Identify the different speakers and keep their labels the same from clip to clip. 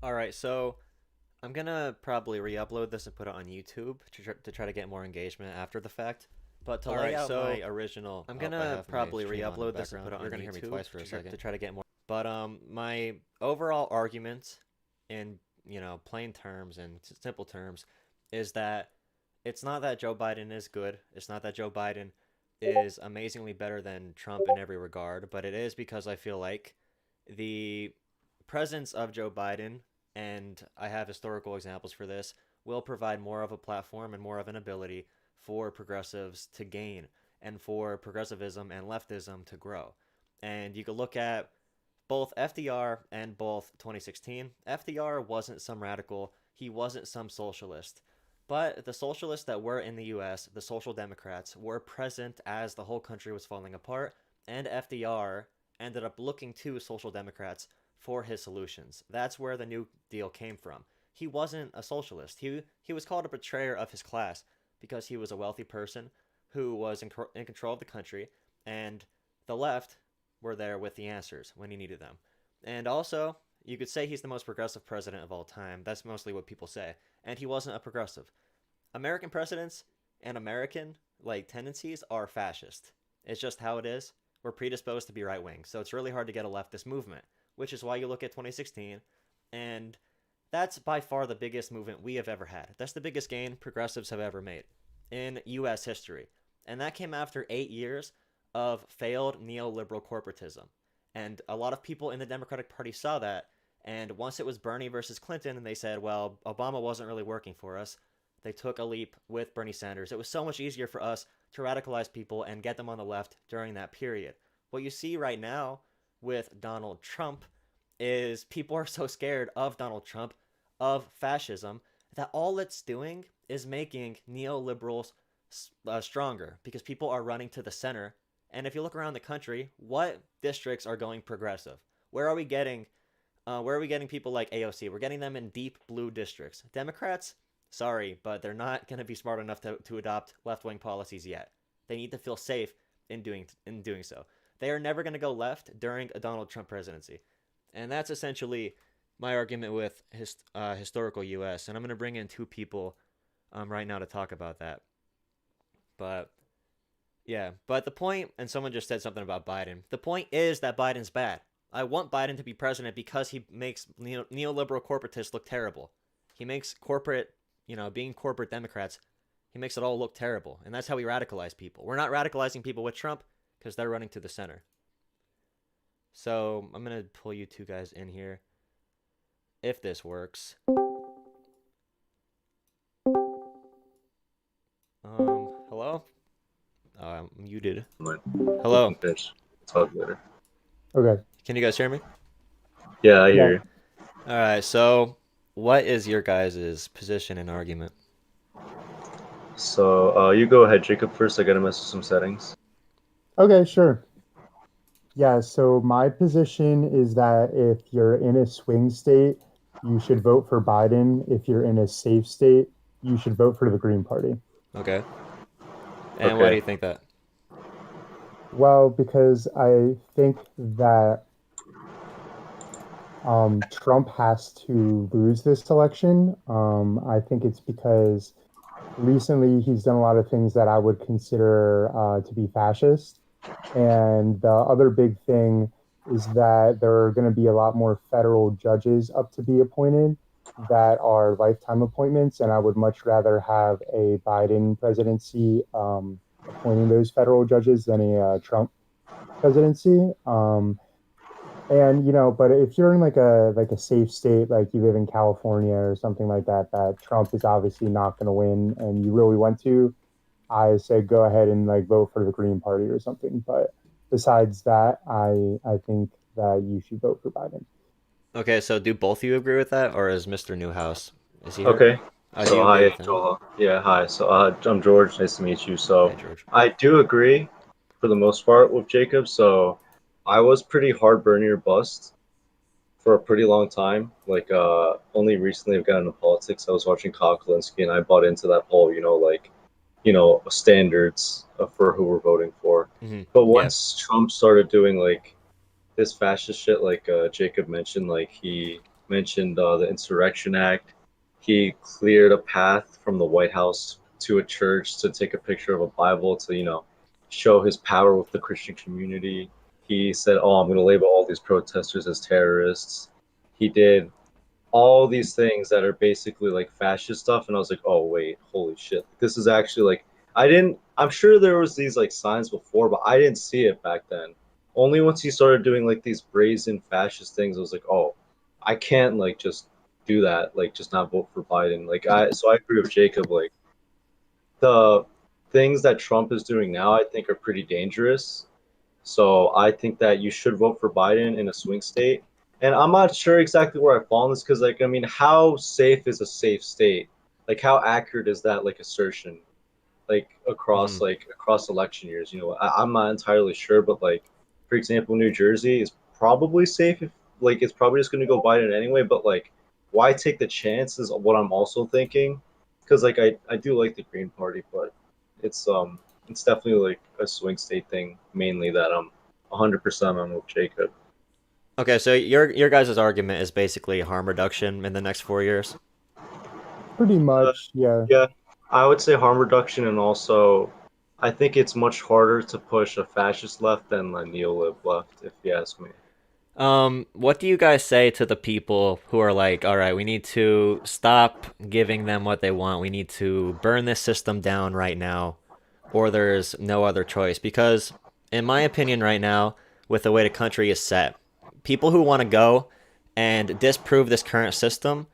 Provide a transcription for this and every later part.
Speaker 1: All right, so I'm gonna probably re-upload this and put it on YouTube to try to get more engagement after the fact. But to
Speaker 2: All
Speaker 1: lay
Speaker 2: right,
Speaker 1: out my
Speaker 2: so
Speaker 1: original,
Speaker 2: I'm
Speaker 1: I
Speaker 2: gonna
Speaker 1: have my
Speaker 2: probably
Speaker 1: stream on in the
Speaker 2: re-upload this and
Speaker 1: background.
Speaker 2: put it
Speaker 1: You're
Speaker 2: on
Speaker 1: gonna hear me
Speaker 2: YouTube
Speaker 1: twice for a
Speaker 2: to
Speaker 1: second.
Speaker 2: try to get more.
Speaker 1: But my overall argument, in plain terms and simple terms, is that it's not that Joe Biden is good. It's not that Joe Biden is amazingly better than Trump in every regard, but it is because I feel like the presence of Joe Biden, and I have historical examples for this, will provide more of a platform and more of an ability for progressives to gain and for progressivism and leftism to grow. And you could look at both FDR and both 2016. FDR wasn't some radical, he wasn't some socialist. But the socialists that were in the US, the Social Democrats, were present as the whole country was falling apart, and FDR ended up looking to Social Democrats for his solutions. That's where the New Deal came from. He wasn't a socialist. He was called a betrayer of his class because he was a wealthy person who was in control of the country, and the left were there with the answers when he needed them. And also, you could say he's the most progressive president of all time. That's mostly what people say. And he wasn't a progressive. American presidents and American tendencies are fascist. It's just how it is. We're predisposed to be right wing, so it's really hard to get a leftist movement, which is why you look at 2016, and that's by far the biggest movement we have ever had. That's the biggest gain progressives have ever made in U.S. history, and that came after 8 years of failed neoliberal corporatism. And a lot of people in the Democratic Party saw that. And once it was Bernie versus Clinton, and they said, well, Obama wasn't really working for us, they took a leap with Bernie Sanders. It was so much easier for us to radicalize people and get them on the left during that period. What you see right now with Donald Trump is people are so scared of Donald Trump, of fascism, that all it's doing is making neoliberals stronger because people are running to the center. And if you look around the country, what districts are going progressive? Where are we getting where are we getting people like AOC? We're getting them in deep blue districts. Democrats, sorry, but they're not going to be smart enough to adopt left wing policies yet. They need to feel safe in doing so. They are never going to go left during a Donald Trump presidency, and that's essentially my argument with historical U.S. And I'm going to bring in two people right now to talk about that. But yeah, but the point, and someone just said something about Biden. The point is that Biden's bad. I want Biden to be president because he makes neoliberal corporatists look terrible. He makes being corporate Democrats, he makes it all look terrible. And that's how we radicalize people. We're not radicalizing people with Trump because they're running to the center. So I'm going to pull you two guys in here if this works. Hello? Oh, I'm muted.
Speaker 3: But we
Speaker 1: Hello.
Speaker 3: can finish talk later.
Speaker 4: Okay.
Speaker 1: Can you guys hear me?
Speaker 3: Yeah, I
Speaker 4: Yeah.
Speaker 3: hear you.
Speaker 1: All right. So, what is your guys' position and argument?
Speaker 3: So you go ahead, Jacob, first. I gotta mess with some settings.
Speaker 4: Okay, sure. Yeah, so my position is that if you're in a swing state, you should vote for Biden. If you're in a safe state, you should vote for the Green Party.
Speaker 1: Okay. And why do
Speaker 3: Okay.
Speaker 1: you think that?
Speaker 4: Well, because I think that Trump has to lose this election. I think it's because recently he's done a lot of things that I would consider to be fascist. And the other big thing is that there are going to be a lot more federal judges up to be appointed that are lifetime appointments. And I would much rather have a Biden presidency appointing those federal judges than a Trump presidency. And but if you're in like a safe state, like you live in California or something like that, that Trump is obviously not going to win, and you really want to, I said go ahead and like vote for the Green Party or something. But besides that, I think that you should vote for Biden.
Speaker 1: Okay, so do both of you agree with that, or is Mr. Newhouse is he here?
Speaker 3: Okay.
Speaker 1: Do
Speaker 3: So
Speaker 1: you agree
Speaker 3: hi,
Speaker 1: with him?
Speaker 3: Joel. Yeah, hi. So I'm George. Nice to meet you.
Speaker 1: Hey,
Speaker 3: So
Speaker 1: George.
Speaker 3: I do agree for the most part with Jacob. So I was pretty hard Bernie or bust for a pretty long time. Like only recently I've gotten into politics. I was watching Kyle Kalinske and I bought into that whole, standards for who we're voting for.
Speaker 1: Hmm.
Speaker 3: But
Speaker 1: Yeah.
Speaker 3: once Trump started doing like this fascist shit, like Jacob mentioned, like mentioned the Insurrection Act. He cleared a path from the White House to a church to take a picture of a Bible to, show his power with the Christian community. He said, "Oh, I'm going to label all these protesters as terrorists." He did all these things that are basically like fascist stuff, and I was like, "Oh wait, holy shit! This is actually like I didn't. I'm sure there was these like signs before, but I didn't see it back then. Only once he started doing like these brazen fascist things, I was like, oh, I can't like just do that, like just not vote for Biden. So I agree with Jacob. Like the things that Trump is doing now, I think are pretty dangerous. So I think that you should vote for Biden in a swing state. And I'm not sure exactly where I fall on this because, like, I mean, how safe is a safe state? Like, how accurate is that, like, assertion?
Speaker 1: Hmm.
Speaker 3: Like across election years. I'm not entirely sure, but like for example, New Jersey is probably safe if like it's probably just going to go Biden anyway. But like, why take the chances? Of what I'm also thinking, because like I do like the Green Party, but it's um it's definitely like a swing state thing mainly that I'm 100% on with Jacob.
Speaker 1: Okay, so your guys' argument is basically harm reduction in the next 4 years.
Speaker 4: Pretty
Speaker 3: Uh,
Speaker 4: much, yeah.
Speaker 3: yeah, I would say harm reduction, and also I think it's much harder to push a fascist left than a neolib left, if you ask me.
Speaker 1: What do you guys say to the people who are like, all right, we need to stop giving them what they want. We need to burn this system down right now, or there's no other choice? Because, in my opinion, right now, with the way the country is set, people who want to go and disprove this current system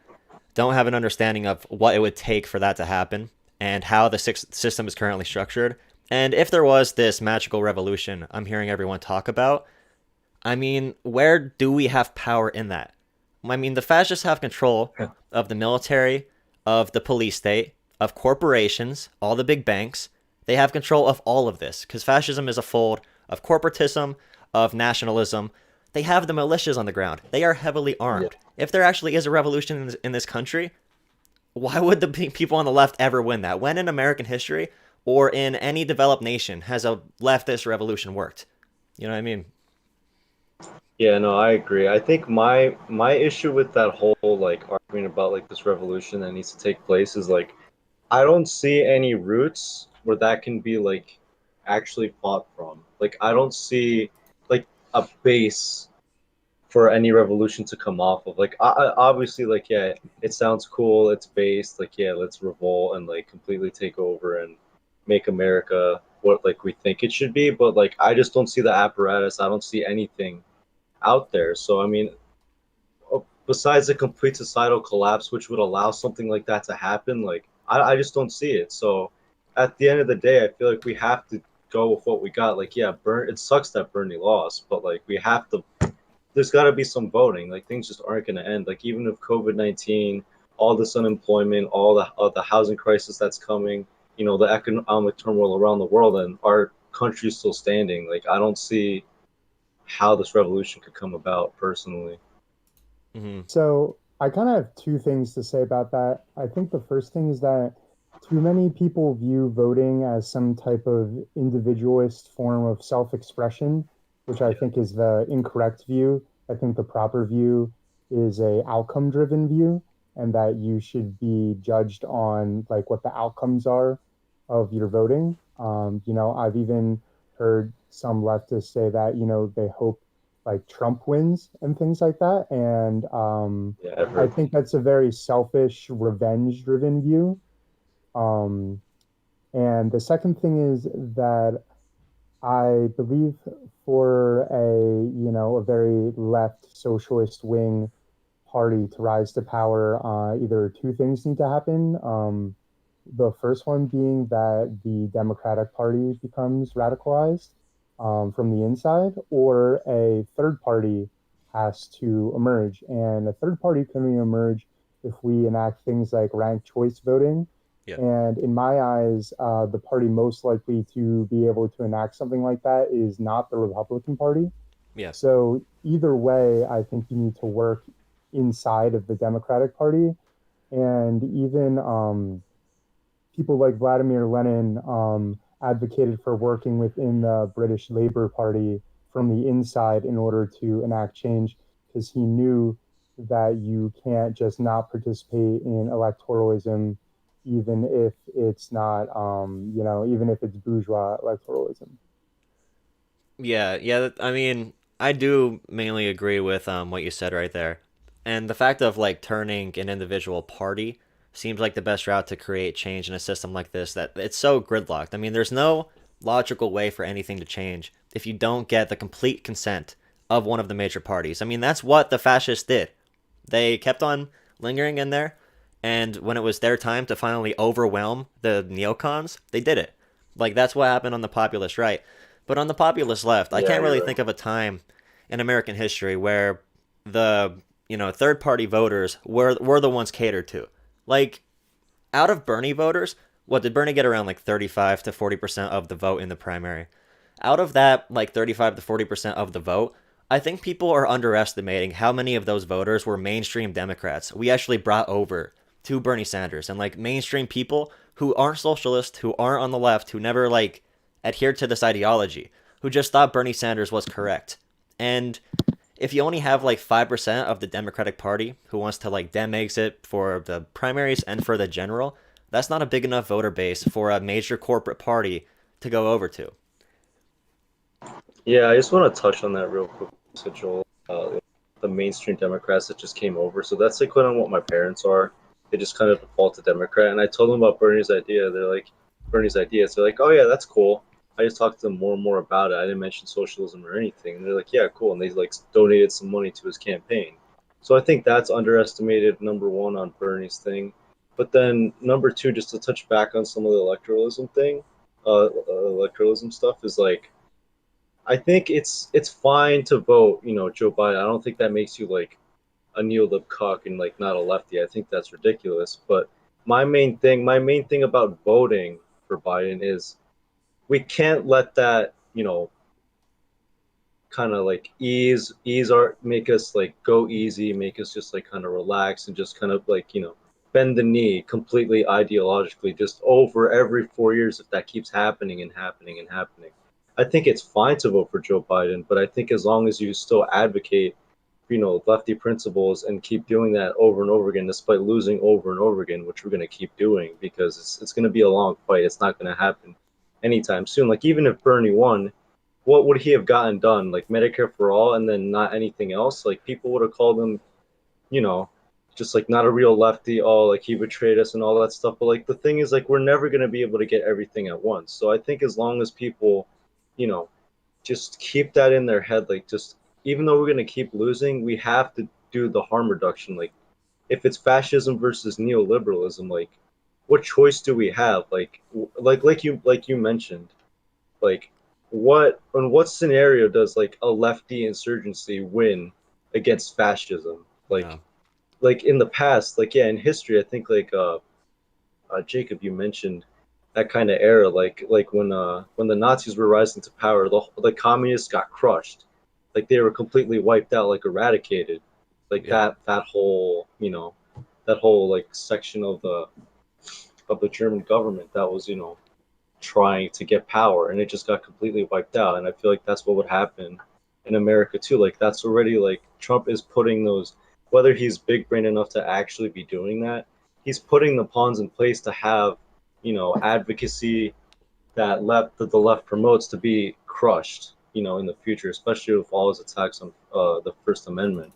Speaker 1: don't have an understanding of what it would take for that to happen and how the system is currently structured. And if there was this magical revolution I'm hearing everyone talk about, I mean, where do we have power in that? I mean, the fascists have control of the military, of the police state, of corporations, all the big banks. They have control of all of this because fascism is a fold of corporatism, of nationalism. They have the militias on the ground. They are heavily
Speaker 3: Yeah.
Speaker 1: armed. If there actually is a revolution in this country, why would the people on the left ever win that? When in American history or in any developed nation has a leftist revolution worked? You know what I mean?
Speaker 3: Yeah, no, I agree. I think my issue with that whole like argument about like this revolution that needs to take place is like I don't see any roots where that can be like actually fought from. Like I don't see like a base for any revolution to come off of. Like obviously like yeah, it sounds cool, it's based like yeah, let's revolt and like completely take over and make America what like we think it should be, but like I just don't see the apparatus. I don't see anything out there. So I mean, besides a complete societal collapse, which would allow something like that to happen, like I just don't see it. So at the end of the day, I feel like we have to go with what we got. Like yeah, Bern. It sucks that Bernie lost, but like we have to. There's got to be some voting. Like things just aren't going to end. Like even with COVID-19, all this unemployment, all the housing crisis that's coming, the economic turmoil around the world, and our country's still standing. Like I don't see how this revolution could come about personally.
Speaker 1: Hmm.
Speaker 4: So I kind of have two things to say about that. I think the first thing is that too many people view voting as some type of individualist form of self-expression, which I think is the incorrect view. I think the proper view is a outcome-driven view, and that you should be judged on like what the outcomes are of your voting. I've even heard some leftists say that, they hope like Trump wins and things like that. And
Speaker 3: Yeah, I've
Speaker 4: I
Speaker 3: heard.
Speaker 4: think that's a very selfish, revenge driven view. Um, and the second thing is that I believe for a very left socialist wing party to rise to power, either two things need to happen. The first one being that the Democratic Party becomes radicalized from the inside, or a third party has to emerge. And a third party can only emerge if we enact things like ranked choice voting.
Speaker 1: Yeah.
Speaker 4: And in my eyes, the party most likely to be able to enact something like that is not the Republican Party.
Speaker 1: Yeah.
Speaker 4: So either way, I think you need to work inside of the Democratic Party, and even people like Vladimir Lenin advocated for working within the British Labour Party from the inside in order to enact change, because he knew that you can't just not participate in electoralism, even if it's not, even if it's bourgeois electoralism.
Speaker 1: Yeah. I mean, I do mainly agree with what you said right there, and the fact of like turning an individual party seems like the best route to create change in a system like this. That it's so gridlocked. I mean, there's no logical way for anything to change if you don't get the complete consent of one of the major parties. I mean, that's what the fascists did. They kept on lingering in there, and when it was their time to finally overwhelm the neocons, they did it. Like that's what happened on the populist right. But on the populist left, I
Speaker 3: Yeah,
Speaker 1: can't
Speaker 3: you're
Speaker 1: really
Speaker 3: right.
Speaker 1: think of a time in American history where the third party voters were the ones catered to. Like out of Bernie voters, what did Bernie get around like 35 to 40% of the vote in the primary? Out of that like 35 to 40% of the vote, I think people are underestimating how many of those voters were mainstream Democrats. We actually brought over to Bernie Sanders and like mainstream people who aren't socialist, who aren't on the left, who never like adhered to this ideology, who just thought Bernie Sanders was correct. And if you only have like 5% of the Democratic Party who wants to like dem exit for the primaries and for the general, that's not a big enough voter base for a major corporate party to go over to.
Speaker 3: Yeah, I just want to touch on that real quick, so Joel. The mainstream Democrats that just came over. So that's like kind of what my parents are. They just kind of default to Democrat. And I told them about Bernie's idea. They're like, Bernie's ideas. They're like, oh yeah, that's cool. I just talked to them more and more about it. I didn't mention socialism or anything. And they're like, yeah, cool. And they like donated some money to his campaign. So I think that's underestimated. Number one on Bernie's thing. But then number two, just to touch back on some of the electoralism stuff is like I think it's fine to vote, Joe Biden. I don't think that makes you like a neolib cuck and like not a lefty. I think that's ridiculous. But my main thing about voting for Biden is we can't let that, kind of like ease our make us like go easy, make us just like kind of relax and just kind of like, bend the knee completely ideologically just over every 4 years if that keeps happening and happening and happening. I think it's fine to vote for Joe Biden, but I think as long as you still advocate, lefty principles and keep doing that over and over again, despite losing over and over again, which we're going to keep doing because it's going to be a long fight. It's not going to happen anytime soon. Like, even if Bernie won, what would he have gotten done? Like Medicare for all and then not anything else? Like, people would have called him, you know, just like not a real lefty, oh, like he betrayed us and all that stuff. But like the thing is, like, we're never going to be able to get everything at once. So I think as long as people, you know, just keep that in their head, like, just even though we're going to keep losing, we have to do the harm reduction. Like, if it's fascism versus neoliberalism, like, what choice do we have? Like you mentioned, like, what scenario does like a lefty insurgency win against fascism?
Speaker 1: No.
Speaker 3: Like in the past, like, yeah, in history, I think like Jacob, you mentioned that kind of era, like when the Nazis were rising to power, the communists got crushed, like they were completely wiped out, like eradicated, like
Speaker 1: Yep.
Speaker 3: that whole like section of the German government that was, trying to get power, and it just got completely wiped out. And I feel like that's what would happen in America too. Like, that's already like Trump is putting those, whether he's big brain enough to actually be doing that, he's putting the pawns in place to have, advocacy that the left promotes to be crushed, in the future, especially with all his attacks on the First Amendment.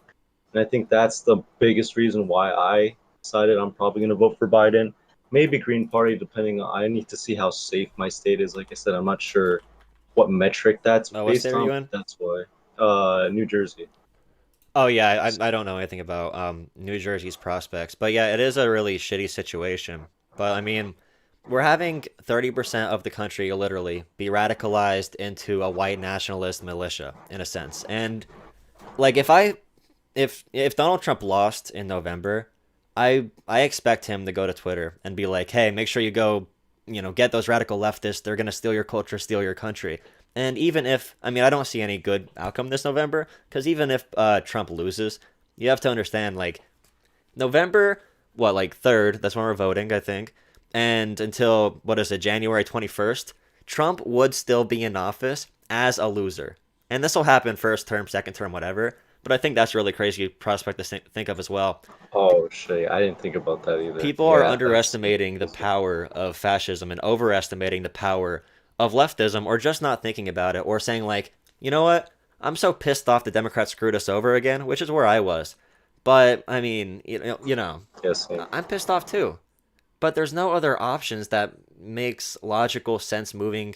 Speaker 3: And I think that's the biggest reason why I decided I'm probably going to vote for Biden. Maybe Green Party, depending on. I need to see how safe my state is. Like I said, I'm not sure what metric that's
Speaker 1: Oh, what state
Speaker 3: based
Speaker 1: are you
Speaker 3: on,
Speaker 1: in?
Speaker 3: but that's why. New Jersey.
Speaker 1: Oh yeah, I don't know anything about New Jersey's prospects, but yeah, it is a really shitty situation. But I mean, we're having 30% of the country literally be radicalized into a white nationalist militia in a sense. And like if Donald Trump lost in November, I expect him to go to Twitter and be like, "Hey, make sure you go, get those radical leftists. They're gonna steal your culture, steal your country." And even if, I mean, I don't see any good outcome this November, because even if Trump loses, you have to understand, like, November, what, like 3rd, that's when we're voting, I think, and until, what is it, January 21st, Trump would still be in office as a loser. And this will happen first term, second term, whatever. But I think that's a really crazy prospect to think of as well.
Speaker 3: Oh shit, I didn't think about that either.
Speaker 1: People are
Speaker 3: Yeah, that's
Speaker 1: underestimating the power of fascism and overestimating the power of leftism, or just not thinking about it, or saying like, you know what? I'm so pissed off the Democrats screwed us over again, which is where I was. But I mean,
Speaker 3: yes.
Speaker 1: I'm pissed off too. But there's no other options that makes logical sense moving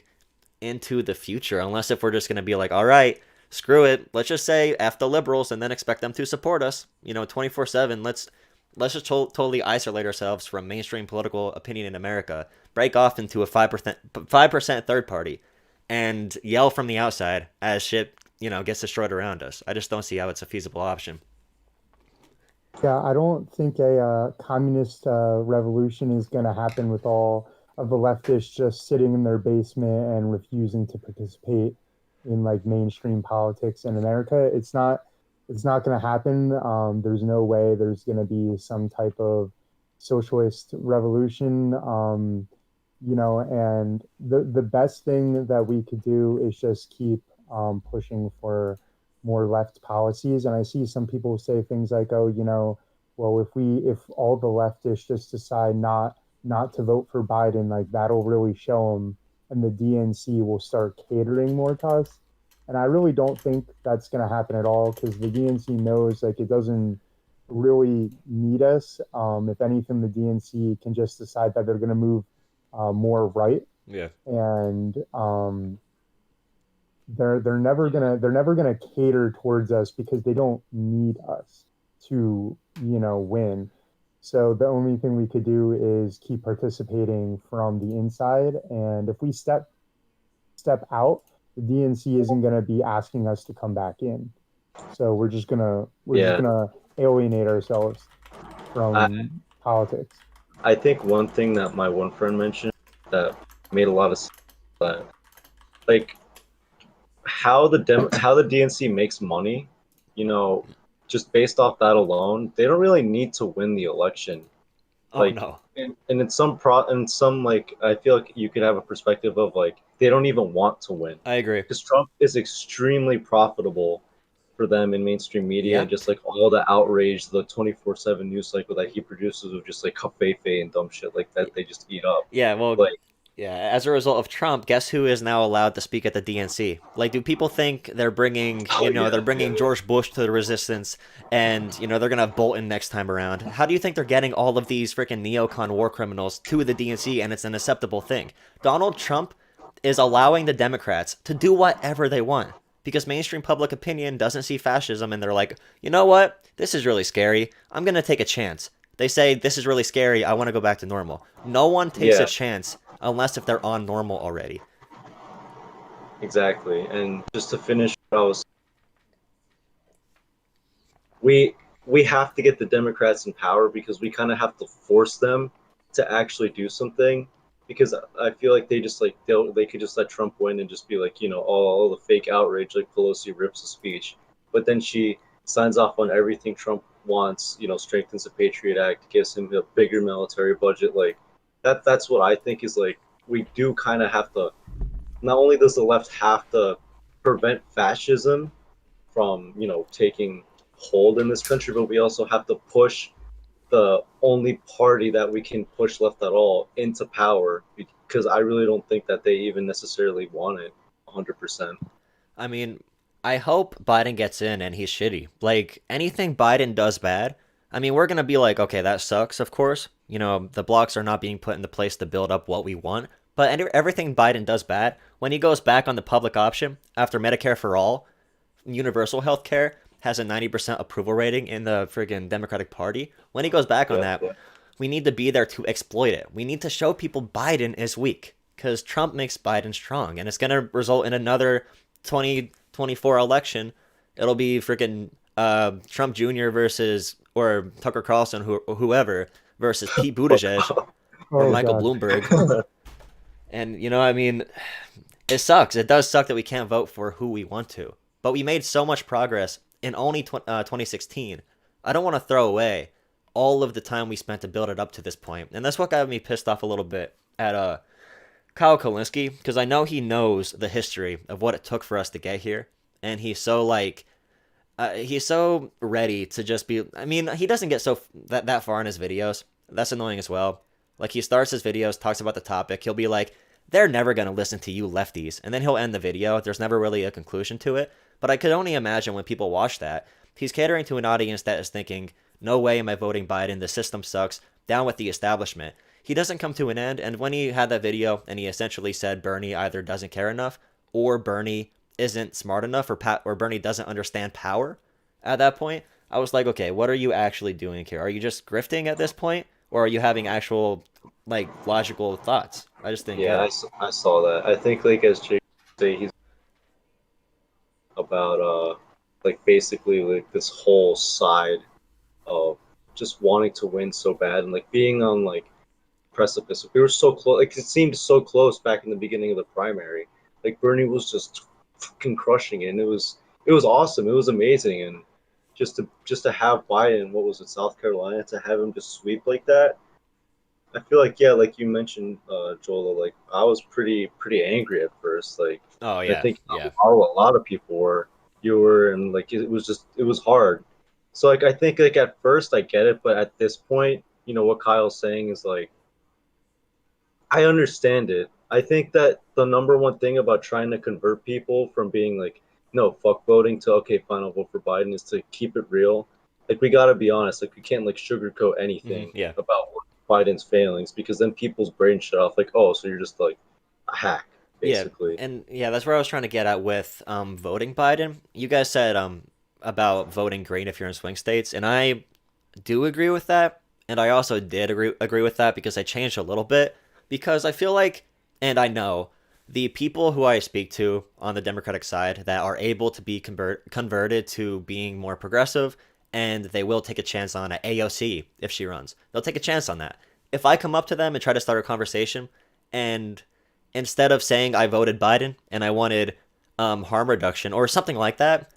Speaker 1: into the future, unless if we're just going to be like, all right, screw it, let's just say F the liberals and then expect them to support us, 24/7. Let's just totally isolate ourselves from mainstream political opinion in America, break off into a 5% third party, and yell from the outside as shit, gets destroyed around us. I just don't see how it's a feasible option.
Speaker 4: Yeah, I don't think a communist revolution is going to happen with all of the leftists just sitting in their basement and refusing to participate in like mainstream politics in America. It's not going to happen. There's no way there's going to be some type of socialist revolution. And the best thing that we could do is just keep pushing for more left policies. And I see some people say things like, "Oh, well, if all the leftists just decide not to vote for Biden, like that'll really show them, and the DNC will start catering more to us." And I really don't think that's going to happen at all because the DNC knows like it doesn't really need us. If anything, the DNC can just decide that they're going to move more right,
Speaker 1: Yeah.
Speaker 4: and they're never gonna cater towards us because they don't need us to win. So the only thing we could do is keep participating from the inside, and if we step out, the DNC isn't going to be asking us to come back in. So we're just gonna alienate ourselves from politics.
Speaker 3: I think one thing that my one friend mentioned that made a lot of sense, that like how the DNC makes money, just based off that alone, they don't really need to win the election.
Speaker 1: Oh no.
Speaker 3: And in some like I feel like you could have a perspective of like they don't even want to win.
Speaker 1: I agree.
Speaker 3: Because Trump is extremely profitable for them in mainstream media,
Speaker 1: Yep.
Speaker 3: and just like all the outrage, the 24/7 news cycle that he produces of just like cafefe and dumb shit like that, they just eat up.
Speaker 1: Yeah, well,
Speaker 3: Like,
Speaker 1: yeah, as a result of Trump, guess who is now allowed to speak at the DNC? Like, do people think they're bringing, they're bringing George Bush to the resistance and, they're going to have Bolton next time around? How do you think they're getting all of these freaking neocon war criminals to the DNC and it's an acceptable thing? Donald Trump is allowing the Democrats to do whatever they want because mainstream public opinion doesn't see fascism and they're like, you know what? This is really scary. I'm going to take a chance. They say, this is really scary. I want to go back to normal. No one takes a chance unless if they're on normal already.
Speaker 3: Exactly. And just to finish, we have to get the Democrats in power because we kind of have to force them to actually do something. Because I feel like they could just let Trump win and just be like, all the fake outrage, like Pelosi rips a speech, but then she signs off on everything Trump wants, strengthens the Patriot Act, gives him a bigger military budget, like that's what I think is like we do kind of have to. Not only does the left have to prevent fascism from taking hold in this country, but we also have to push the only party that we can push left at all into power because I really don't think that they even necessarily want it 100%.
Speaker 1: I mean, I hope Biden gets in and he's shitty. Like, anything Biden does bad, I mean, we're going to be like, okay, that sucks, of course. The blocks are not being put into place to build up what we want. But everything Biden does bad, when he goes back on the public option after Medicare for all, universal health care has a 90% approval rating in the friggin' Democratic Party. When he goes back on that, we need to be there to exploit it. We need to show people Biden is weak because Trump makes Biden strong. And it's going to result in another 2024 election. It'll be friggin' Trump Jr. versus, or Tucker Carlson, whoever, versus Pete Buttigieg or Michael Bloomberg. And, I mean, it sucks. It does suck that we can't vote for who we want to. But we made so much progress in only 2016. I don't want to throw away all of the time we spent to build it up to this point. And that's what got me pissed off a little bit at Kyle Kalinske, because I know he knows the history of what it took for us to get here. And he's so, like, he's so ready to just be. I mean, he doesn't get that far in his videos. That's annoying as well. Like he starts his videos, talks about the topic. He'll be like, "They're never gonna listen to you lefties," and then he'll end the video. There's never really a conclusion to it. But I could only imagine when people watch that, he's catering to an audience that is thinking, "No way am I voting Biden. The system sucks. Down with the establishment." He doesn't come to an end. And when he had that video and he essentially said Bernie either doesn't care enough or Bernie isn't smart enough or Bernie doesn't understand power at that point, I was like, okay, what are you actually doing here? Are you just grifting at this point? Or are you having actual, like, logical thoughts? I just didn't get
Speaker 3: Yeah,
Speaker 1: it.
Speaker 3: I saw that. I think like as Jake say, he's about like basically like this whole side of just wanting to win so bad and like being on like precipice. We were so close. Like it seemed so close back in the beginning of the primary. Like Bernie was just fucking crushing it, and it was awesome. It was amazing, and just to have Biden, what was it, South Carolina, to have him just sweep like that. I feel like yeah, like you mentioned, Joel. Like I was pretty angry at first. Like
Speaker 1: Oh,
Speaker 3: I
Speaker 1: yeah,
Speaker 3: think
Speaker 1: yeah.
Speaker 3: a lot of people were. You were, and like it was hard. So like I think like at first I get it, but at this point, what Kyle's saying is like I understand it. I think that the number one thing about trying to convert people from being like, no, fuck voting to, okay, fine, I'll vote for Biden is to keep it real. Like, we gotta be honest. Like, we can't, like, sugarcoat anything
Speaker 1: Yeah.
Speaker 3: about Biden's failings because then people's brains shut off. Like, oh, so you're just like a hack,
Speaker 1: Yeah,
Speaker 3: basically.
Speaker 1: and yeah, that's where I was trying to get at with voting Biden. You guys said about voting green if you're in swing states, and I do agree with that, and I also did agree with that because I changed a little bit because I feel like, and I know the people who I speak to on the Democratic side that are able to be converted to being more progressive, and they will take a chance on a AOC if she runs. They'll take a chance on that. If I come up to them and try to start a conversation, and instead of saying I voted Biden and I wanted harm reduction or something like that,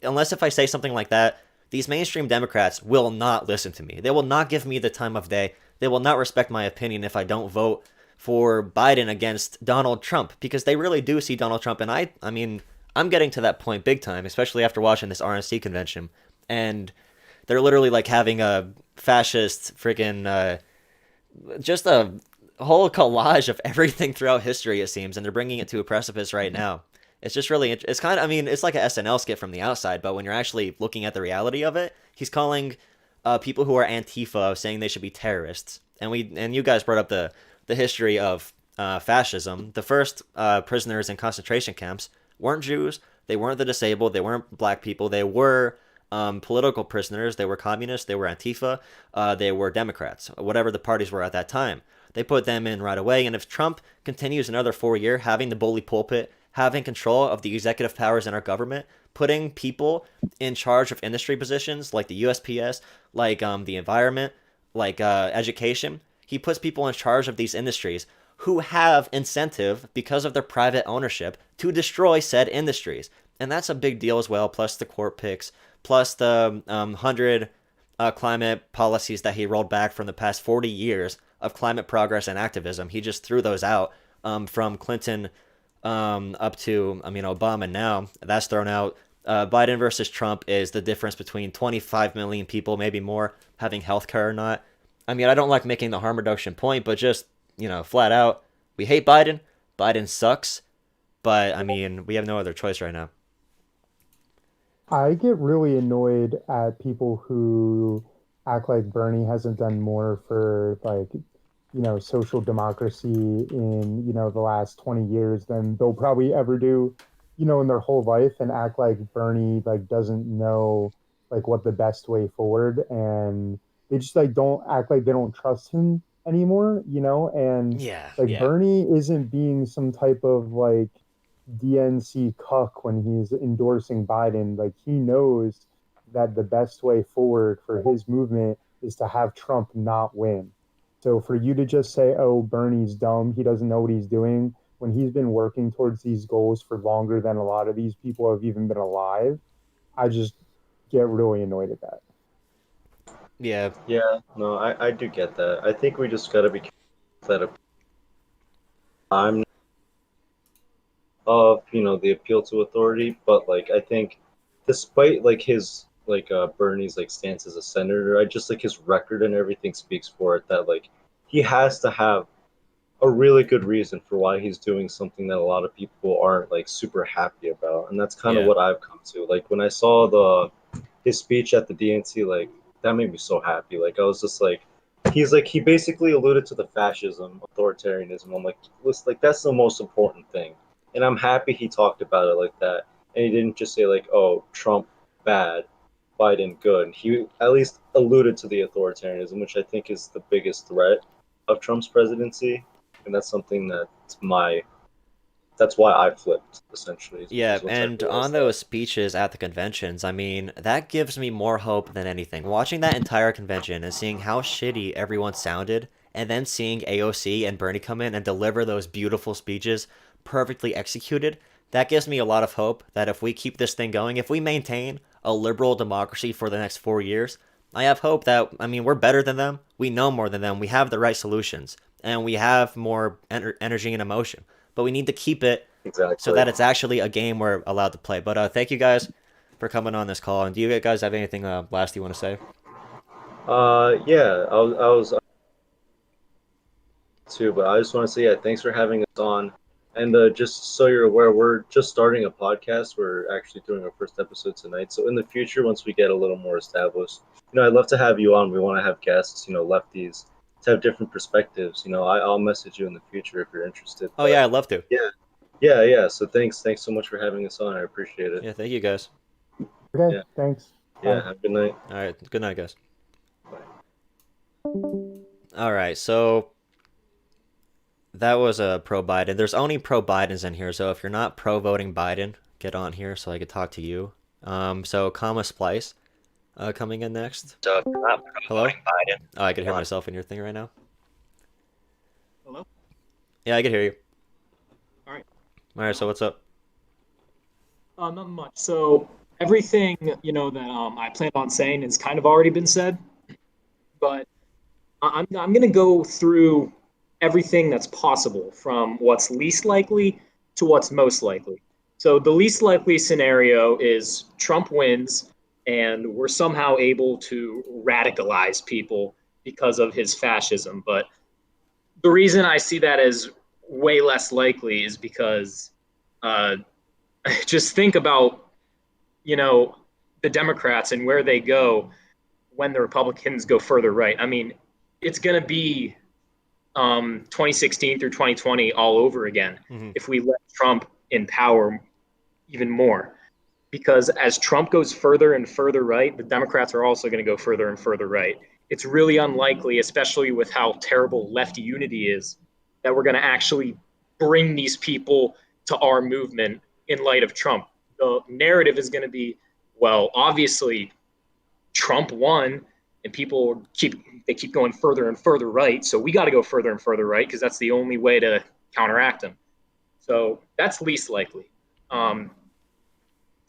Speaker 1: unless if I say something like that, these mainstream Democrats will not listen to me. They will not give me the time of day. They will not respect my opinion if I don't vote for Biden against Donald Trump because they really do see Donald Trump. And I mean, I'm getting to that point big time, especially after watching this RNC convention. And they're literally like having a fascist freaking just a whole collage of everything throughout history, it seems, and they're bringing it to a precipice right now. It's just really, it's kind of, I mean, it's like an SNL skit from the outside, but when you're actually looking at the reality of it, he's calling people who are Antifa saying they should be terrorists. And you guys brought up the history of fascism. The first prisoners in concentration camps weren't Jews, they weren't the disabled, they weren't black people, they were political prisoners. They were communists, they were Antifa, they were Democrats, whatever the parties were at that time. They put them in right away. And if Trump continues another 4 year having the bully pulpit, having control of the executive powers in our government, putting people in charge of industry positions like the USPS, like the environment, like education, he puts people in charge of these industries who have incentive because of their private ownership to destroy said industries. And that's a big deal as well, plus the court picks, plus the 100 climate policies that he rolled back from the past 40 years of climate progress and activism. He just threw those out from Clinton up to, I mean, Obama now. That's thrown out. Biden versus Trump is the difference between 25 million people, maybe more, having health care or not. I mean, I don't like making the harm reduction point, but just, flat out, we hate Biden. Biden sucks. But, I mean, we have no other choice right now.
Speaker 4: I get really annoyed at people who act like Bernie hasn't done more for like, social democracy in, the last 20 years than they'll probably ever do, in their whole life and act like Bernie like doesn't know like what the best way forward and they just like don't act like they don't trust him anymore, and
Speaker 1: Yeah,
Speaker 4: like
Speaker 1: yeah.
Speaker 4: Bernie isn't being some type of like DNC cuck when he's endorsing Biden. Like he knows that the best way forward for his movement is to have Trump not win. So for you to just say, "Oh, Bernie's dumb, he doesn't know what he's doing," when he's been working towards these goals for longer than a lot of these people have even been alive, I just get really annoyed at that.
Speaker 1: Yeah,
Speaker 3: Yeah, no, I do get that. I think we just gotta be careful that I'm of, the appeal to authority, but like I think despite like his Bernie's like stance as a senator, I just like his record and everything speaks for it that like he has to have a really good reason for why he's doing something that a lot of people aren't like super happy about, and that's kind of
Speaker 1: Yeah.
Speaker 3: what I've come to. Like when I saw the his speech at the DNC, like that made me so happy. Like I was just like he basically alluded to the fascism, authoritarianism. I'm like, listen, like that's the most important thing, and I'm happy he talked about it like that, and he didn't just say like, oh, Trump bad, Biden good. He at least alluded to the authoritarianism, which I think is the biggest threat of Trump's presidency, and that's something that's why I flipped essentially.
Speaker 1: Yeah,
Speaker 3: Once I
Speaker 1: and on
Speaker 3: realized that.
Speaker 1: those speeches at the conventions, I mean, that gives me more hope than anything. Watching that entire convention and seeing how shitty everyone sounded, and then seeing AOC and Bernie come in and deliver those beautiful speeches, perfectly executed, that gives me a lot of hope that if we keep this thing going, if we maintain a liberal democracy for the next 4 years, I have hope that, I mean, we're better than them, we know more than them, we have the right solutions, and we have more energy and emotion. But we need to keep it so
Speaker 3: Exactly.
Speaker 1: that it's actually a game we're allowed to play. But thank you guys for coming on this call. And do you guys have anything last you want to say?
Speaker 3: Yeah, I was too, but I just want to say, yeah, thanks for having us on. And just so you're aware, we're just starting a podcast. We're actually doing our first episode tonight. So in the future, once we get a little more established, I'd love to have you on. We want to have guests, lefties, to have different perspectives. I'll message you in the future if you're interested.
Speaker 1: Oh
Speaker 3: But
Speaker 1: yeah, I'd love to.
Speaker 3: yeah, yeah. So thanks so much for having us on. I appreciate it.
Speaker 1: Yeah, thank you guys.
Speaker 4: Okay,
Speaker 3: Yeah,
Speaker 4: thanks.
Speaker 3: yeah.
Speaker 4: Bye.
Speaker 3: Have a good night.
Speaker 1: All right, good night, guys.
Speaker 3: Bye.
Speaker 1: All right, so that was a pro Biden. There's only pro Bidens in here, so if you're not pro voting Biden, get on here so I could talk to you. So Comma Splice, coming in next.
Speaker 3: So if you're not
Speaker 1: Hello?
Speaker 3: voting Biden,
Speaker 1: Oh, I could hear
Speaker 3: on.
Speaker 1: myself in your thing right now.
Speaker 2: Hello?
Speaker 1: Yeah, I could hear you.
Speaker 2: All right.
Speaker 1: All right, so what's up?
Speaker 2: Not much. So everything, that I planned on saying has kind of already been said, but I'm going to go through everything that's possible from what's least likely to what's most likely. So the least likely scenario is Trump wins and we're somehow able to radicalize people because of his fascism. But the reason I see that as way less likely is because uh, just think about, the Democrats and where they go when the Republicans go further right. I mean, it's going to be 2016 through 2020 all over again
Speaker 1: Mm-hmm.
Speaker 2: if we let Trump in power even more. Because as Trump goes further and further right, the Democrats are also going to go further and further right. It's really unlikely, especially with how terrible left unity is, that we're going to actually bring these people to our movement in light of Trump. The narrative is going to be, well, obviously Trump won and people keep going further and further right. So we got to go further and further right because that's the only way to counteract him. So that's least likely.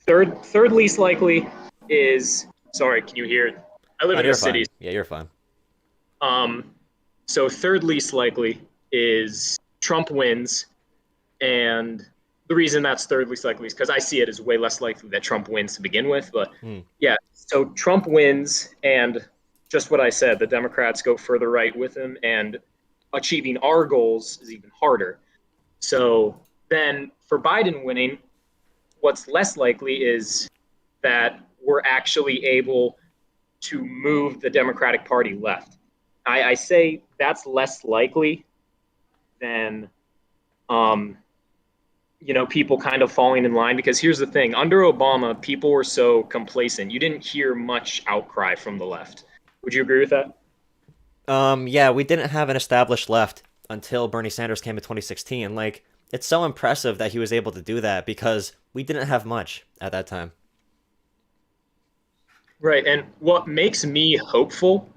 Speaker 2: Third least likely is, sorry, can you hear? I live
Speaker 1: Oh,
Speaker 2: in
Speaker 1: you're
Speaker 2: the city.
Speaker 1: fine. Yeah, you're fine.
Speaker 2: So third least likely is Trump wins, and the reason that's third least likely is because I see it as way less likely that Trump wins to begin with. But yeah, so Trump wins, and just what I said, the Democrats go further right with him, and achieving our goals is even harder. So then for Biden winning, what's less likely is that we're actually able to move the Democratic Party left. I say that's less likely than people kind of falling in line, because here's the thing: under Obama, people were so complacent. You didn't hear much outcry from the left. Would you agree with that?
Speaker 1: Yeah, we didn't have an established left until Bernie Sanders came in 2016. Like, it's so impressive that he was able to do that because we didn't have much at that time.
Speaker 2: Right. And what makes me hopeful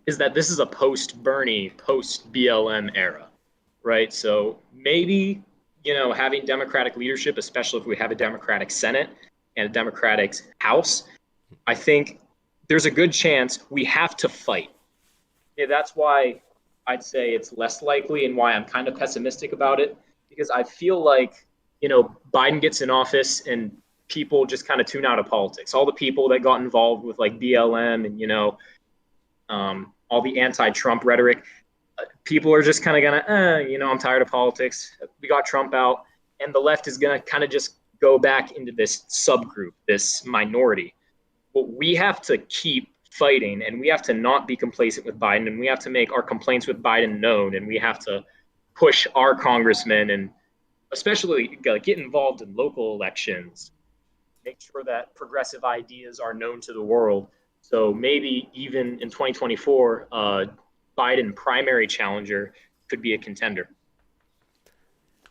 Speaker 2: is that this is a post Bernie, post BLM era, right? So maybe, having Democratic leadership, especially if we have a Democratic Senate and a Democratic House, I think there's a good chance we have to fight. Yeah, that's why I'd say it's less likely and why I'm kind of pessimistic about it, because I feel like, Biden gets in office and people just kind of tune out of politics. All the people that got involved with like BLM and all the anti-Trump rhetoric, people are just kind of gonna, I'm tired of politics. We got Trump out, and the left is gonna kind of just go back into this subgroup, this minority. But we have to keep fighting, and we have to not be complacent with Biden, and we have to make our complaints with Biden known, and we have to push our congressmen and especially get involved in local elections, make sure that progressive ideas are known to the world. So maybe even in 2024, Biden primary challenger could be a contender.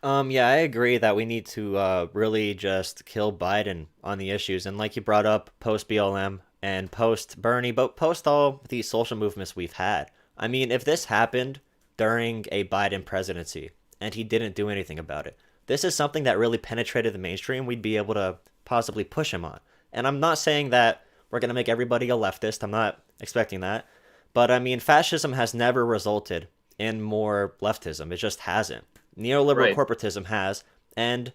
Speaker 1: Yeah, I agree that we need to really just kill Biden on the issues. And like you brought up, post BLM and post Bernie, but post all these social movements we've had. I mean, if this happened during a Biden presidency and he didn't do anything about it, this is something that really penetrated the mainstream. We'd be able to possibly push him on. And I'm not saying that we're going to make everybody a leftist. I'm not expecting that. But I mean, fascism has never resulted in more leftism. It just hasn't. Neoliberal
Speaker 2: Right.
Speaker 1: corporatism has. And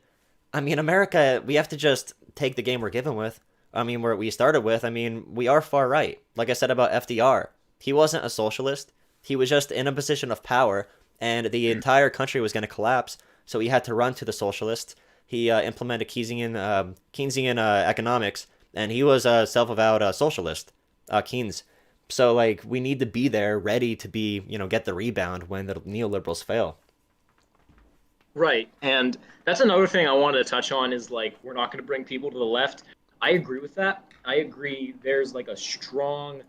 Speaker 1: I mean, America, we have to just take the game we're given with. I mean, where we started with, I mean, we are far right. Like I said about FDR, he wasn't a socialist. He was just in a position of power, and the entire country was going to collapse. So he had to run to the socialists. He implemented Keynesian economics, and he was a self-avowed socialist, Keynes. So like, we need to be there, ready to be, get the rebound when the neoliberals fail.
Speaker 2: Right. And that's another thing I wanted to touch on is like, we're not going to bring people to the left. I agree with that. I agree there's like a strong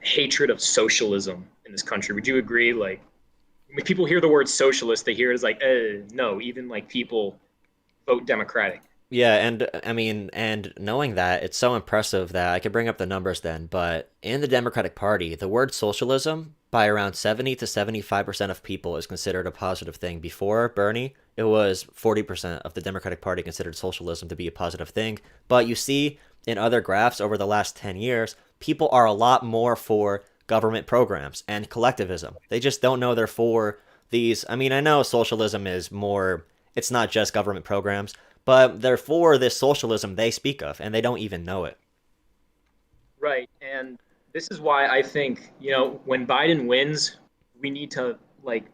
Speaker 2: hatred of socialism in this country. Would you agree? Like, when people hear the word socialist, they hear it as like, no, even like people vote Democratic.
Speaker 1: Yeah, and I mean, and knowing that, it's so impressive that I could bring up the numbers then, but in the Democratic Party, the word socialism by around 70 to 75% of people is considered a positive thing. Before Bernie, it was 40% of the Democratic Party considered socialism to be a positive thing. But you see in other graphs over the last 10 years, people are a lot more for government programs and collectivism. They just don't know they're for these. I mean, I know socialism is more, it's not just government programs, but they're for this socialism they speak of, and they don't even know it.
Speaker 2: Right. And this is why I think, when Biden wins, we need to like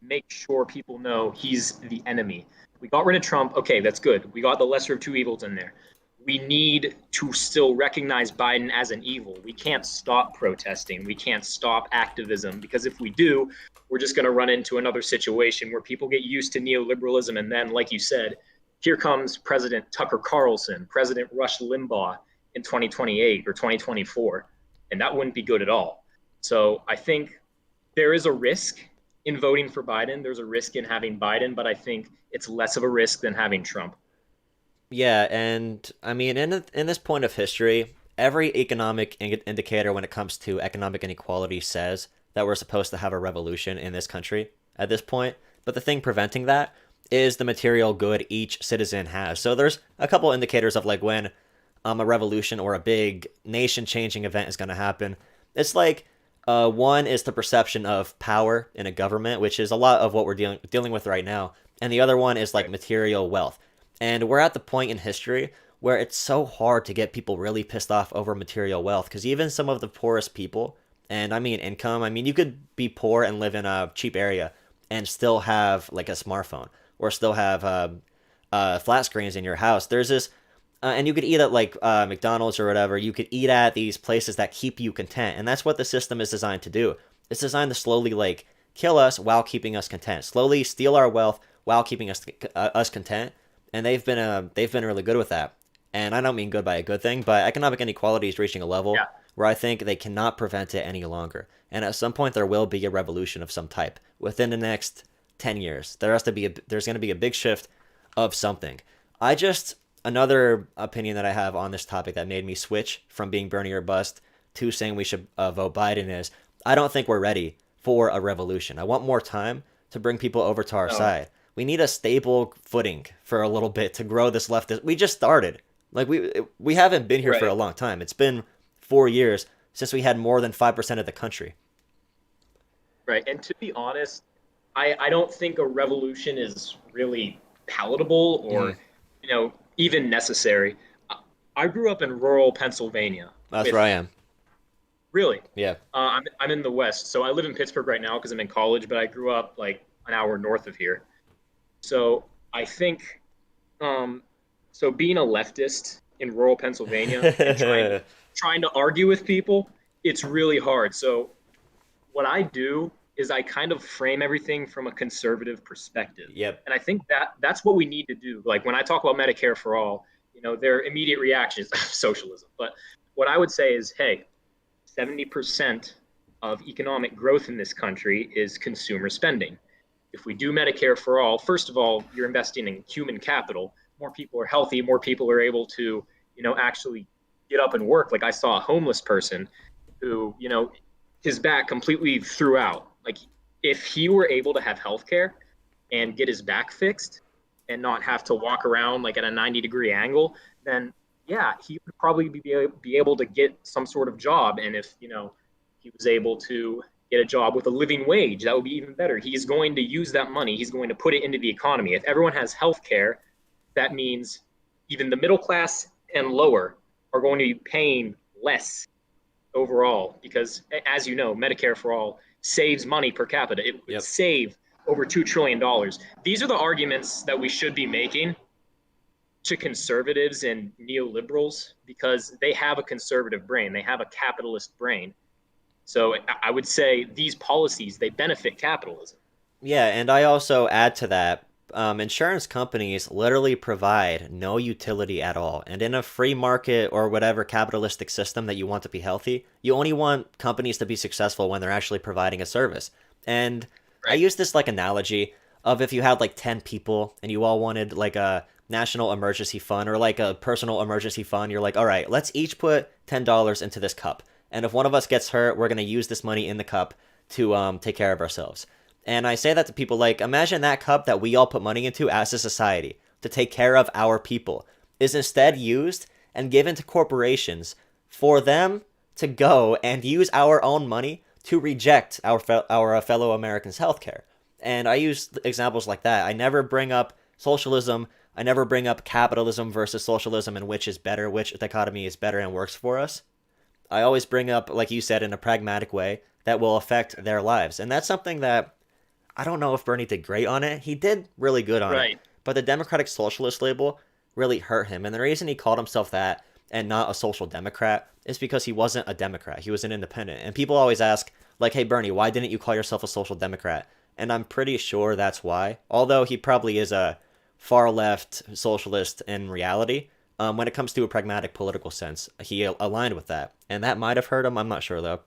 Speaker 2: make sure people know he's the enemy. We got rid of Trump. Okay, that's good. We got the lesser of two evils in there. We need to still recognize Biden as an evil. We can't stop protesting. We can't stop activism, because if we do, we're just going to run into another situation where people get used to neoliberalism. And then, like you said, here comes President Tucker Carlson, President Rush Limbaugh in 2028 or 2024. And that wouldn't be good at all. So I think there is a risk in voting for Biden. There's a risk in having Biden, but I think it's less of a risk than having Trump.
Speaker 1: Yeah, and I mean, in this point of history, every economic indicator when it comes to economic inequality says that we're supposed to have a revolution in this country at this point. But the thing preventing that is the material good each citizen has. So there's a couple indicators of like when a revolution or a big nation-changing event is going to happen. It's like one is the perception of power in a government, which is a lot of what we're dealing with right now, and the other one is like material wealth. And we're at the point in history where it's so hard to get people really pissed off over material wealth, because even some of the poorest people, and I mean income, I mean you could be poor and live in a cheap area and still have like a smartphone or still have flat screens in your house. There's this, and you could eat at like McDonald's or whatever. You could eat at these places that keep you content, and that's what the system is designed to do. It's designed to slowly like kill us while keeping us content, slowly steal our wealth while keeping us content. And they've been really good with that. And I don't mean good by a good thing, but economic inequality is reaching a level where I think they cannot prevent it any longer. And at some point, there will be a revolution of some type within the next 10 years. There's going to be a big shift of something. Another opinion that I have on this topic that made me switch from being Bernie or bust to saying we should vote Biden is I don't think we're ready for a revolution. I want more time to bring people over to our side. We need a stable footing for a little bit to grow this leftist. We just started. Like we haven't been here for a long time. It's been 4 years since we had more than 5% of the country.
Speaker 2: Right. And to be honest, I don't think a revolution is really palatable or, even necessary. I grew up in rural Pennsylvania.
Speaker 1: That's where I
Speaker 2: With
Speaker 1: am.
Speaker 2: really,
Speaker 1: Yeah.
Speaker 2: I'm in the West, so I live in Pittsburgh right now because I'm in college, but I grew up like an hour north of here. So I think, um, so being a leftist in rural Pennsylvania and trying to argue with people, it's really hard. So what I do is I kind of frame everything from a conservative perspective.
Speaker 1: Yep.
Speaker 2: And I think that that's what we need to do. Like when I talk about Medicare for all, their immediate reaction is socialism. But what I would say is, hey, 70% of economic growth in this country is consumer spending. If we do Medicare for all, first of all, you're investing in human capital. More people are healthy, more people are able to, actually get up and work. Like I saw a homeless person who, his back completely threw out. Like if he were able to have health care and get his back fixed and not have to walk around like at a 90-degree angle, then yeah, he would probably be able to get some sort of job. And if, he was able to get a job with a living wage, that would be even better. He's going to use that money. He's going to put it into the economy. If everyone has health care, that means even the middle class and lower are going to be paying less overall because, as you know, Medicare for all saves money per capita. It would
Speaker 1: Yep.
Speaker 2: save over $2 trillion. These are the arguments that we should be making to conservatives and neoliberals because they have a conservative brain. They have a capitalist brain. So I would say these policies, they benefit capitalism.
Speaker 1: Yeah, and I also add to that, insurance companies literally provide no utility at all. And in a free market or whatever capitalistic system that you want to be healthy, you only want companies to be successful when they're actually providing a service. And I
Speaker 2: Right.
Speaker 1: use this like analogy of if you had like 10 people and you all wanted like a national emergency fund or like a personal emergency fund, you're like, all right, let's each put $10 into this cup. And if one of us gets hurt, we're going to use this money in the cup to take care of ourselves. And I say that to people like, imagine that cup that we all put money into as a society to take care of our people is instead used and given to corporations for them to go and use our own money to reject our fellow Americans' healthcare. And I use examples like that. I never bring up socialism. I never bring up capitalism versus socialism and which is better, which dichotomy is better and works for us. I always bring up, like you said, in a pragmatic way that will affect their lives. And that's something that I don't know if Bernie did great on it. He did really good on it.
Speaker 2: Right.
Speaker 1: But the Democratic Socialist label really hurt him. And the reason he called himself that and not a social democrat is because he wasn't a Democrat. He was an independent. And people always ask, like, hey, Bernie, why didn't you call yourself a social democrat? And I'm pretty sure that's why. Although he probably is a far left socialist in reality. When it comes to a pragmatic political sense, he aligned with that. And that might have hurt him. I'm not sure, though.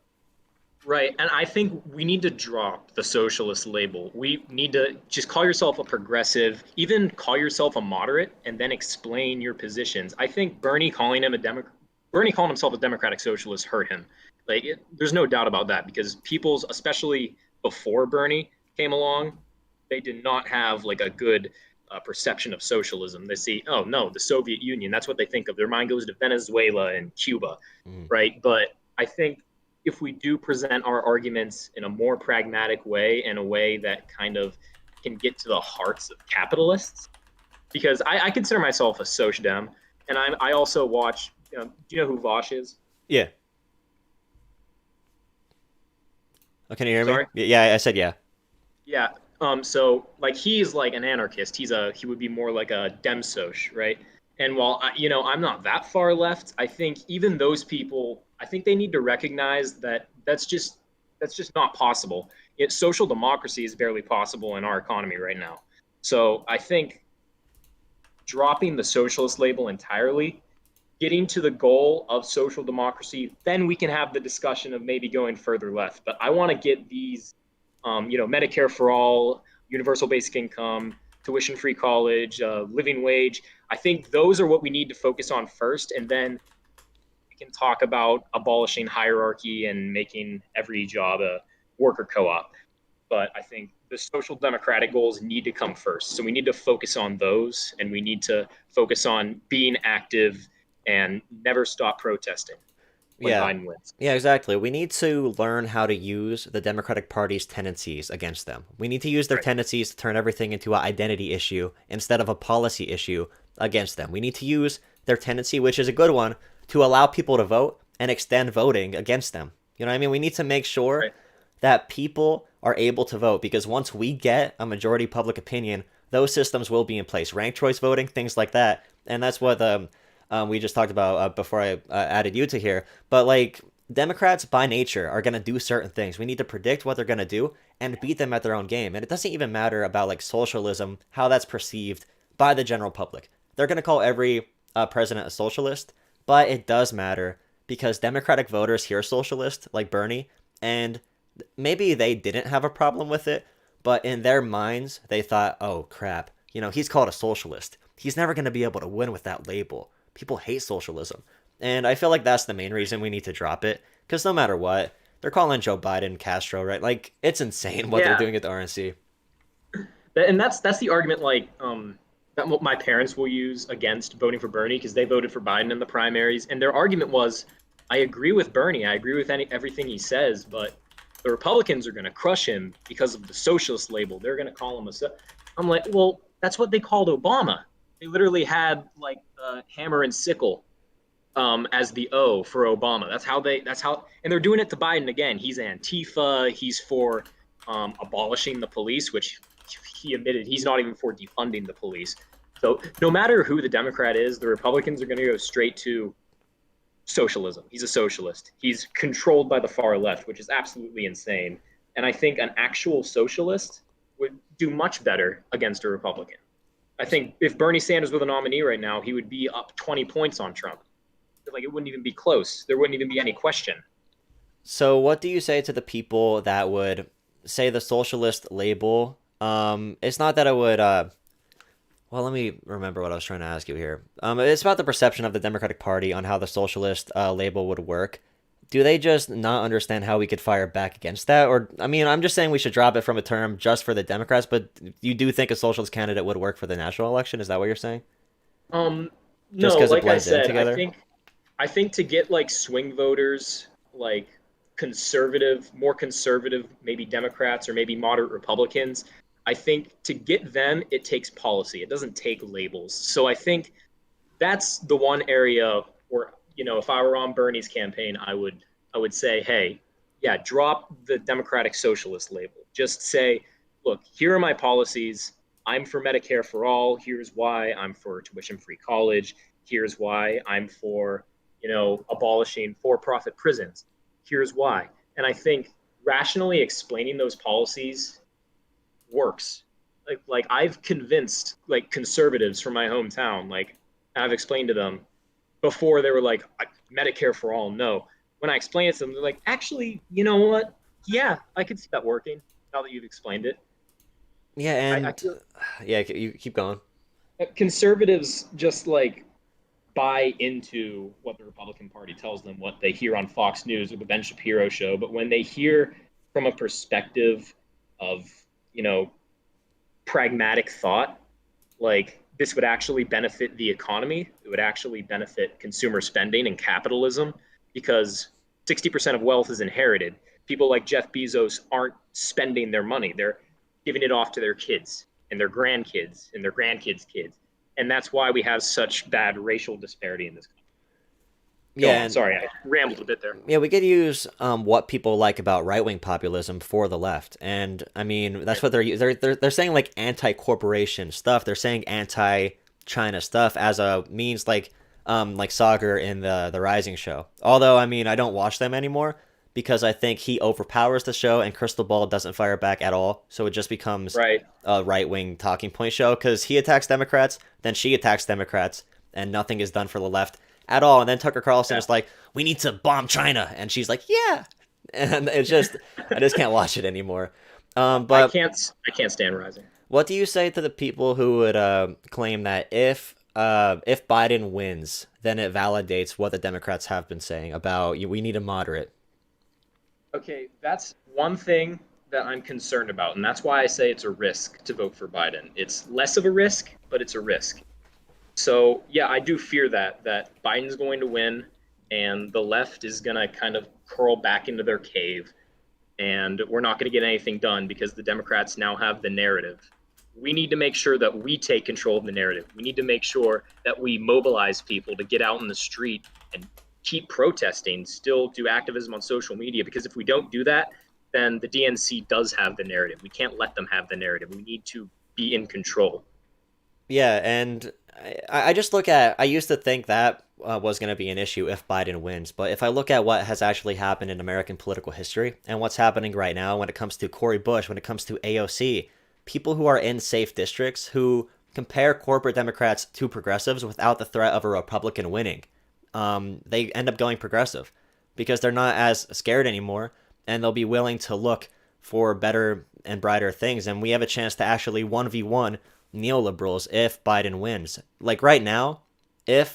Speaker 2: Right. And I think we need to drop the socialist label. We need to just call yourself a progressive, even call yourself a moderate, and then explain your positions. I think Bernie calling himself a democratic socialist hurt him. There's no doubt about that because people's, especially before Bernie came along, they did not have like a good perception of socialism. They see, oh no, the Soviet Union. That's what they think of. Their mind goes to Venezuela and Cuba,
Speaker 1: Mm.
Speaker 2: right? But I think if we do present our arguments in a more pragmatic way, in a way that kind of can get to the hearts of capitalists, because I consider myself a soc dem, and I also watch. Do you know who Vosh is?
Speaker 1: Yeah. Oh, can you hear me?
Speaker 2: Sorry?
Speaker 1: Yeah, I said yeah.
Speaker 2: Yeah. So like he's like an anarchist. He would be more like a dem soc, right? And while I'm not that far left, I think even those people, I think they need to recognize that that's just not possible. Social democracy is barely possible in our economy right now. So I think dropping the socialist label entirely, getting to the goal of social democracy, then we can have the discussion of maybe going further left. But I want to get these, Medicare for all, universal basic income, tuition-free college, living wage. I think those are what we need to focus on first, and then we can talk about abolishing hierarchy and making every job a worker co-op. But I think the social democratic goals need to come first. So we need to focus on those, and we need to focus on being active and never stop protesting.
Speaker 5: when
Speaker 1: Yeah.
Speaker 5: Biden wins.
Speaker 1: Yeah, exactly. We need to learn how to use the Democratic Party's tendencies against them. We need to use their
Speaker 5: Right.
Speaker 1: tendencies to turn everything into an identity issue instead of a policy issue against them. We need to use their tendency, which is a good one, to allow people to vote and extend voting against them. You know what I mean? We need to make sure
Speaker 5: Right.
Speaker 1: that people are able to vote because once we get a majority public opinion, those systems will be in place. Ranked choice voting, things like that. And that's what we just talked about before I added you to here. But like Democrats by nature are going to do certain things. We need to predict what they're going to do and beat them at their own game. And it doesn't even matter about like socialism, how that's perceived by the general public. They're going to call every president a socialist, but it does matter because Democratic voters hear socialist, like Bernie, and maybe they didn't have a problem with it, but in their minds, they thought, oh crap, he's called a socialist. He's never going to be able to win with that label. People hate socialism. And I feel like that's the main reason we need to drop it. Because no matter what, they're calling Joe Biden Castro, right? Like, it's insane what they're
Speaker 5: Yeah.
Speaker 1: doing at the RNC.
Speaker 5: And that's the argument that my parents will use against voting for Bernie because they voted for Biden in the primaries, and their argument was, I agree with Bernie, I agree with everything he says, but the Republicans are going to crush him because of the socialist label. They're going to call him I'm like, well, that's what they called Obama. They literally had like the hammer and sickle as the O for Obama. And they're doing it to Biden again. He's Antifa. He's for abolishing the police, which he admitted he's not even for defunding the police. So no matter who the Democrat is, the Republicans are going to go straight to socialism. He's a socialist. He's controlled by the far left, which is absolutely insane. And I think an actual socialist would do much better against a Republican. I think if Bernie Sanders were the nominee right now, he would be up 20 points on Trump. Like, it wouldn't even be close. There wouldn't even be any question.
Speaker 1: So what do you say to the people that would say the socialist label? It's not that it would. Well, let me remember what I was trying to ask you here. It's about the perception of the Democratic Party on how the socialist label would work. Do they just not understand how we could fire back against that? Or, I mean, I'm just saying we should drop it from a term just for the Democrats, but you do think a socialist candidate would work for the national election? Is that what you're saying?
Speaker 5: No,
Speaker 1: Just 'cause it
Speaker 5: like I
Speaker 1: blends in
Speaker 5: said,
Speaker 1: together?
Speaker 5: I think to get like swing voters, like more conservative, maybe Democrats or maybe moderate Republicans, I think to get them, it takes policy. It doesn't take labels. So I think that's the one area where, if I were on Bernie's campaign, I would say, hey, yeah, drop the Democratic Socialist label. Just say, look, here are my policies. I'm for Medicare for all. Here's why. I'm for tuition-free college. Here's why. I'm for, abolishing for-profit prisons. Here's why. And I think rationally explaining those policies works. Like I've convinced like conservatives from my hometown, like I've explained to them before they were like, Medicare for all, no. When I explain it to them, they're like, actually, you know what? Yeah, I could see that working now that you've explained it.
Speaker 1: Yeah, and yeah, you keep going.
Speaker 5: Conservatives just like buy into what the Republican Party tells them, what they hear on Fox News or the Ben Shapiro show. But when they hear from a perspective of, pragmatic thought, like this would actually benefit the economy, it would actually benefit consumer spending and capitalism because 60% of wealth is inherited. People like Jeff Bezos aren't spending their money. They're giving it off to their kids and their grandkids and their grandkids' kids. And that's why we have such bad racial disparity in this country.
Speaker 1: Yeah,
Speaker 5: Sorry, I rambled a bit there.
Speaker 1: Yeah, we could use what people like about right-wing populism for the left, and I mean that's what they're saying, like anti-corporation stuff. They're saying anti-China stuff as a means, like Sagar in the Rising show. Although I mean I don't watch them anymore because I think he overpowers the show and Crystal Ball doesn't fire back at all, so it just becomes a right-wing talking point show because he attacks Democrats, then she attacks Democrats, and nothing is done for the left at all. And then Tucker Carlson is like, we need to bomb China, and she's like, yeah, and it's just I just can't watch it anymore. But
Speaker 5: I can't stand Rising.
Speaker 1: What do you say to the people who would claim that if Biden wins, then it validates what the Democrats have been saying about we need a moderate?
Speaker 5: Okay, that's one thing that I'm concerned about, and that's why I say it's a risk to vote for Biden. It's less of a risk, but it's a risk. So yeah, I do fear that Biden's going to win, and the left is going to kind of curl back into their cave, and we're not going to get anything done because the Democrats now have the narrative. We need to make sure that we take control of the narrative. We need to make sure that we mobilize people to get out in the street and keep protesting, still do activism on social media, because if we don't do that, then the DNC does have the narrative. We can't let them have the narrative. We need to be in control.
Speaker 1: Yeah, and I just look at, I used to think that was going to be an issue if Biden wins, but if I look at what has actually happened in American political history and what's happening right now when it comes to Cori Bush, when it comes to AOC, people who are in safe districts who compare corporate Democrats to progressives without the threat of a Republican winning, they end up going progressive because they're not as scared anymore and they'll be willing to look for better and brighter things. And we have a chance to actually 1v1 neoliberals if Biden wins. Like right now, if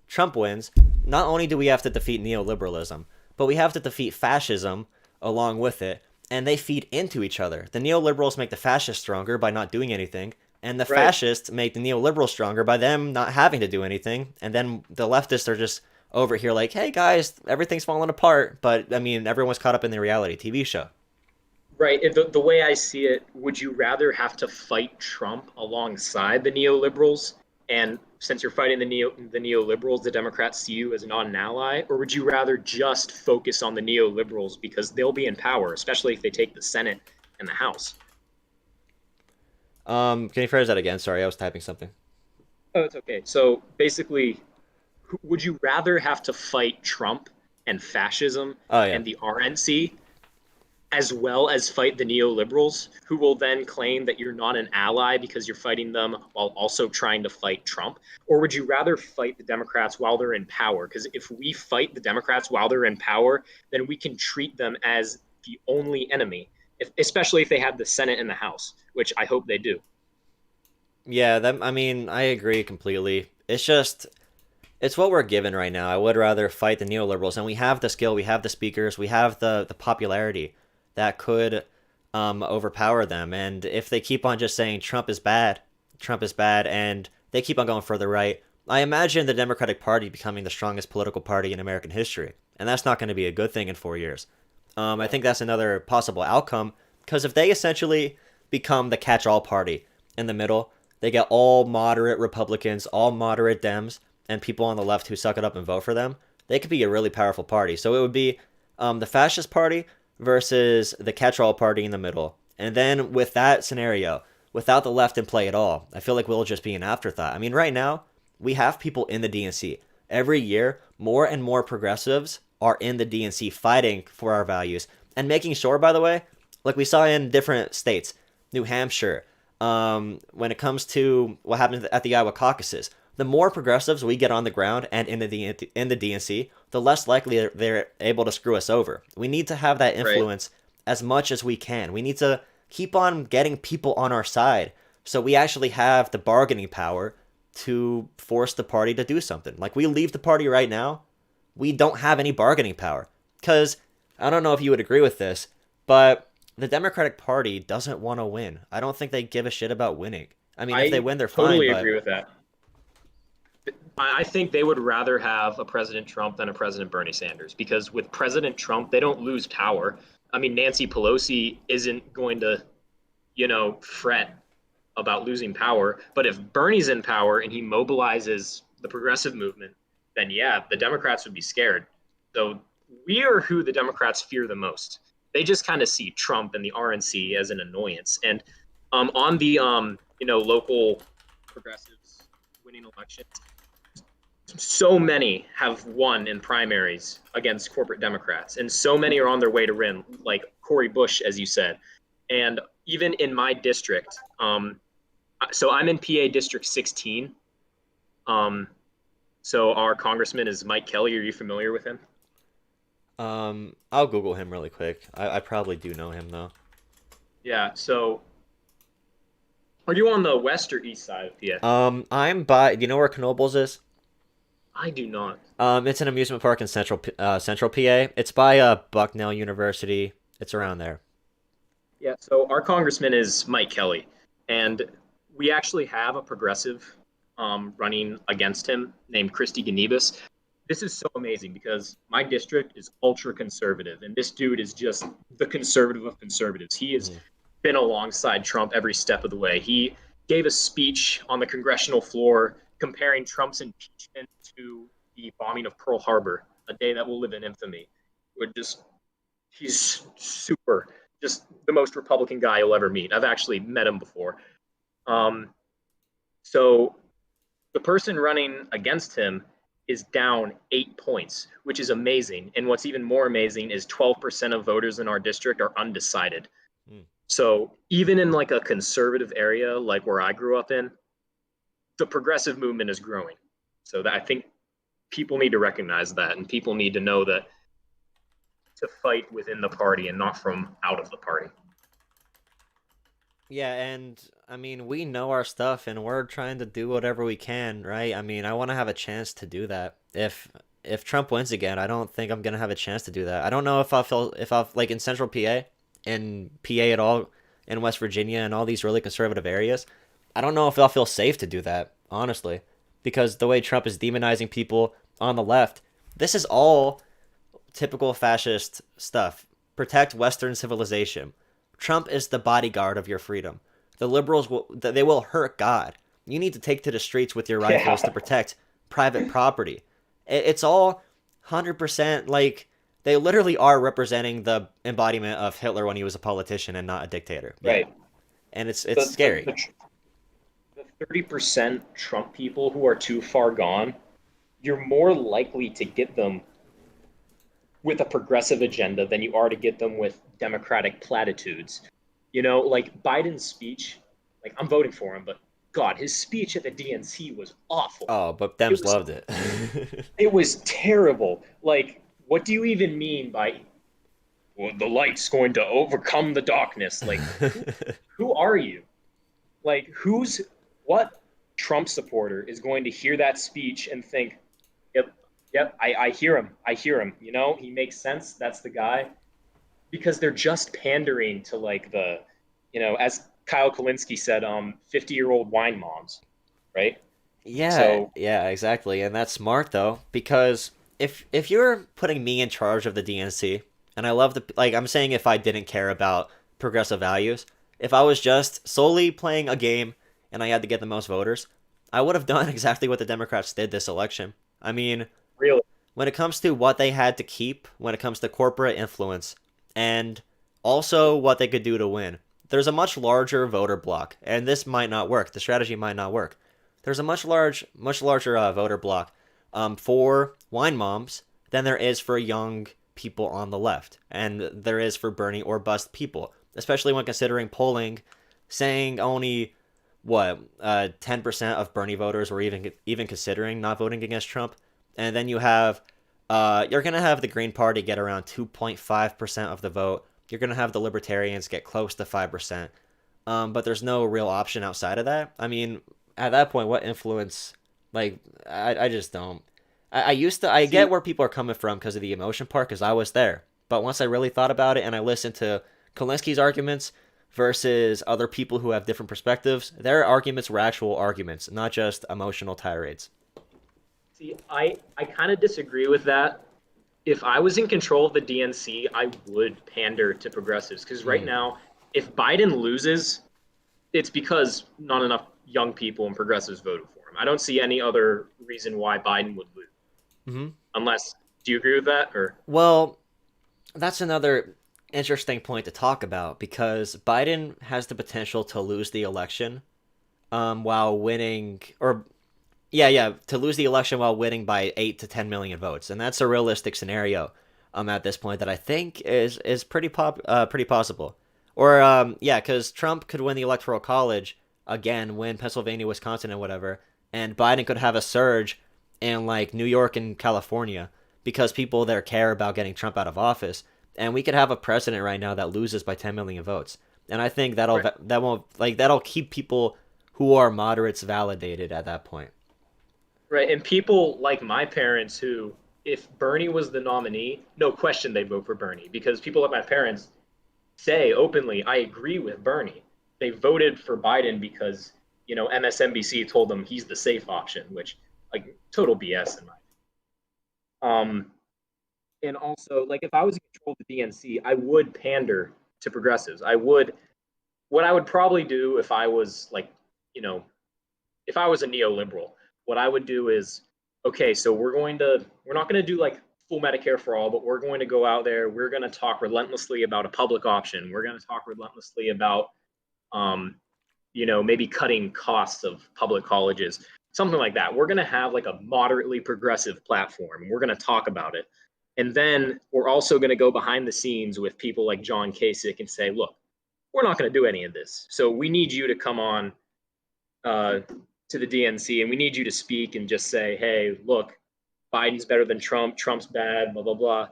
Speaker 1: Trump wins, not only do we have to defeat neoliberalism, but we have to defeat fascism along with it, and they feed into each other. The neoliberals make the fascists stronger by not doing anything, and the fascists make the neoliberals stronger by them not having to do anything, and then the leftists are just over here like, hey guys, everything's falling apart, but I mean, everyone's caught up in the reality TV show.
Speaker 5: Right. The way I see it, would you rather have to fight Trump alongside the neoliberals? And since you're fighting the neoliberals, the Democrats see you as not an ally? Or would you rather just focus on the neoliberals because they'll be in power, especially if they take the Senate and the House?
Speaker 1: Can you phrase that again? Sorry, I was typing something.
Speaker 5: Oh, it's okay. So basically, would you rather have to fight Trump and fascism and the RNC, as well as fight the neoliberals, who will then claim that you're not an ally because you're fighting them while also trying to fight Trump? Or would you rather fight the Democrats while they're in power? Because if we fight the Democrats while they're in power, then we can treat them as the only enemy, especially if they have the Senate and the House, which I hope they do.
Speaker 1: Yeah, I mean, I agree completely. It's just, it's what we're given right now. I would rather fight the neoliberals, and we have the skill, we have the speakers, we have the popularity that could overpower them. And if they keep on just saying Trump is bad, and they keep on going further right, I imagine the Democratic Party becoming the strongest political party in American history. And that's not going to be a good thing in 4 years. I think that's another possible outcome, because if they essentially become the catch-all party in the middle, they get all moderate Republicans, all moderate Dems, and people on the left who suck it up and vote for them, they could be a really powerful party. So it would be the fascist party versus the catch-all party in the middle. And then with that scenario, without the left in play at all, I feel like we'll just be an afterthought. I mean, right now, we have people in the DNC. Every year, more and more progressives are in the DNC fighting for our values. And making sure, by the way, like we saw in different states, New Hampshire, when it comes to what happened at the Iowa caucuses, the more progressives we get on the ground and in the DNC, the less likely they're able to screw us over. We need to have that influence as much as we can. We need to keep on getting people on our side so we actually have the bargaining power to force the party to do something. Like, we leave the party right now, we don't have any bargaining power. Because, I don't know if you would agree with this, but the Democratic Party doesn't want to win. I don't think they give a shit about winning. I mean, if they win, they're fine.
Speaker 5: I totally agree with that. I think they would rather have a President Trump than a President Bernie Sanders, because with President Trump, they don't lose power. I mean, Nancy Pelosi isn't going to, fret about losing power. But if Bernie's in power and he mobilizes the progressive movement, then yeah, the Democrats would be scared. So we are who the Democrats fear the most. They just kind of see Trump and the RNC as an annoyance. And on the local progressives winning elections, so many have won in primaries against corporate Democrats, and so many are on their way to win, like Cori Bush, as you said. And even in my district, so I'm in PA District 16. So our congressman is Mike Kelly. Are you familiar with him?
Speaker 1: I'll Google him really quick. I probably do know him, though.
Speaker 5: Yeah, so are you on the west or east side of PA?
Speaker 1: I'm by, do you know where Knobles is?
Speaker 5: I do not.
Speaker 1: It's an amusement park in central PA. It's by Bucknell University. It's around there.
Speaker 5: Yeah, so our congressman is Mike Kelly, and we actually have a progressive running against him named Christy Ganibus. this is so amazing because my district is ultra conservative, and this dude is just the conservative of conservatives. He has
Speaker 1: Mhm.
Speaker 5: been alongside Trump every step of the way. He gave a speech on the congressional floor comparing Trump's impeachment to the bombing of Pearl Harbor, a day that will live in infamy. Would just he's super, just the most Republican guy you'll ever meet. I've actually met him before. Um, so the person running against him is down 8 points, which is amazing. And what's even more amazing is 12% of voters in our district are undecided.
Speaker 1: Mm.
Speaker 5: So even in like a conservative area like where I grew up in, the progressive movement is growing. So that I think people need to recognize that, and people need to know that to fight within the party and not from out of the party.
Speaker 1: Yeah, and I mean, we know our stuff and we're trying to do whatever we can, right? I mean, I want to have a chance to do that. If Trump wins again, I don't think I'm gonna have a chance to do that. I don't know if I'll like in Central PA, in PA at all, in West Virginia and all these really conservative areas. I don't know if I'll feel safe to do that, honestly, because the way Trump is demonizing people on the left, this is all typical fascist stuff. Protect Western civilization. Trump is the bodyguard of your freedom. The liberals they will hurt God. You need to take to the streets with your rifles to protect private property. It's all 100% like they literally are representing the embodiment of Hitler when he was a politician and not a dictator. Yeah.
Speaker 5: Right.
Speaker 1: And it's
Speaker 5: The,
Speaker 1: scary.
Speaker 5: the 30% Trump people who are too far gone, you're more likely to get them with a progressive agenda than you are to get them with democratic platitudes. You know, like Biden's speech, like I'm voting for him, but God, his speech at the DNC was awful.
Speaker 1: Oh, but
Speaker 5: It
Speaker 1: Dems
Speaker 5: was
Speaker 1: loved it.
Speaker 5: it was terrible. Like, what do you even mean by well, the light's going to overcome the darkness? Like, who are you? Like, what Trump supporter is going to hear that speech and think, yep, yep, I hear him. I hear him. You know, he makes sense. That's the guy. Because they're just pandering to like as Kyle Kalinske said, 50-year-old wine moms, right?
Speaker 1: Yeah,
Speaker 5: So
Speaker 1: yeah, exactly. And that's smart though, because if you're putting me in charge of the DNC, and I love the like I'm saying if I didn't care about progressive values, if I was just solely playing a game and I had to get the most voters, I would have done exactly what the Democrats did this election. I mean,
Speaker 5: really,
Speaker 1: when it comes to what they had to keep, when it comes to corporate influence, and also what they could do to win, there's a much larger voter block, and this might not work. The strategy might not work. There's a much larger voter block for wine moms than there is for young people on the left, and there is for Bernie or bust people, especially when considering polling saying only what 10% of Bernie voters were even considering not voting against Trump, and then you have you're gonna have the Green Party get around 2.5% of the vote. You're gonna have the Libertarians get close to 5%, but there's no real option outside of that. I mean, at that point, what influence? Like, I just don't. I get
Speaker 5: see,
Speaker 1: where people are coming from because of the emotion part, because I was there. But once I really thought about it and I listened to Kalinski's arguments versus other people who have different perspectives, their arguments were actual arguments, not just emotional tirades.
Speaker 5: I kind of disagree with that. If I was in control of the DNC, I would pander to progressives because right
Speaker 1: Mm.
Speaker 5: now, if Biden loses, it's because not enough young people and progressives voted for him. I don't see any other reason why Biden would lose.
Speaker 1: Hmm.
Speaker 5: Unless, do you agree with that? Or
Speaker 1: Well, that's another interesting point to talk about because Biden has the potential to lose the election while winning, or yeah, to lose the election while winning by 8 to 10 million votes, and that's a realistic scenario at this point that I think is pretty possible. Or yeah, because Trump could win the electoral college again, win Pennsylvania, Wisconsin, and whatever, and Biden could have a surge in like New York and California because people there care about getting Trump out of office, and we could have a president right now that loses by 10 million votes, and I think
Speaker 5: right,
Speaker 1: that'll keep people who are moderates validated at that point.
Speaker 5: right, and people like my parents who, if Bernie was the nominee, no question they'd vote for Bernie because people like my parents say openly, I agree with Bernie. They voted for Biden because, MSNBC told them he's the safe option, which like total BS in my opinion. Um, and also, like, if I was in control of the DNC, I would pander to progressives. What I would probably do if I was like, you know, if I was a neoliberal, what I would do is, okay, so we're not going to do like full Medicare for all, but we're going to go out there. We're going to talk relentlessly about a public option. We're going to talk relentlessly about, um, maybe cutting costs of public colleges, something like that. We're going to have like a moderately progressive platform. We're going to talk about it. And then we're also going to go behind the scenes with people like John Kasich and say, look, we're not going to do any of this. So we need you to come on to the DNC, and we need you to speak and just say, hey, look, Biden's better than Trump. Trump's bad, blah, blah, blah.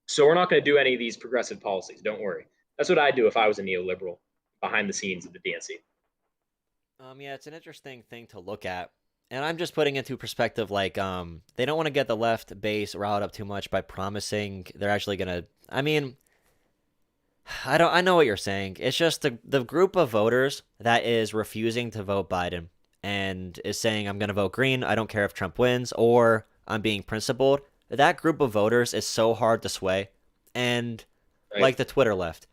Speaker 5: So we're not going to do any of these progressive policies. Don't worry. That's what I'd do if I was a neoliberal behind the scenes of the DNC.
Speaker 1: Yeah, it's an interesting thing to look at. And I'm just putting into perspective, like, they don't want to get the left base riled up too much by promising they're actually gonna. I mean, I know what you're saying. It's just the group of voters that is refusing to vote Biden and is saying I'm gonna vote Green. I don't care if Trump wins, or I'm being principled. That group of voters is so hard to sway, and
Speaker 5: Right.
Speaker 1: like the Twitter left,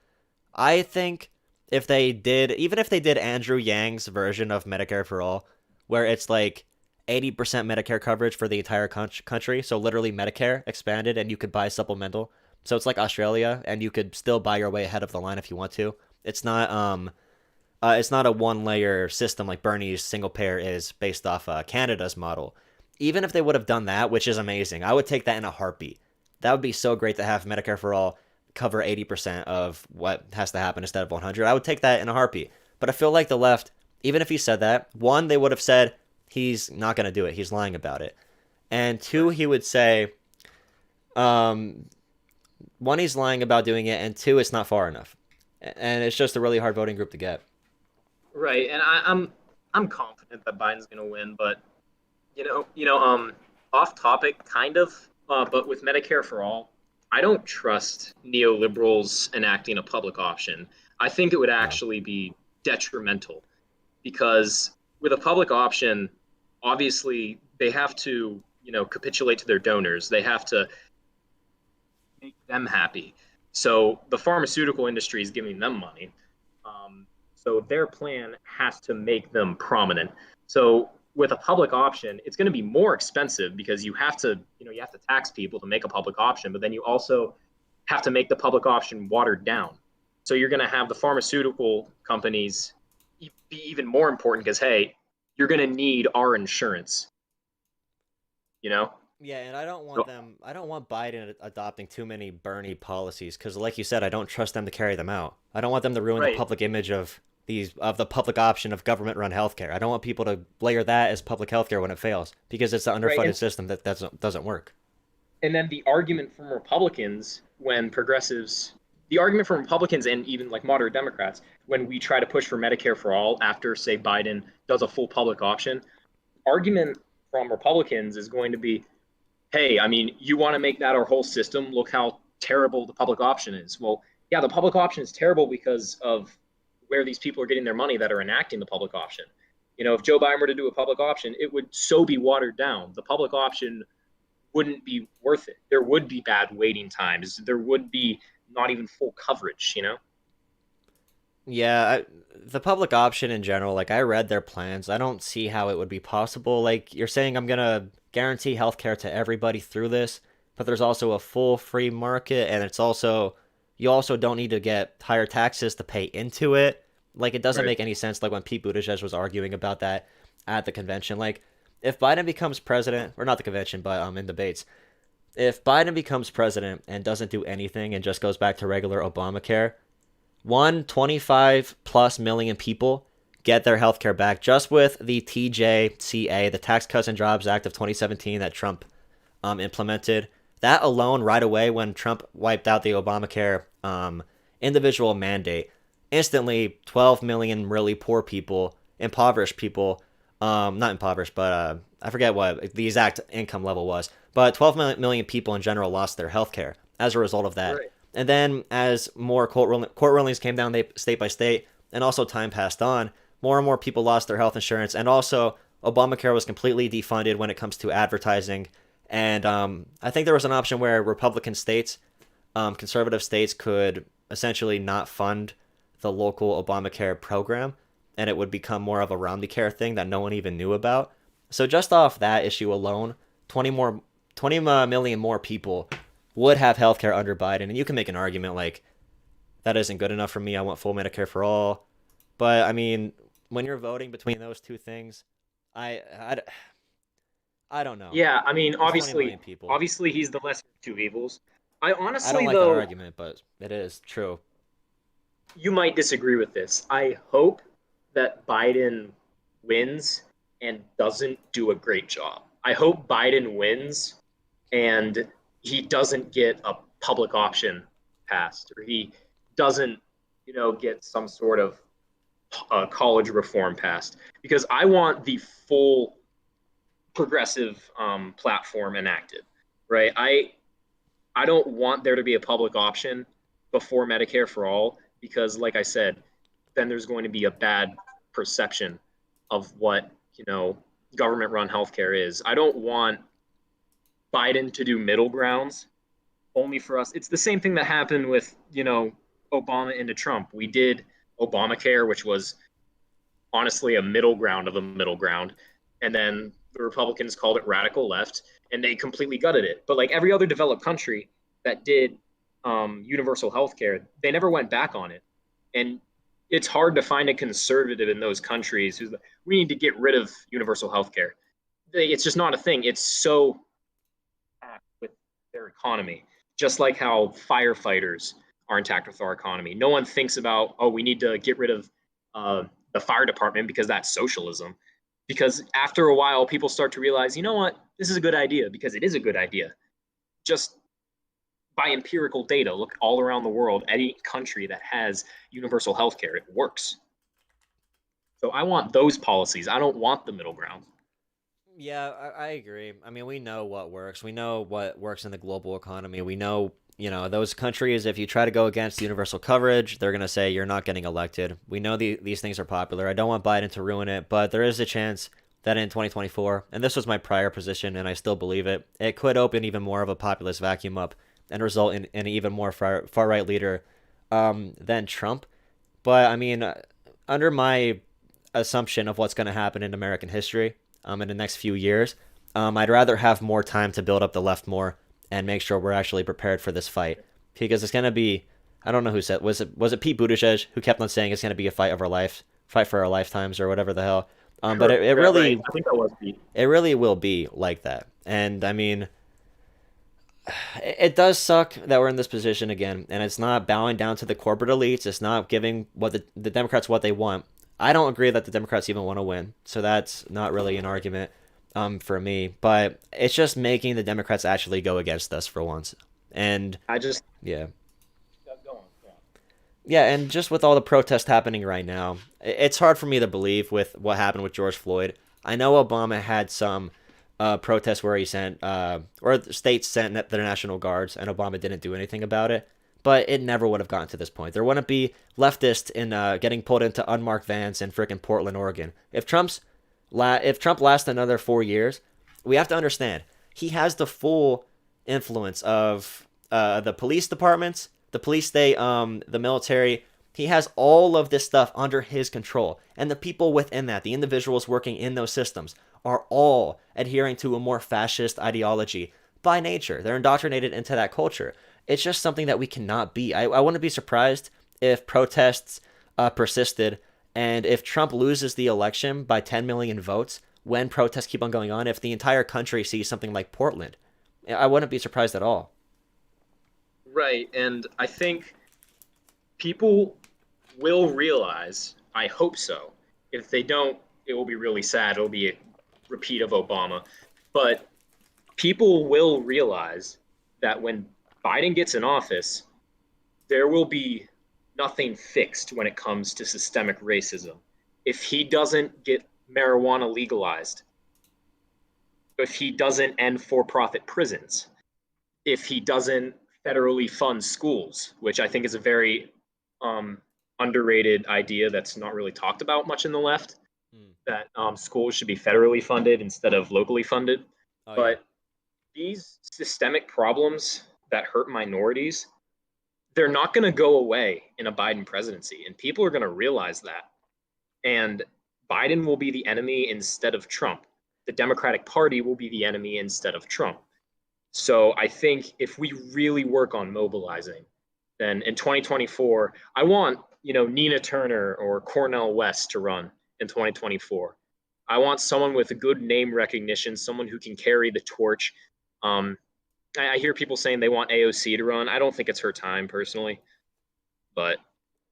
Speaker 1: I think if they did, even if they did Andrew Yang's version of Medicare for All, where it's like 80% Medicare coverage for the entire country, so literally Medicare expanded and you could buy supplemental. So it's like Australia, and you could still buy your way ahead of the line if you want to. It's not a one-layer system like Bernie's single payer is based off Canada's model. Even if they would have done that, which is amazing, I would take that in a heartbeat. That would be so great to have Medicare for All cover 80% of what has to happen instead of 100. I would take that in a heartbeat. But I feel like the left, even if he said that, one, they would have said he's not going to do it. He's lying about it. And two, he would say, one, he's lying about doing it, and two, it's not far enough. And it's just a really hard voting group to get.
Speaker 5: Right, and I'm confident that Biden's going to win, but off topic, kind of, but with Medicare for All, I don't trust neoliberals enacting a public option. I think it would actually be detrimental because with a public option, obviously they have to, capitulate to their donors. They have to make them happy. So the pharmaceutical industry is giving them money. So their plan has to make them prominent. So with a public option, it's going to be more expensive because you have to tax people to make a public option, but then you also have to make the public option watered down. So you're going to have the pharmaceutical companies be even more important because, hey, you're going to need our insurance.
Speaker 1: Yeah, and I don't want Biden adopting too many Bernie policies because, like you said, I don't trust them to carry them out. I don't want them to ruin
Speaker 5: Right.
Speaker 1: the public image of the public option of government-run healthcare. I don't want people to layer that as public healthcare when it fails because it's an underfunded
Speaker 5: Right.
Speaker 1: system that doesn't work.
Speaker 5: And then the argument from Republicans and even like moderate Democrats, when we try to push for Medicare for all after, say, Biden does a full public option, argument from Republicans is going to be, hey, I mean, you want to make that our whole system? Look how terrible the public option is. Well, yeah, the public option is terrible because of where these people are getting their money that are enacting the public option. If Joe Biden were to do a public option, it would so be watered down. The public option wouldn't be worth it. There would be bad waiting times. There would be not even full coverage,
Speaker 1: Yeah, the public option in general, like I read their plans. I don't see how it would be possible. Like you're saying, I'm gonna guarantee healthcare to everybody through this, but there's also a full free market, and you also don't need to get higher taxes to pay into it. Like it doesn't
Speaker 5: Right.
Speaker 1: make any sense. Like when Pete Buttigieg was arguing about that at the convention, like if Biden becomes president, or not the convention, but in debates, if Biden becomes president and doesn't do anything and just goes back to regular Obamacare, 25 plus million people get their health care back just with the TJCA, the Tax Cuts and Jobs Act of 2017 that Trump implemented. That alone, right away, when Trump wiped out the Obamacare individual mandate, instantly 12 million really poor people, impoverished people, not impoverished, but I forget what the exact income level was, but 12 million people in general lost their health care as a result of that.
Speaker 5: Right.
Speaker 1: And then as more court rulings came down state by state, and also time passed on, more and more people lost their health insurance. And also Obamacare was completely defunded when it comes to advertising And I think there was an option where Republican states, conservative states could essentially not fund the local Obamacare program, and it would become more of a Romneycare thing that no one even knew about. So just off that issue alone, 20 million more people would have healthcare under Biden, and you can make an argument like that isn't good enough for me. I want full Medicare for all. But I mean, when you're voting between those two things, I I, I don't know.
Speaker 5: Yeah, I mean,
Speaker 1: There's 20 million people.
Speaker 5: obviously he's the lesser of two evils. I
Speaker 1: I
Speaker 5: honestly,
Speaker 1: don't like that
Speaker 5: though,
Speaker 1: argument, but it is true.
Speaker 5: you might disagree with this. I hope that Biden wins and doesn't do a great job. I hope Biden wins and he doesn't get a public option passed, or he doesn't, get some sort of college reform passed, because I want the full progressive platform enacted, right? I don't want there to be a public option before Medicare for all, because, like I said, then there's going to be a bad perception of what government-run healthcare is. I don't want Biden to do middle grounds only for us. It's the same thing that happened with Obama into Trump. We did Obamacare, which was honestly a middle ground of a middle ground, and then the Republicans called it radical left, and they completely gutted it. But like every other developed country that did universal health care, they never went back on it. And it's hard to find a conservative in those countries who's like, we need to get rid of universal health care. It's just not a thing. It's so with their economy, just like how firefighters are intact with our economy. No one thinks about, oh, we need to get rid of the fire department because that's socialism. Because after a while, people start to realize, you know what, this is a good idea, because it is a good idea. Just by empirical data, look all around the world, any country that has universal health care, it works. So I want those policies. I don't want the middle ground.
Speaker 1: Yeah, I agree. I mean, we know what works. We know what works in the global economy. We know, those countries, if you try to go against universal coverage, they're going to say you're not getting elected. We know these things are popular. I don't want Biden to ruin it, but there is a chance that in 2024, and this was my prior position, and I still believe it, it could open even more of a populist vacuum up and result in an even more far-right leader than Trump. But, I mean, under my assumption of what's going to happen in American history in the next few years, I'd rather have more time to build up the left more and make sure we're actually prepared for this fight. Because it's going to be, I don't know who said, was it Pete Buttigieg who kept on saying it's going to be a fight for our lifetimes, or whatever the hell. But it really,
Speaker 5: right. I think that was Pete.
Speaker 1: It really will be like that. And I mean, it does suck that we're in this position again, and it's not bowing down to the corporate elites. It's not giving what the Democrats what they want. I don't agree that the Democrats even want to win, so that's not really an argument for me. But it's just making the Democrats actually go against us for once. And yeah. Yeah, and just with all the protests happening right now, it's hard for me to believe with what happened with George Floyd. I know Obama had some protests where he sent, or the states sent their National Guards, and Obama didn't do anything about it. But it never would have gotten to this point. There wouldn't be leftists in getting pulled into unmarked vans in frickin' Portland, Oregon. If Trump lasts another 4 years, we have to understand he has the full influence of the police departments, the police state, the military. He has all of this stuff under his control, and the people within that, the individuals working in those systems, are all adhering to a more fascist ideology by nature. They're indoctrinated into that culture. It's just something that we cannot be. I wouldn't be surprised if protests persisted, and if Trump loses the election by 10 million votes, when protests keep on going on, if the entire country sees something like Portland, I wouldn't be surprised at all.
Speaker 5: Right, and I think people will realize, I hope so. If they don't, it will be really sad. It'll be a repeat of Obama. But people will realize that when Biden gets in office, there will be nothing fixed when it comes to systemic racism. If he doesn't get marijuana legalized, if he doesn't end for-profit prisons, if he doesn't federally fund schools, which I think is a very underrated idea that's not really talked about much in the left, that schools should be federally funded instead of locally funded.
Speaker 1: Oh,
Speaker 5: but these systemic problems that hurt minorities, they're not going to go away in a Biden presidency, and people are going to realize that. And Biden will be the enemy instead of Trump. The Democratic Party will be the enemy instead of Trump. So I think if we really work on mobilizing, then in 2024, I want, Nina Turner or Cornel West to run in 2024. I want someone with a good name recognition, someone who can carry the torch. I hear people saying they want AOC to run. I don't think it's her time personally, but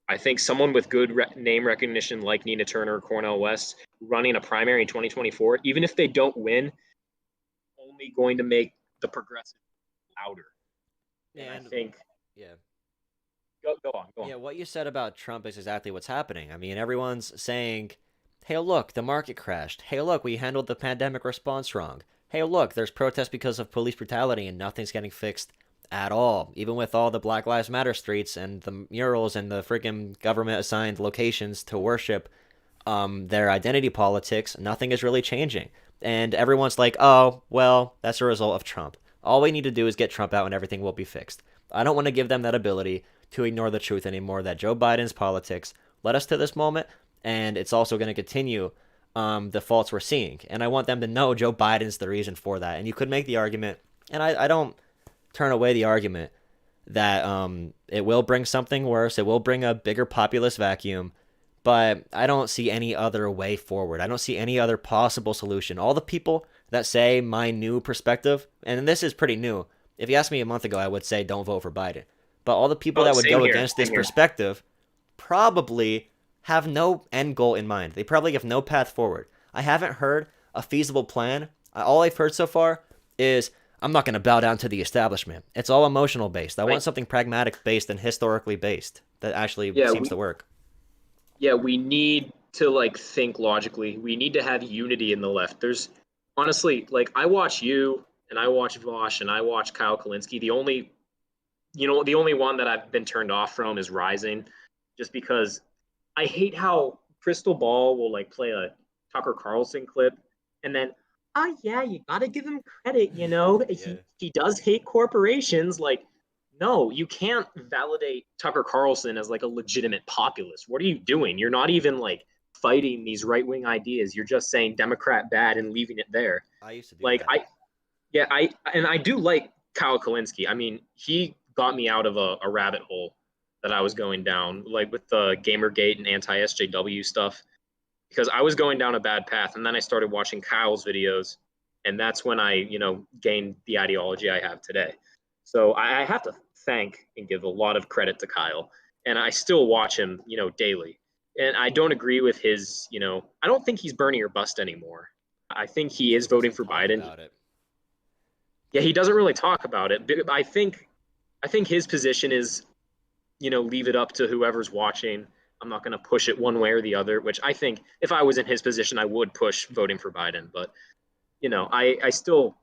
Speaker 5: I think someone with good name recognition like Nina Turner or Cornel West running a primary in 2024, even if they don't win, only going to make the progressive louder. And I think,
Speaker 1: yeah.
Speaker 5: Go on.
Speaker 1: Yeah, what you said about Trump is exactly what's happening. I mean, everyone's saying, hey, look, the market crashed. Hey, look, we handled the pandemic response wrong. Hey, look, there's protests because of police brutality and nothing's getting fixed at all. Even with all the Black Lives Matter streets and the murals and the freaking government-assigned locations to worship their identity politics, nothing is really changing. And everyone's like, oh, well, that's a result of Trump. All we need to do is get Trump out and everything will be fixed. I don't want to give them that ability to ignore the truth anymore, that Joe Biden's politics led us to this moment, and it's also going to continue the faults we're seeing. And I want them to know Joe Biden's the reason for that. And you could make the argument, and I don't turn away the argument, that it will bring something worse, it will bring a bigger populist vacuum, but I don't see any other way forward. I don't see any other possible solution. All the people that say my new perspective, and this is pretty new, if you asked me a month ago, I would say don't vote for Biden. But all the people that would go against this perspective probably have no end goal in mind. They probably have no path forward. I haven't heard a feasible plan. All I've heard so far is, I'm not going to bow down to the establishment. It's all emotional based. I want something pragmatic based and historically based that actually seems to work.
Speaker 5: Yeah, we need to think logically. We need to have unity in the left. There's honestly, I watch you and I watch Vosh and I watch Kyle Kalinske. The only one that I've been turned off from is Rising, just because I hate how Crystal Ball will play a Tucker Carlson clip and then, oh yeah, you gotta give him credit, yeah. He does hate corporations. No, you can't validate Tucker Carlson as a legitimate populist. What are you doing? You're not even fighting these right-wing ideas. You're just saying Democrat bad and leaving it there.
Speaker 1: I used to do that.
Speaker 5: I do like Kyle Kalinske. I mean, he got me out of a rabbit hole that I was going down, with the Gamergate and anti-SJW stuff, because I was going down a bad path. And then I started watching Kyle's videos, and that's when I, gained the ideology I have today. So I have to thank and give a lot of credit to Kyle, and I still watch him, daily. And I don't agree with his, I don't think he's Bernie or bust anymore. I think he is voting for Biden. Yeah, he doesn't really talk about it. But I think his position is, leave it up to whoever's watching. I'm not going to push it one way or the other, which I think if I was in his position, I would push voting for Biden. But, I still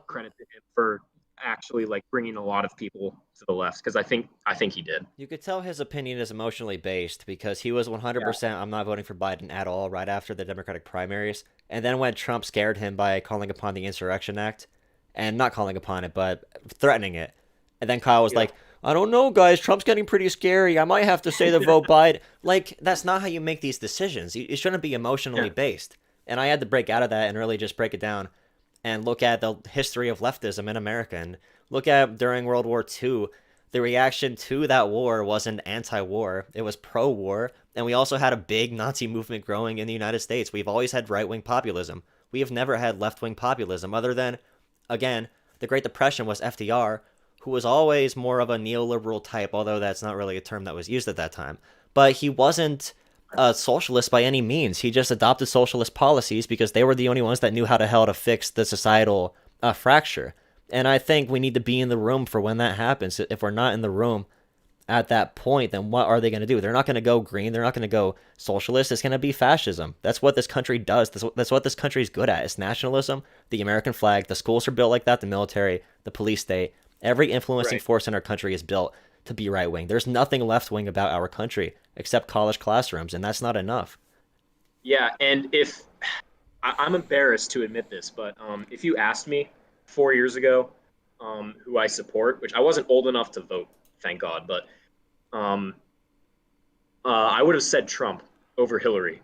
Speaker 5: credit to him for actually bringing a lot of people to the left, because I think he did.
Speaker 1: You could tell his opinion is emotionally based, because he was 100% I'm not voting for Biden at all right after the Democratic primaries. And then when Trump scared him by calling upon the Insurrection Act, and not calling upon it, but threatening it. And then Kyle was like, I don't know, guys, Trump's getting pretty scary. I might have to say the vote Biden. That's not how you make these decisions. It shouldn't be emotionally based. And I had to break out of that and really just break it down and look at the history of leftism in America, and look at during World War II, the reaction to that war wasn't anti-war, it was pro-war. And we also had a big Nazi movement growing in the United States. We've always had right-wing populism. We have never had left-wing populism, other than, again, the Great Depression was FDR, who was always more of a neoliberal type, although that's not really a term that was used at that time. But he wasn't a socialist by any means. He just adopted socialist policies because they were the only ones that knew how to fix the societal fracture. And I think we need to be in the room for when that happens. If we're not in the room at that point, then what are they going to do? They're not going to go green. They're not going to go socialist. It's going to be fascism. That's what this country does. That's what this country is good at. It's nationalism, the American flag. The schools are built like that, the military, the police state. Every influencing force in our country is built to be right-wing. There's nothing left-wing about our country except college classrooms, and that's not enough.
Speaker 5: Yeah, and if I'm embarrassed to admit this, but if you asked me 4 years ago, who I support, which I wasn't old enough to vote, thank God, but um, I would have said Trump over Hillary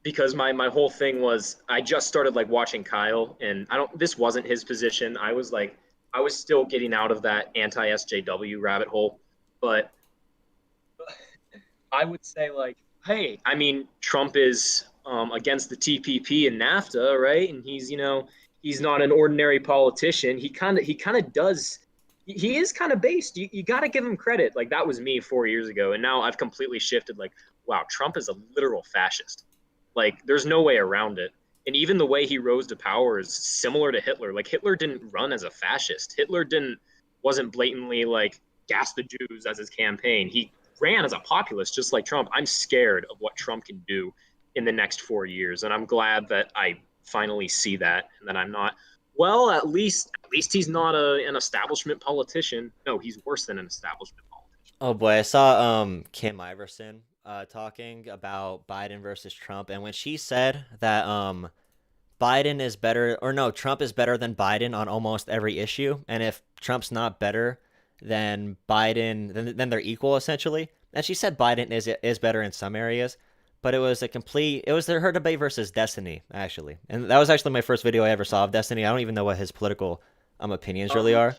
Speaker 5: because my whole thing was I just started like watching Kyle, and I don't. This wasn't his position. I was still getting out of that anti SJW rabbit hole, but I would say like, hey, I mean, Trump is against the TPP and NAFTA, right? And he's not an ordinary politician. He kind of does. He is kind of based. You got to give him credit. Like that was me 4 years ago, and now I've completely shifted. Like, wow, Trump is a literal fascist. Like, there's no way around it. And even the way he rose to power is similar to Hitler. Like Hitler didn't run as a fascist. Hitler didn't wasn't blatantly like gas the Jews as his campaign. He ran as a populist, just like Trump. I'm scared of what Trump can do in the next 4 years, and I'm glad that I finally see that, and that I'm not. Well, at least he's not an establishment politician. No, he's worse than an establishment politician.
Speaker 1: Oh boy, I saw Kim Iverson talking about Biden versus Trump, and when she said that Biden is better, or no, Trump is better than Biden on almost every issue, and if Trump's not better than Biden, then they're equal essentially. And she said Biden is better in some areas, but it was her debate versus Destiny actually, and that was actually my first video I ever saw of Destiny. I don't even know what his political opinions really are.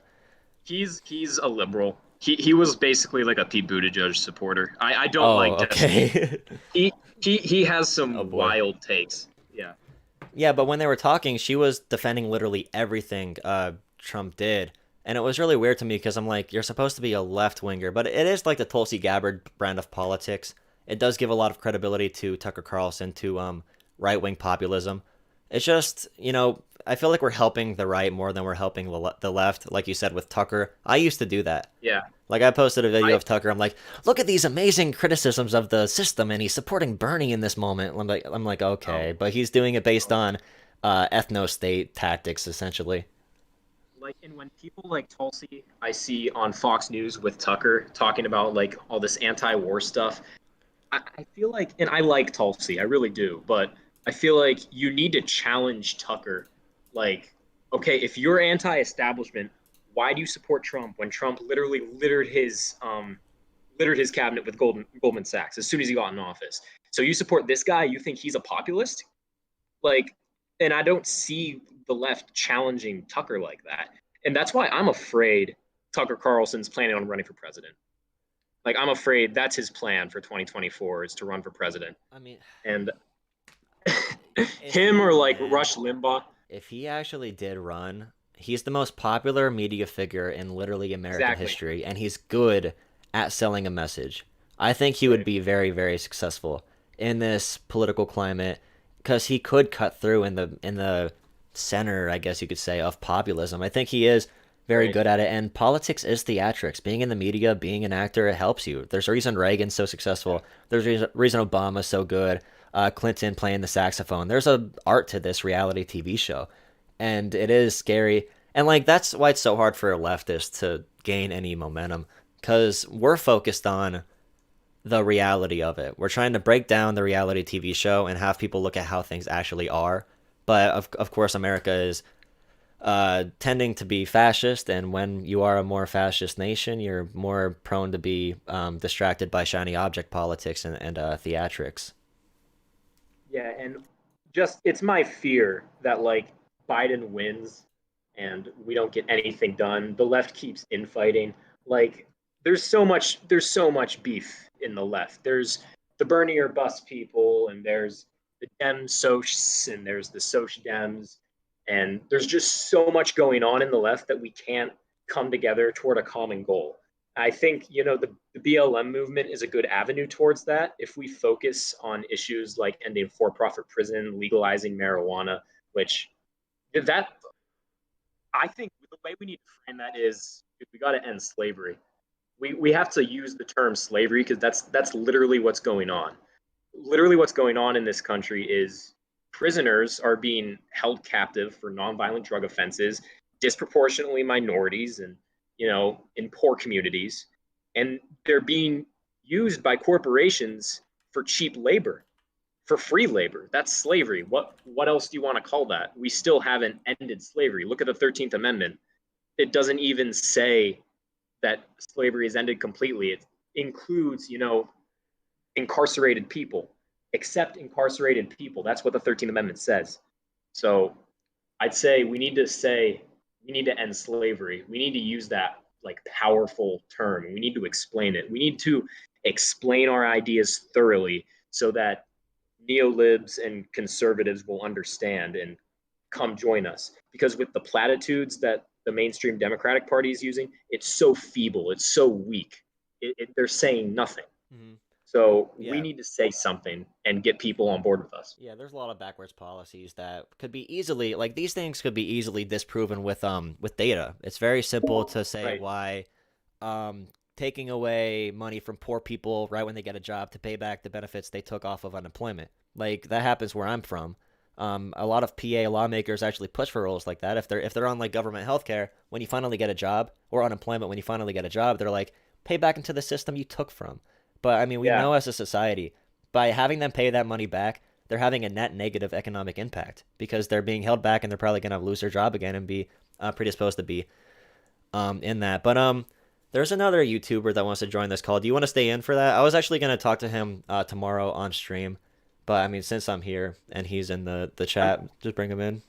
Speaker 5: He's a liberal. He was basically like a Pete Buttigieg supporter. I don't
Speaker 1: Oh,
Speaker 5: like Destiny.
Speaker 1: okay.
Speaker 5: He has some
Speaker 1: Oh boy.
Speaker 5: wild takes. Yeah.
Speaker 1: Yeah, but when they were talking, she was defending literally everything Trump did. And it was really weird to me because I'm like, you're supposed to be a left winger, but it is like the Tulsi Gabbard brand of politics. It does give a lot of credibility to Tucker Carlson, to right wing populism. It's just, I feel like we're helping the right more than we're helping the left, like you said with Tucker. I used to do that.
Speaker 5: Yeah.
Speaker 1: Like I posted a video
Speaker 5: I
Speaker 1: of Tucker. I'm like, look at these amazing criticisms of the system, and he's supporting Bernie in this moment. I'm like, okay,
Speaker 5: oh,
Speaker 1: but he's doing it based on ethno state tactics, essentially.
Speaker 5: like and when people like Tulsi I see on Fox News with Tucker talking about like all this anti-war stuff, I feel like, and I like Tulsi, I really do, but I feel like you need to challenge Tucker. Like, okay, if you're anti-establishment, why do you support Trump when Trump literally littered his cabinet with Goldman Sachs as soon as he got in office? So you support this guy? You think he's a populist? Like, and I don't see the left challenging Tucker like that, and that's why I'm afraid Tucker Carlson's planning on running for president. Like, I'm afraid that's his plan for 2024 is to run for president.
Speaker 1: I mean,
Speaker 5: And
Speaker 1: if
Speaker 5: him
Speaker 1: he
Speaker 5: or like
Speaker 1: ran,
Speaker 5: Rush Limbaugh.
Speaker 1: if he actually did run, he's the most popular media figure in literally American
Speaker 5: Exactly.
Speaker 1: history, and he's good at selling a message. I think he would
Speaker 5: Right.
Speaker 1: be very, very successful in this political climate because he could cut through in the center, I guess you could say, of populism. I think he is very
Speaker 5: Right.
Speaker 1: good at it, and politics is theatrics. Being in the media, being an actor, it helps you. There's a reason Reagan's so successful. There's a reason Obama's so good. Clinton playing the saxophone. There's a art to this reality TV show, and it is scary. And like that's why it's so hard for a leftist to gain any momentum because we're focused on the reality of it. We're trying to break down the reality TV show and have people look at how things actually are. But of course, America is tending to be fascist, and when you are a more fascist nation, you're more prone to be distracted by shiny object politics and theatrics.
Speaker 5: Yeah, and just it's my fear that like Biden wins and we don't get anything done. The left keeps infighting. Like there's so much beef in the left. There's the Bernie or bust people, and there's the Dem Socs, and there's the Soc Dems, and there's just so much going on in the left that we can't come together toward a common goal. I think the BLM movement is a good avenue towards that if we focus on issues like ending for-profit prison, legalizing marijuana, which that I think the way we need to frame that is we got to end slavery. We have to use the term slavery because that's literally what's going on. Literally, what's going on in this country is prisoners are being held captive for nonviolent drug offenses, disproportionately minorities, and in poor communities, and they're being used by corporations for cheap labor. for free labor. That's slavery. What else do you want to call that? We still haven't ended slavery. Look at the 13th Amendment. It doesn't even say that slavery is ended completely. It includes, incarcerated people, except incarcerated people. That's what the 13th Amendment says. So I'd say we need to end slavery. We need to use that like powerful term. We need to explain it. We need to explain our ideas thoroughly so that neolibs and conservatives will understand and come join us. Because with the platitudes that the mainstream Democratic Party is using, it's so feeble, it's so weak. They're saying nothing.
Speaker 1: Mhm.
Speaker 5: So
Speaker 1: Yeah.
Speaker 5: we need to say something and get people on board with us.
Speaker 1: Yeah, there's a lot of backwards policies that could be easily like these things could be easily disproven with data. It's very simple to say
Speaker 5: Right.
Speaker 1: why taking away money from poor people right when they get a job to pay back the benefits they took off of unemployment. Like that happens where I'm from. A lot of PA lawmakers actually push for rules like that. If they're on like government healthcare, when you finally get a job, or unemployment when you finally get a job, they're like, pay back into the system you took from. But I mean, we
Speaker 5: Yeah.
Speaker 1: know as a society, by having them pay that money back, they're having a net negative economic impact because they're being held back and they're probably going to lose their job again and be predisposed to be in that. But there's another YouTuber that wants to join this call. Do you want to stay in for that? I was actually going to talk to him tomorrow on stream. But I mean, since I'm here and he's in the chat, just bring him in.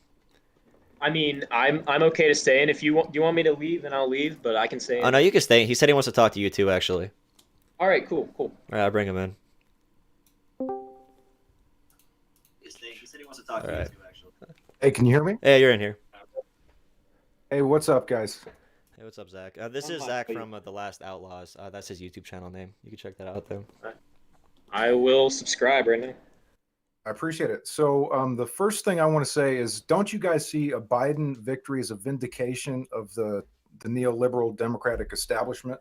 Speaker 5: I mean, I'm okay to stay in. If you want, do you want me to leave, then I'll leave. But I can stay in.
Speaker 1: Oh no, you can stay. He said he wants to talk to you too, actually.
Speaker 5: All right, cool.
Speaker 1: All right, I'll bring him in. He said he wants to talk to you too, actually.
Speaker 6: Hey, can you hear me?
Speaker 1: Yeah, you're in here.
Speaker 6: Hey, what's up, guys?
Speaker 1: Hey, what's up, Zach? This is Zach from The Last Outlaws. That's his YouTube channel name. You can check that out, though.
Speaker 5: I will subscribe right now.
Speaker 6: I appreciate it. So, the first thing I want to say is, don't you guys see a Biden victory as a vindication of the neoliberal Democratic establishment?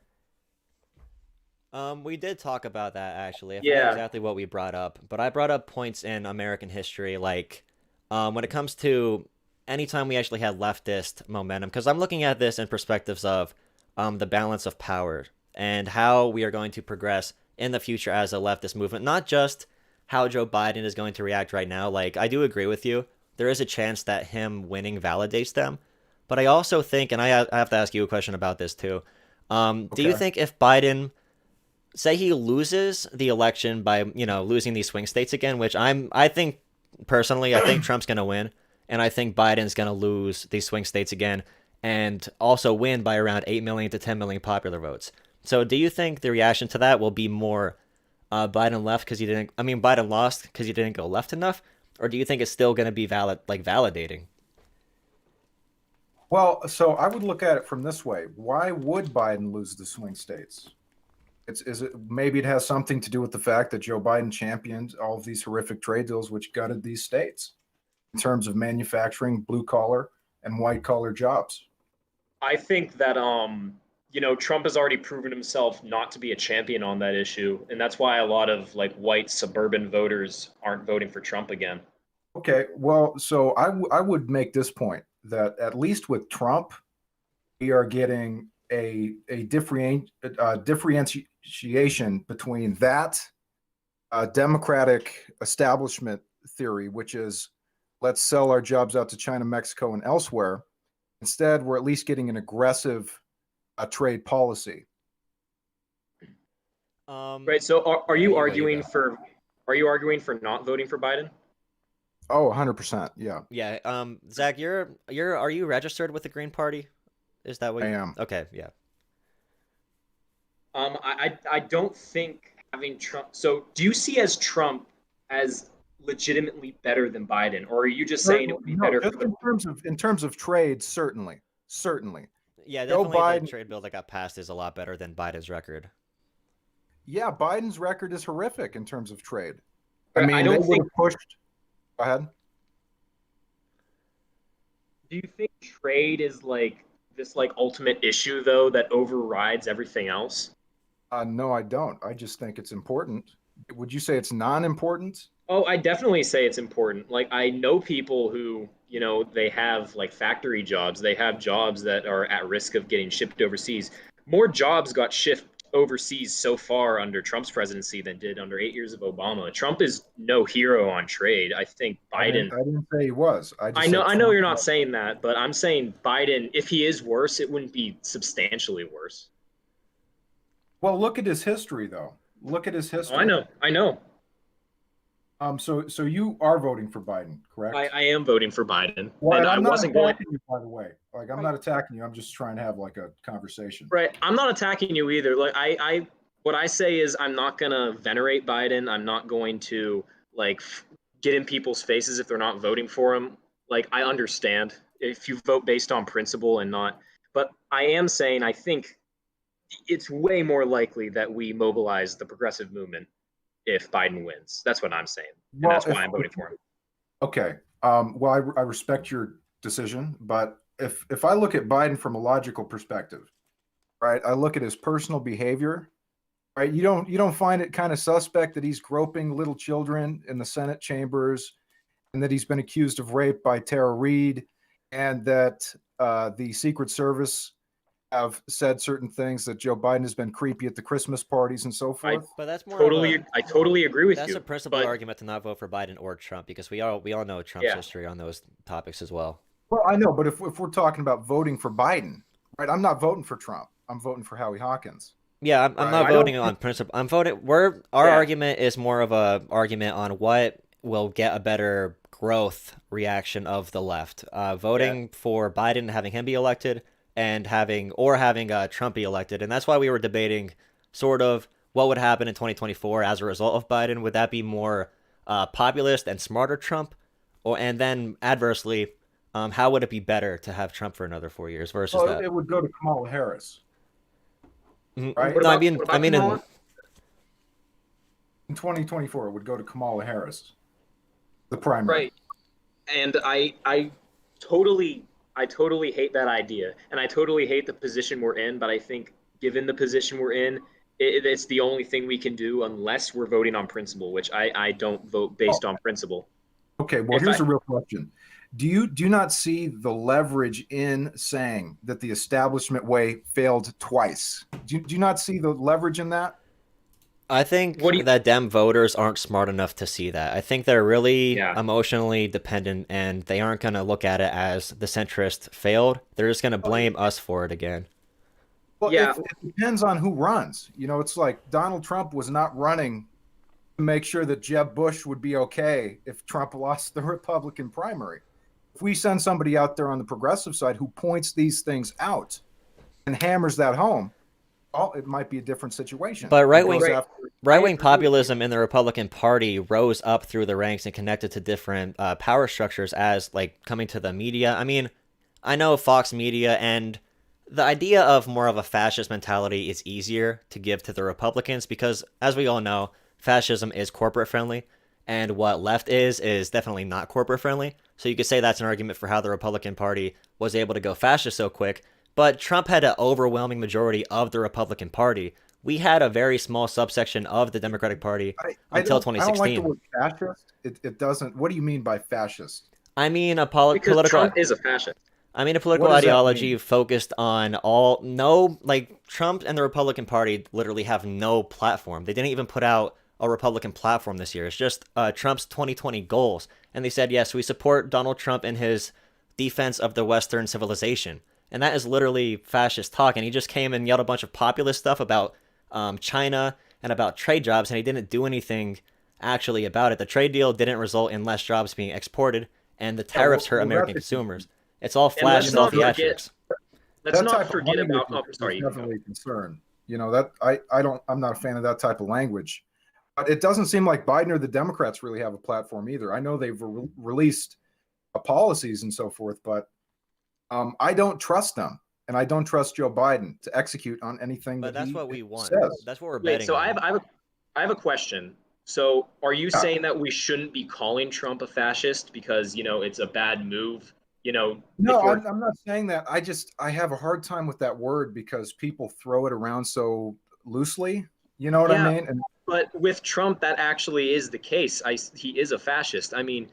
Speaker 1: We did talk about that, actually. I forget
Speaker 5: Yeah.
Speaker 1: exactly what we brought up, but I brought up points in American history, like when it comes to anytime we actually had leftist momentum, because I'm looking at this in perspectives of the balance of power and how we are going to progress in the future as a leftist movement, not just how Joe Biden is going to react right now. Like, I do agree with you. There is a chance that him winning validates them. But I also think, and I have to ask you a question about this too. Do you
Speaker 6: Okay.
Speaker 1: think if Biden, say he loses the election by, losing these swing states again, which I think personally, I think Trump's going to win. And I think Biden's going to lose these swing states again and also win by around 8 million to 10 million popular votes. So do you think the reaction to that will be more Biden left because Biden lost because he didn't go left enough? Or do you think it's still going to be validating?
Speaker 6: Well, so I would look at it from this way. Why would Biden lose the swing states? Maybe it has something to do with the fact that Joe Biden championed all of these horrific trade deals which gutted these states in terms of manufacturing, blue collar and white collar jobs.
Speaker 5: I think that Trump has already proven himself not to be a champion on that issue, and that's why a lot of like white suburban voters aren't voting for Trump again.
Speaker 6: Okay, well, so I would make this point that at least with Trump, we are getting a differentiation between that democratic establishment theory, which is let's sell our jobs out to China, Mexico, and elsewhere. Instead, we're at least getting an aggressive trade policy.
Speaker 5: Right. So are you arguing for not voting for Biden?
Speaker 6: Oh, 100%. Yeah.
Speaker 1: Yeah. Zach, are you registered with the Green Party? Is that what
Speaker 6: I am.
Speaker 1: Okay. Yeah.
Speaker 5: I don't think having Trump. So do you see as Trump as legitimately better than Biden, or are you just saying it would be better
Speaker 6: just
Speaker 5: for
Speaker 6: in terms of trade? Certainly.
Speaker 1: Yeah,
Speaker 6: Joe
Speaker 1: definitely
Speaker 6: Biden-
Speaker 1: the trade bill that got passed is a lot better than Biden's record.
Speaker 6: Yeah, Biden's record is horrific in terms of trade.
Speaker 5: I
Speaker 6: I mean,
Speaker 5: don't
Speaker 6: they would have pushed. Go ahead.
Speaker 5: Do you think trade is like this like ultimate issue though that overrides everything else?
Speaker 6: No, I don't. I just think it's important. Would you say it's non-important?
Speaker 5: Oh, I definitely say it's important. Like I know people who, they have like factory jobs. They have jobs that are at risk of getting shipped overseas. More jobs got shipped overseas so far under Trump's presidency than did under 8 years of Obama. Trump is no hero on trade. I think Biden.
Speaker 6: I didn't say he was. I just
Speaker 5: I know.
Speaker 6: said
Speaker 5: I know
Speaker 6: Trump
Speaker 5: you're not
Speaker 6: was.
Speaker 5: saying that, but I'm saying Biden. If he is worse, it wouldn't be substantially worse.
Speaker 6: Well, look at his history, though. Look at his history.
Speaker 5: Oh, I know. I know.
Speaker 6: So you are voting for Biden, correct?
Speaker 5: I am voting for Biden,
Speaker 6: Well,
Speaker 5: and I
Speaker 6: I'm not
Speaker 5: wasn't going.
Speaker 6: attacking you, by the way. Like, I'm not attacking you. I'm just trying to have like a conversation.
Speaker 5: Right. I'm not attacking you either. Like what I say is I'm not gonna venerate Biden. I'm not going to like get in people's faces if they're not voting for him. Like I understand if you vote based on principle and not, but I am saying I think it's way more likely that we mobilize the progressive movement if Biden wins. That's what I'm saying, and
Speaker 6: Well,
Speaker 5: that's why
Speaker 6: if-
Speaker 5: I'm voting for him.
Speaker 6: Okay. Well, I respect your decision, but if I look at Biden from a logical perspective, right? I look at his personal behavior, right? You don't find it kind of suspect that he's groping little children in the Senate chambers, and that he's been accused of rape by Tara Reid, and that the Secret Service have said certain things, that Joe Biden has been creepy at the Christmas parties and so forth.
Speaker 1: But that's more
Speaker 5: I totally agree with
Speaker 1: that's
Speaker 5: you.
Speaker 1: a principal
Speaker 5: but-
Speaker 1: argument to not vote for Biden or Trump, because we all know Trump's
Speaker 5: Yeah.
Speaker 1: history on those topics as well.
Speaker 6: Well, I know, but if we're talking about voting for Biden, right? I'm not voting for Trump. I'm voting for Howie Hawkins.
Speaker 1: Yeah, I'm
Speaker 6: Right.
Speaker 1: not
Speaker 5: I don't
Speaker 1: voting on principle. I'm voting. Our
Speaker 5: Yeah.
Speaker 1: argument is more of a argument on what will get a better growth reaction of the left. Voting for Biden and having him be elected, and having Trump be elected, and that's why we were debating sort of what would happen in 2024 as a result of Biden. Would that be more populist and smarter Trump, and then adversely, how would it be better to have Trump for another 4 years versus
Speaker 6: Well,
Speaker 1: that?
Speaker 6: it would go to Kamala Harris.
Speaker 1: Mhm.
Speaker 6: right.
Speaker 1: No,
Speaker 5: What
Speaker 1: I
Speaker 5: about-
Speaker 1: mean,
Speaker 5: what
Speaker 1: I
Speaker 5: about
Speaker 1: mean,
Speaker 5: Kamala?
Speaker 6: In 2024, it would go to Kamala Harris, the primary.
Speaker 5: Right. And I totally hate that idea, and I totally hate the position we're in. But I think, given the position we're in, it's the only thing we can do unless we're voting on principle, which I don't vote based on principle.
Speaker 6: Okay, well,
Speaker 5: If
Speaker 6: here's
Speaker 5: I-
Speaker 6: a real question. Do you not see the leverage in saying that the establishment way failed twice? Do you not see the leverage in that?
Speaker 1: I think
Speaker 5: What do you-
Speaker 1: that Dem voters aren't smart enough to see that. I think they're really
Speaker 5: Yeah.
Speaker 1: emotionally dependent, and they aren't going to look at it as the centrist failed. They're just going to blame us for it again.
Speaker 6: Well,
Speaker 5: Yeah.
Speaker 6: it depends on who runs. You know, it's like Donald Trump was not running to make sure that Jeb Bush would be okay if Trump lost the Republican primary. If we send somebody out there on the progressive side who points these things out and hammers that home, it might be a different situation.
Speaker 1: But
Speaker 6: It
Speaker 1: right-wing-
Speaker 6: goes
Speaker 5: Right.
Speaker 6: after-
Speaker 1: Right-wing populism in the Republican Party rose up through the ranks and connected to different power structures as, like, coming to the media. I mean, I know Fox Media, and the idea of more of a fascist mentality is easier to give to the Republicans because, as we all know, fascism is corporate friendly, and what left is definitely not corporate friendly. So you could say that's an argument for how the Republican Party was able to go fascist so quick. But Trump had an overwhelming majority of the Republican Party. We had a very small subsection of the Democratic Party until
Speaker 6: I don't like
Speaker 1: 2016.
Speaker 6: the word fascist. It doesn't. What do you mean by fascist?
Speaker 1: I mean, a
Speaker 5: Because
Speaker 1: political.
Speaker 5: Trump is a fascist.
Speaker 1: I mean, a political
Speaker 6: What does that
Speaker 1: ideology
Speaker 6: mean?
Speaker 1: focused on Trump and the Republican Party literally have no platform. They didn't even put out a Republican platform this year. It's just Trump's 2020 goals. And they said, yes, we support Donald Trump in his defense of the Western civilization. And that is literally fascist talk. And he just came and yelled a bunch of populist stuff about China and about trade jobs, and he didn't do anything actually about it. The trade deal didn't result in less jobs being exported, and the tariffs hurt
Speaker 6: well,
Speaker 1: American
Speaker 6: that's-
Speaker 1: consumers. It's all
Speaker 5: And
Speaker 1: flash
Speaker 5: let's
Speaker 1: and all
Speaker 5: not forget-
Speaker 1: theatrics.
Speaker 5: Let's
Speaker 6: That type
Speaker 5: not
Speaker 6: of
Speaker 5: forget
Speaker 6: language
Speaker 5: about. Oh,
Speaker 6: is
Speaker 5: sorry. you can go.
Speaker 6: definitely a concern. You know that I'm not a fan of that type of language. But it doesn't seem like Biden or the Democrats really have a platform either. I know they've released policies and so forth, but I don't trust them, and I don't trust Joe Biden to execute on anything.
Speaker 1: But
Speaker 6: that
Speaker 1: that's
Speaker 6: he
Speaker 1: what we want.
Speaker 6: says.
Speaker 1: That's what we're
Speaker 5: Wait,
Speaker 1: betting
Speaker 5: so
Speaker 1: on.
Speaker 5: I have a question. So are you
Speaker 6: Yeah.
Speaker 5: saying that we shouldn't be calling Trump a fascist because it's a bad move?
Speaker 6: No,
Speaker 5: if we're-
Speaker 6: I'm not saying that. I have a hard time with that word because people throw it around so loosely. You know what
Speaker 5: Yeah.
Speaker 6: I mean? And
Speaker 5: But with Trump, that actually is the case. He is a fascist. I mean,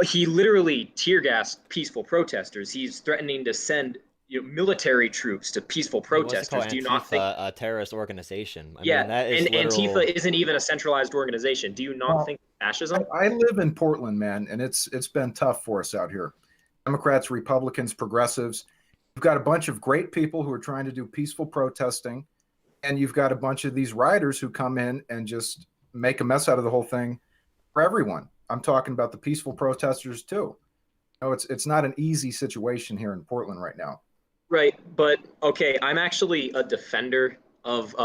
Speaker 5: he literally tear gassed peaceful protesters. He's threatening to send military troops to peaceful
Speaker 1: He wants to
Speaker 5: protesters,
Speaker 1: call
Speaker 5: do you not think?
Speaker 1: Antifa a terrorist organization. I
Speaker 5: Yeah,
Speaker 1: mean, that is
Speaker 5: and
Speaker 1: literal.
Speaker 5: Antifa isn't even a centralized organization. Do you not
Speaker 6: Well,
Speaker 5: think fascism?
Speaker 6: I live in Portland, man, and it's been tough for us out here. Democrats, Republicans, progressives. You've got a bunch of great people who are trying to do peaceful protesting, and you've got a bunch of these rioters who come in and just make a mess out of the whole thing for everyone. I'm talking about the peaceful protesters too. No, it's not an easy situation here in Portland right now.
Speaker 5: Right, but okay, I'm actually a defender of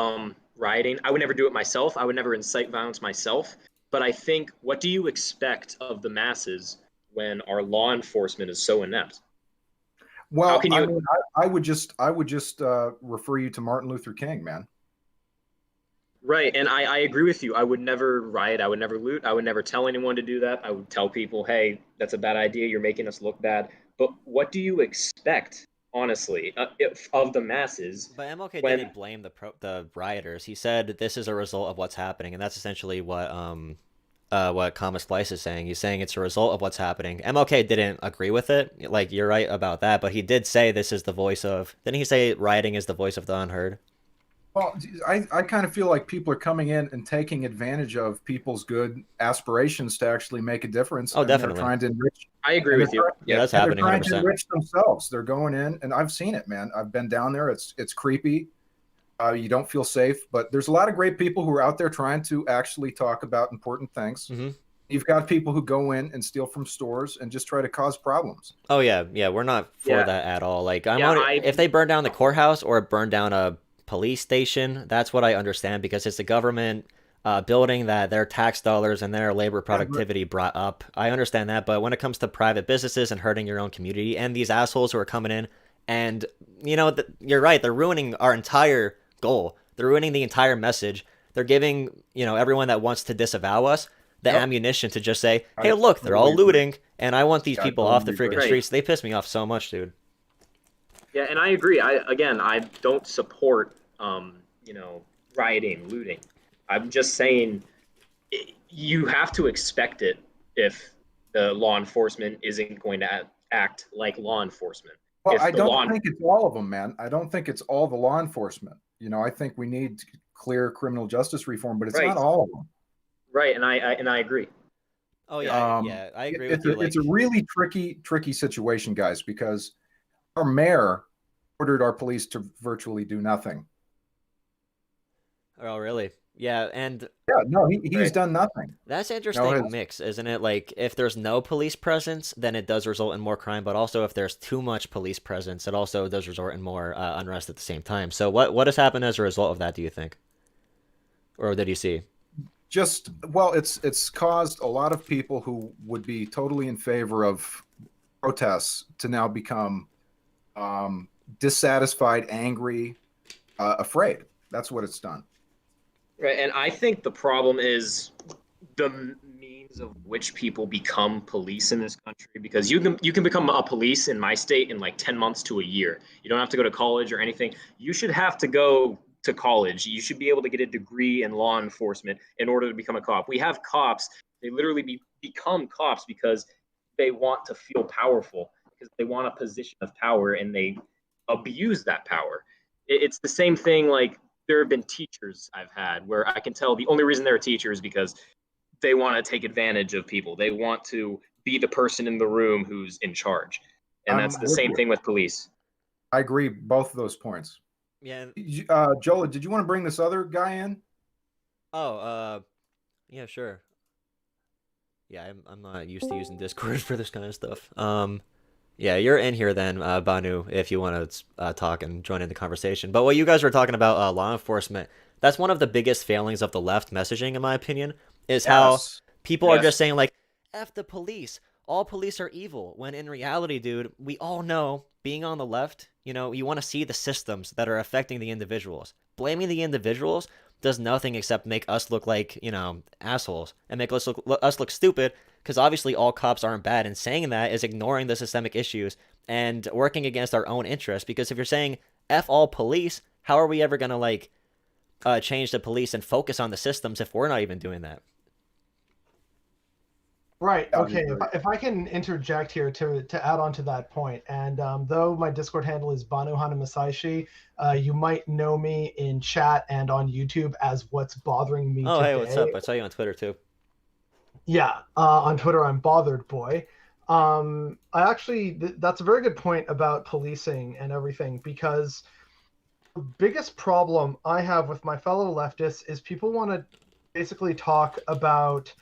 Speaker 5: rioting. I would never do it myself. I would never incite violence myself. But I think, what do you expect of the masses when our law enforcement is so inept?
Speaker 6: Well,
Speaker 5: How can you?
Speaker 6: I mean, I would just refer you to Martin Luther King, man.
Speaker 5: Right, and I agree with you. I would never riot. I would never loot. I would never tell anyone to do that. I would tell people, hey, that's a bad idea. You're making us look bad. But what do you expect, honestly, of the masses
Speaker 1: But MLK
Speaker 5: when?
Speaker 1: didn't blame the rioters. He said this is a result of what's happening, and that's essentially what Common Splice is saying. He's saying it's a result of what's happening. MLK didn't agree with it. Like, you're right about that, but he did say this is the voice of. Didn't he say rioting is the voice of the unheard?
Speaker 6: Well, I kind of feel like people are coming in and taking advantage of people's good aspirations to actually make a difference.
Speaker 1: Oh,
Speaker 6: and they're
Speaker 1: definitely.
Speaker 6: trying to enrich.
Speaker 5: I agree with you.
Speaker 1: Yeah,
Speaker 5: Yeah,
Speaker 1: that's
Speaker 6: And they're
Speaker 1: happening
Speaker 6: trying to
Speaker 1: 100%.
Speaker 6: enrich themselves. They're going in, and I've seen it, man. I've been down there. It's creepy. You don't feel safe, but there's a lot of great people who are out there trying to actually talk about important things.
Speaker 1: Mm-hmm.
Speaker 6: You've got people who go in and steal from stores and just try to cause problems.
Speaker 1: Oh yeah, we're not for
Speaker 5: Yeah.
Speaker 1: that at all. Like,
Speaker 5: Yeah,
Speaker 1: if they burn down the courthouse or burn down a police station, that's what I understand, because it's a government building that their tax dollars and their labor productivity brought up. I understand that, but when it comes to private businesses and hurting your own community and these assholes who are coming in, and you're right, they're ruining our entire goal. They're ruining the entire message. They're giving everyone that wants to disavow us the ammunition to just say, hey, look, they're all looting, and I want these people off the freaking streets. They piss me off so much, dude.
Speaker 5: Yeah, and I agree. I don't support rioting, looting. I'm just saying you have to expect it if the law enforcement isn't going to act like law enforcement.
Speaker 6: Well,
Speaker 5: If
Speaker 6: I
Speaker 5: the
Speaker 6: don't think it's all of them, man. I don't think it's all the law enforcement. I think we need clear criminal justice reform, but it's
Speaker 5: Right.
Speaker 6: not all of them.
Speaker 5: Right, and I agree.
Speaker 1: Oh yeah, I agree with you.
Speaker 6: It's a really tricky situation, guys, because our mayor ordered our police to virtually do nothing.
Speaker 1: Oh really? Yeah, and
Speaker 6: Yeah, no, he's
Speaker 5: Right.
Speaker 6: done nothing.
Speaker 1: that's an interesting
Speaker 6: his-
Speaker 1: mix, isn't it? Like, if there's no police presence, then it does result in more crime, but also if there's too much police presence, it also does result in more unrest at the same time. So what has happened as a result of that, do you think? Or did you see?
Speaker 6: It's caused a lot of people who would be totally in favor of protests to now become dissatisfied, angry, afraid. That's what it's done.
Speaker 5: Right, and I think the problem is the means of which people become police in this country, because you can become a police in my state in like 10 months to a year. You don't have to go to college or anything. You should have to go to college. You should be able to get a degree in law enforcement in order to become a cop. We have cops. They literally become cops because they want to feel powerful, because they want a position of power, and they abuse that power. It's the same thing. Like, there have been teachers I've had where I can tell the only reason they're a teacher is because they want to take advantage of people. They want to be the person in the room who's in charge. And that's the same thing with police.
Speaker 6: I agree both of those points.
Speaker 1: Yeah.
Speaker 6: Joel, did you want to bring this other guy in?
Speaker 1: Oh, yeah, sure. Yeah, I'm not used to using Discord for this kind of stuff. Yeah, you're in here then, Banu, if you want to talk and join in the conversation. But what you guys were talking about, law enforcement, that's one of the biggest failings of the left messaging, in my opinion, is how people are just saying, like, F the police. All police are evil. When in reality, dude, we all know, being on the left, you want to see the systems that are affecting the individuals. Blaming the individuals does nothing except make us look like, assholes, and make us look stupid, because obviously all cops aren't bad, and saying that is ignoring the systemic issues and working against our own interests, because if you're saying F all police, how are we ever going to, change the police and focus on the systems if we're not even doing that?
Speaker 7: Right.
Speaker 6: That would be
Speaker 7: Okay.
Speaker 6: great.
Speaker 7: If I can interject here to add on to that point, and though my Discord handle is Banu Hana Masaishi, you might know me in chat and on YouTube as What's Bothering Me
Speaker 1: Oh, hey, what's
Speaker 7: Today.
Speaker 1: up? I saw you on Twitter too.
Speaker 7: Yeah. On Twitter, I'm Bothered Boy. I actually, that's a very good point about policing and everything, because the biggest problem I have with my fellow leftists is people want to basically talk about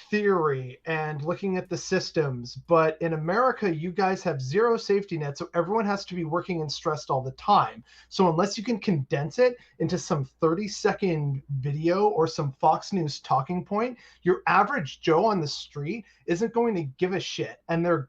Speaker 7: theory and looking at the systems, but in America you guys have zero safety net, so everyone has to be working and stressed all the time. So unless you can condense it into some 30-second video or some Fox News talking point, your average Joe on the street isn't going to give a shit, and their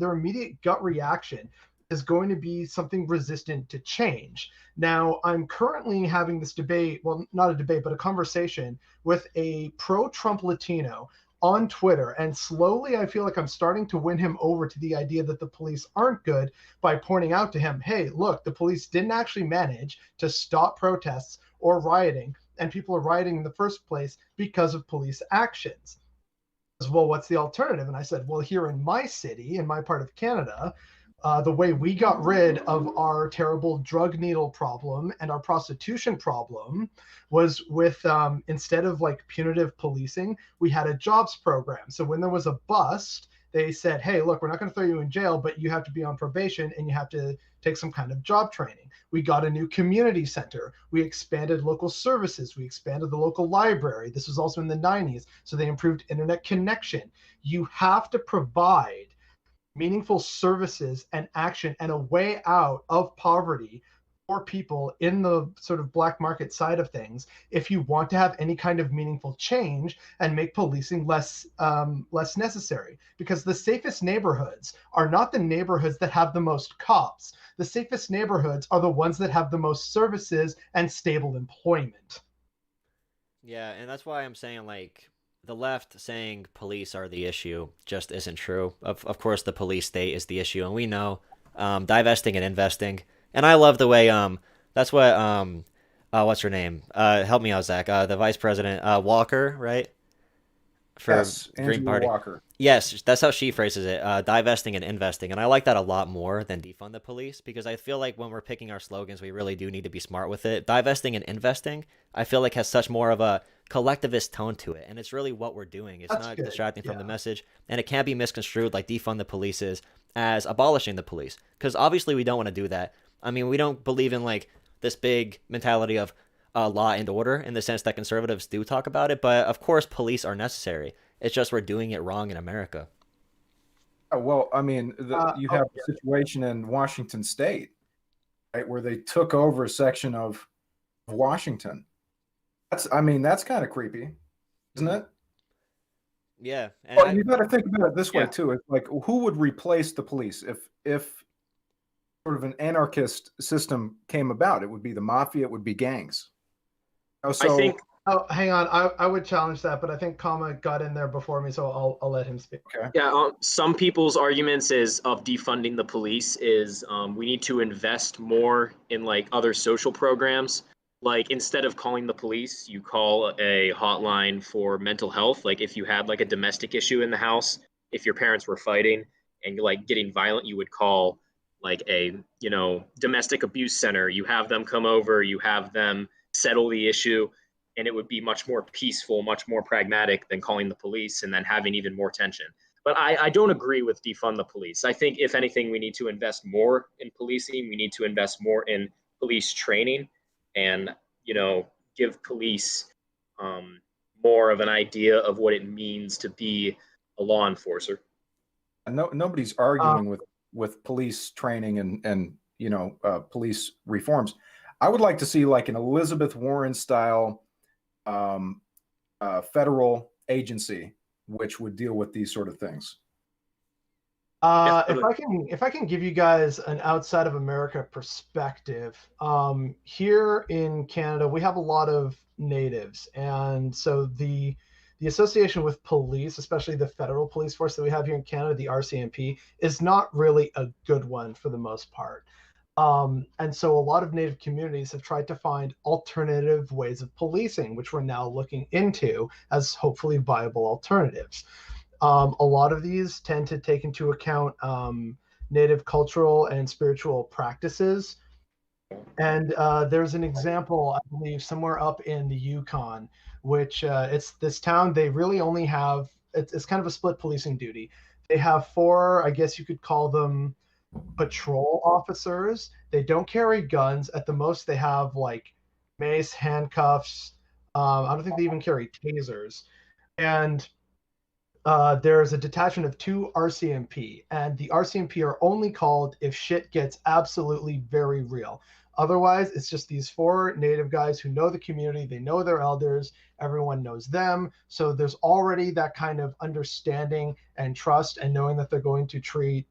Speaker 7: immediate gut reaction is going to be something resistant to change. Now, I'm currently having this debate, well, not a debate, but a conversation with a pro-Trump Latino on Twitter, and slowly I feel like I'm starting to win him over to the idea that the police aren't good by pointing out to him, hey, look, the police didn't actually manage to stop protests or rioting, and people are rioting in the first place because of police actions. Well, what's the alternative? And I said, well, here in my city, in my part of Canada, the way we got rid of our terrible drug needle problem and our prostitution problem was with, instead of like punitive policing, we had a jobs program. So when there was a bust, they said, hey, look, we're not going to throw you in jail, but you have to be on probation and you have to take some kind of job training. We got a new community center. We expanded local services. We expanded the local library. This was also in the 90s. So they improved internet connection. You have to provide meaningful services and action and a way out of poverty for people in the sort of black market side of things if you want to have any kind of meaningful change and make policing less necessary. Because the safest neighborhoods are not the neighborhoods that have the most cops. The safest neighborhoods are the ones that have the most services and stable employment.
Speaker 1: Yeah, and that's why I'm saying like the left saying police are the issue just isn't true. Of course, the police state is the issue, and we know divesting and investing. And I love the way that's what what's her name? Help me out, Zach. The vice president Walker, right? For
Speaker 6: Yes,
Speaker 1: Green
Speaker 6: Angela
Speaker 1: Party.
Speaker 6: Walker.
Speaker 1: Yes, that's how she phrases it. Divesting and investing, and I like that a lot more than defund the police because I feel like when we're picking our slogans, we really do need to be smart with it. Divesting and investing, I feel like has such more of a collectivist tone to it, and it's really what we're doing. It's
Speaker 7: That's
Speaker 1: not
Speaker 7: good,
Speaker 1: distracting from the
Speaker 7: yeah.
Speaker 1: message, and it can't be misconstrued like defund the police is as abolishing the police because obviously we don't want to do that. I mean, we don't believe in like this big mentality of law and order in the sense that conservatives do talk about it, but of course police are necessary. It's just we're doing it wrong in America.
Speaker 6: Well, I mean, you have a situation in Washington State, right, where they took over a section of Washington. That's kind of creepy, isn't it?
Speaker 1: Yeah, and
Speaker 6: Well, you got to think about it this way
Speaker 5: Yeah.
Speaker 6: too. It's like, who would replace the police if sort of an anarchist system came about? It would be the mafia. It would be gangs. So
Speaker 5: I think
Speaker 7: Oh, hang on. I would challenge that, but I think Kama got in there before me, so I'll let him speak.
Speaker 6: okay.
Speaker 5: Yeah, some people's arguments is of defunding the police is we need to invest more in like other social programs. Like instead of calling the police, you call a hotline for mental health. Like if you had like a domestic issue in the house, if your parents were fighting and like getting violent, you would call like a domestic abuse center. You have them come over, you have them settle the issue, and it would be much more peaceful, much more pragmatic than calling the police and then having even more tension. But I don't agree with defund the police. I think, if anything, we need to invest more in policing. We need to invest more in police training and, give police more of an idea of what it means to be a law enforcer.
Speaker 6: Nobody's arguing with police training and police reforms. I would like to see like an Elizabeth Warren style federal agency which would deal with these sort of things.
Speaker 7: If I can give you guys an outside of America perspective, here in Canada we have a lot of natives, and so the association with police, especially the federal police force that we have here in Canada, the RCMP, is not really a good one for the most part. And so a lot of Native communities have tried to find alternative ways of policing, which we're now looking into as hopefully viable alternatives. A lot of these tend to take into account native cultural and spiritual practices. And there's an example, I believe, somewhere up in the Yukon, which it's this town. They really only have, it's kind of a split policing duty. They have 4, I guess you could call them patrol officers. They don't carry guns. At the most, they have like mace, handcuffs. I don't think they even carry tasers. And there's a detachment of 2 RCMP, and the RCMP are only called if shit gets absolutely very real. Otherwise, it's just these 4 native guys who know the community, they know their elders, everyone knows them. So there's already that kind of understanding and trust, and knowing that they're going to treat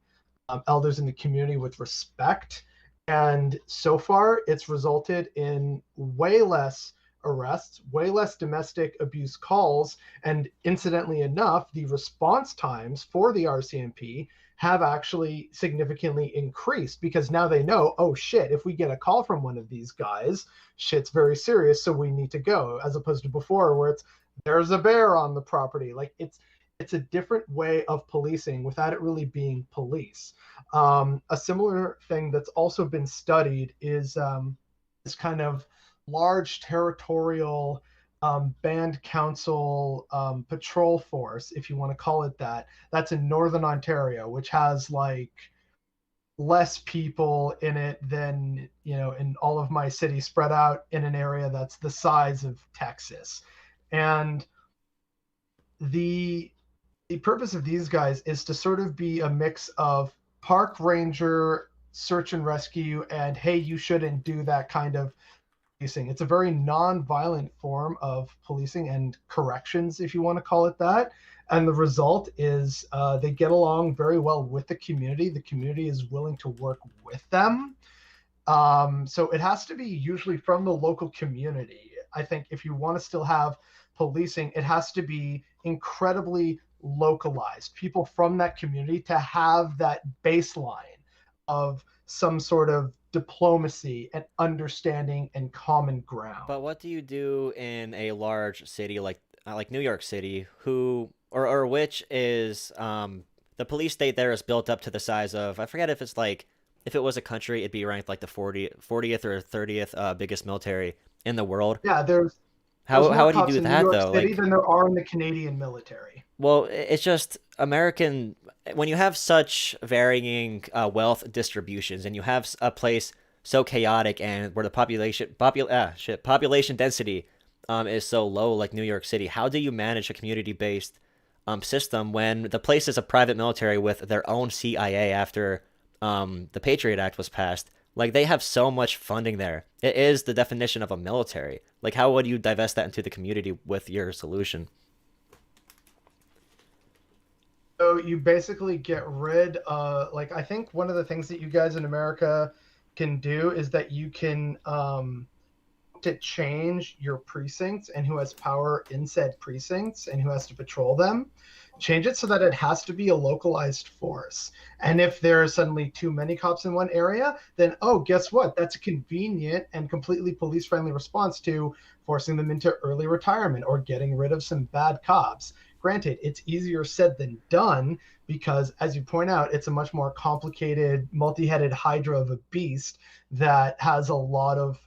Speaker 7: elders in the community with respect. And so far, it's resulted in way less arrests, way less domestic abuse calls, and incidentally enough, the response times for the RCMP have actually significantly increased, because now they know, oh shit, if we get a call from one of these guys, shit's very serious, so we need to go, as opposed to before where it's there's a bear on the property. Like it's a different way of policing without it really being police. A similar thing that's also been studied is this kind of large territorial band council patrol force, if you want to call it that. That's in Northern Ontario, which has like less people in it than, you know, in all of my cities spread out in an area that's the size of Texas. And the purpose of these guys is to sort of be a mix of park ranger, search and rescue, and hey, you shouldn't do that kind of policing. It's a very non-violent form of policing and corrections, if you want to call it that. And the result is they get along very well with the community. The community is willing to work with them. So it has to be usually from the local community. I think if you want to still have policing, it has to be incredibly localized. People from that community to have that baseline of some sort of diplomacy and understanding and common ground.
Speaker 1: But what do you do in a large city like New York City, who or which is the police state there is built up to the size of, I forget if it's like, if it was a country, it'd be ranked like the 40th or 30th biggest military in the world.
Speaker 7: Yeah, there's
Speaker 1: How
Speaker 7: more
Speaker 1: would you
Speaker 7: cops
Speaker 1: do
Speaker 7: in
Speaker 1: that
Speaker 7: New York
Speaker 1: though?
Speaker 7: City
Speaker 1: Like,
Speaker 7: than there are in the Canadian military.
Speaker 1: well, it's just American. When you have such varying wealth distributions, and you have a place so chaotic, and where the population density is so low, like New York City, how do you manage a community-based system when the place is a private military with their own CIA after the Patriot Act was passed? Like, they have so much funding there. It is the definition of a military. Like, how would you divest that into the community with your solution?
Speaker 7: So you basically get rid of, like, I think one of the things that you guys in America can do is that you can to change your precincts and who has power in said precincts and who has to patrol them. Change it so that it has to be a localized force. And if there are suddenly too many cops in one area, then, oh, guess what? That's a convenient and completely police-friendly response to forcing them into early retirement or getting rid of some bad cops. Granted, it's easier said than done because, as you point out, it's a much more complicated, multi-headed hydra of a beast that has a lot of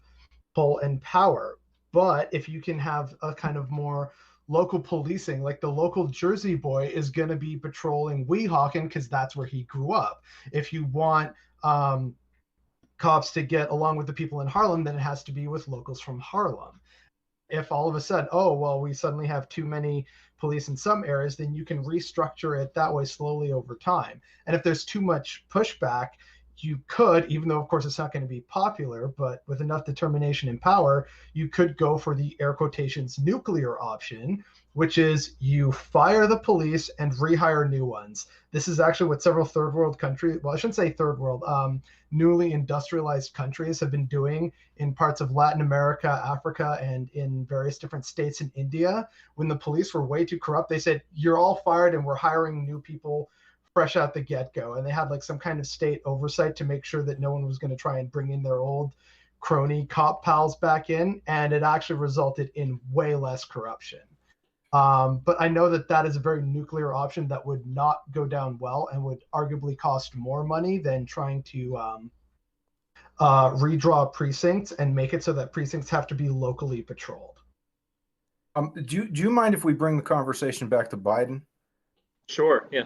Speaker 7: pull and power. But if you can have a kind of more local policing, like the local Jersey boy is going to be patrolling Weehawken because that's where he grew up. If you want cops to get along with the people in Harlem, then it has to be with locals from Harlem. If all of a sudden, oh, well, we suddenly have too many police in some areas, then you can restructure it that way slowly over time. And if there's too much pushback, you could, even though of course it's not going to be popular, but with enough determination and power, you could go for the air quotations nuclear option, which is you fire the police and rehire new ones. This is actually what several third world countries, well, I shouldn't say third world, newly industrialized countries have been doing in parts of Latin America, Africa, and in various different states in India. When the police were way too corrupt, they said, you're all fired and we're hiring new people fresh out the get-go. And they had like some kind of state oversight to make sure that no one was going to try and bring in their old crony cop pals back in. And it actually resulted in way less corruption. But I know that that is a very nuclear option that would not go down well and would arguably cost more money than trying to redraw precincts and make it so that precincts have to be locally patrolled.
Speaker 6: Do you mind if we bring the conversation back to Biden?
Speaker 5: Sure. Yeah.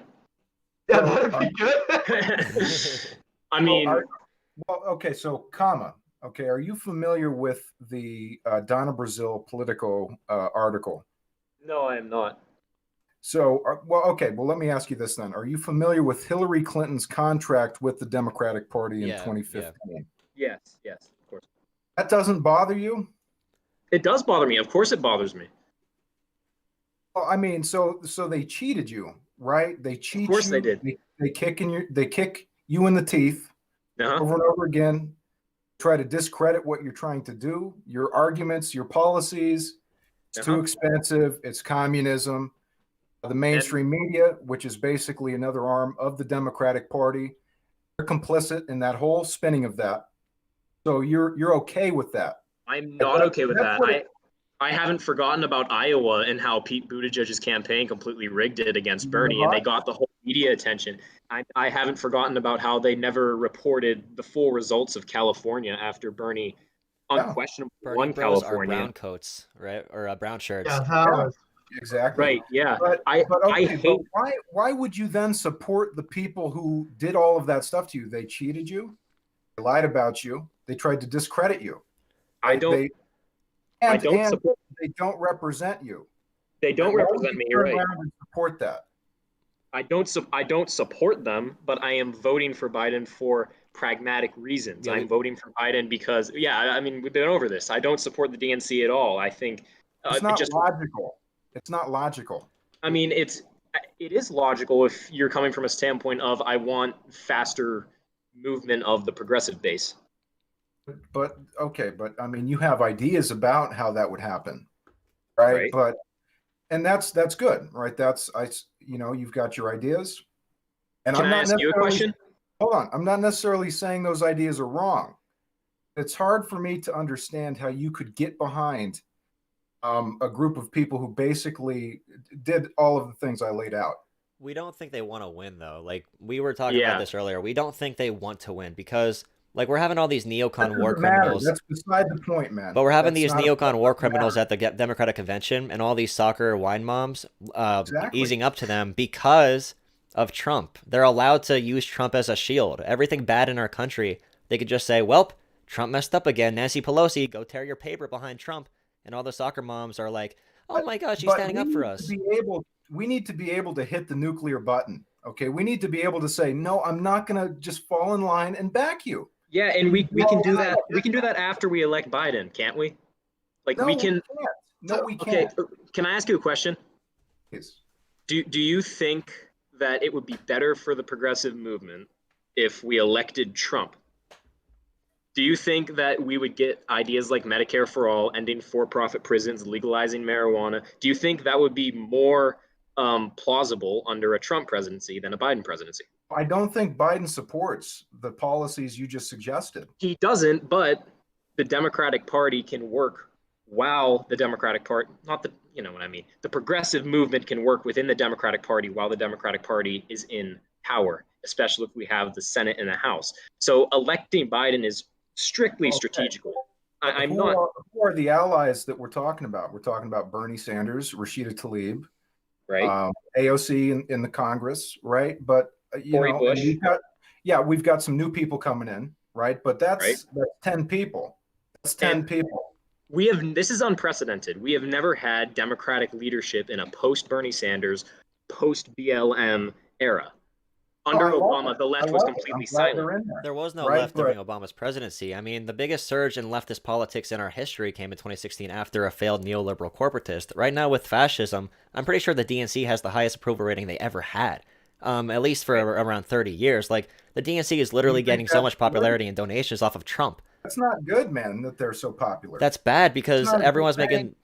Speaker 7: Yeah,
Speaker 6: So,
Speaker 7: that'd be good.
Speaker 5: I mean,
Speaker 6: Well, okay, so comma. Okay, are you familiar with the Donna Brazil Politico article?
Speaker 5: no, I am not.
Speaker 6: So, well, let me ask you this then. Are you familiar with Hillary Clinton's contract with the Democratic Party in
Speaker 1: Yeah,
Speaker 6: 2015?
Speaker 5: Yes, of course.
Speaker 6: That doesn't bother you?
Speaker 5: It does bother me. Of course, it bothers me.
Speaker 6: Well, I mean, so they cheated you, right? They cheat you.
Speaker 5: Of course they did.
Speaker 6: They kick you in the teeth
Speaker 5: Uh-huh.
Speaker 6: over and over again. Try to discredit what you're trying to do, your arguments, your policies. It's too
Speaker 5: Uh-huh.
Speaker 6: expensive. It's communism. The mainstream media, which is basically another arm of the Democratic Party, they're complicit in that whole spinning of that. So you're okay with that.
Speaker 5: I'm not okay with
Speaker 6: That's
Speaker 5: that.
Speaker 6: what
Speaker 5: I haven't forgotten about Iowa and how Pete Buttigieg's campaign completely rigged it against Bernie, and they got the whole media attention. I haven't forgotten about how they never reported the full results of California after Bernie unquestionably
Speaker 1: Bernie
Speaker 5: won
Speaker 1: bros are
Speaker 5: California.
Speaker 1: brown coats, right? Or brown shirts.
Speaker 7: Yeah, that
Speaker 6: Yeah.
Speaker 7: was
Speaker 6: Exactly.
Speaker 5: Right? Yeah.
Speaker 6: But,
Speaker 5: I hate.
Speaker 6: why would you then support the people who did all of that stuff to you? They cheated you, they lied about you, they tried to discredit you.
Speaker 5: I don't. I don't
Speaker 6: and
Speaker 5: support.
Speaker 6: they don't represent you.
Speaker 5: They don't
Speaker 6: Why would
Speaker 5: represent
Speaker 6: you
Speaker 5: me.
Speaker 6: turn
Speaker 5: You're right.
Speaker 6: around and support that.
Speaker 5: I don't support them, but I am voting for Biden for pragmatic reasons.
Speaker 1: Yeah,
Speaker 5: I'm voting for Biden because, I mean, we've been over this. I don't support the DNC at all. I think
Speaker 6: It's not logical. It's not logical.
Speaker 5: I mean, it is logical if you're coming from a standpoint of I want faster movement of the progressive base.
Speaker 6: But okay, but I mean, you have ideas about how that would happen, right?
Speaker 5: Right.
Speaker 6: And that's good, right? You've got your ideas. And
Speaker 5: Can
Speaker 6: I'm
Speaker 5: I
Speaker 6: not
Speaker 5: ask you a
Speaker 6: necessarily-
Speaker 5: question?
Speaker 6: Hold on, I'm not necessarily saying those ideas are wrong. It's hard for me to understand how you could get behind a group of people who basically did all of the things I laid out.
Speaker 1: We don't think they want to win, though. Like, we were talking
Speaker 5: Yeah.
Speaker 1: about this earlier. We don't think they want to win because, like, we're having all these neocon
Speaker 6: That
Speaker 1: war
Speaker 6: doesn't matter.
Speaker 1: criminals.
Speaker 6: That's beside the point, man.
Speaker 1: But we're having
Speaker 6: That's
Speaker 1: these
Speaker 6: not-
Speaker 1: neocon war criminals at the Democratic convention and all these soccer wine moms
Speaker 6: Exactly.
Speaker 1: easing up to them because of Trump. They're allowed to use Trump as a shield. Everything bad in our country, they could just say, "Welp, Trump messed up again. Nancy Pelosi, go tear your paper behind Trump." And all the soccer moms are like, "Oh my gosh, she's
Speaker 6: But
Speaker 1: standing
Speaker 6: we
Speaker 1: up for
Speaker 6: need to
Speaker 1: us."
Speaker 6: we need to be able to hit the nuclear button. Okay, we need to be able to say, no, I'm not going to just fall in line and back you.
Speaker 5: Yeah, and we can do that. We can do that after we elect Biden, can't we? Like
Speaker 6: No,
Speaker 5: we can.
Speaker 6: can't. No, we
Speaker 5: Okay,
Speaker 6: can't.
Speaker 5: can I ask you a question?
Speaker 6: Please.
Speaker 5: Do you think that it would be better for the progressive movement if we elected Trump? Do you think that we would get ideas like Medicare for all, ending for-profit prisons, legalizing marijuana? Do you think that would be more plausible under a Trump presidency than a Biden presidency?
Speaker 6: I don't think Biden supports the policies you just suggested.
Speaker 5: He doesn't, but the Democratic Party can work while the Democratic Party, not the, you know what I mean, the progressive movement can work within the Democratic Party while the Democratic Party is in power, especially if we have the Senate and the House. So electing Biden is strictly
Speaker 6: Okay.
Speaker 5: strategical. I'm
Speaker 6: who
Speaker 5: not.
Speaker 6: Who are the allies that we're talking about? We're talking about Bernie Sanders, Rashida Tlaib,
Speaker 5: Right.
Speaker 6: AOC in the Congress, right? But
Speaker 5: Cori
Speaker 6: and
Speaker 5: Bush.
Speaker 6: we've got some new people coming in, right? But that's 10 people. That's 10
Speaker 5: And-
Speaker 6: people.
Speaker 5: This is unprecedented. We have never had Democratic leadership in a post Bernie Sanders, post BLM era. Under
Speaker 6: I love
Speaker 5: Obama,
Speaker 6: it.
Speaker 5: the
Speaker 6: I
Speaker 5: left was
Speaker 6: love it.
Speaker 5: completely
Speaker 6: I'm glad
Speaker 5: silent.
Speaker 6: they're in there.
Speaker 1: There was no
Speaker 6: Right,
Speaker 1: left during Obama's presidency. I mean, the biggest surge in leftist politics in our history came in 2016 after a failed neoliberal corporatist. Right now, with fascism, I'm pretty sure the DNC has the highest approval rating they ever had, at least for around 30 years. Like, the DNC is literally
Speaker 6: think
Speaker 1: getting so
Speaker 6: that's
Speaker 1: much popularity and donations off of Trump.
Speaker 6: That's not good, man, that they're so popular.
Speaker 1: That's bad because
Speaker 6: not a good
Speaker 1: everyone's
Speaker 6: thing.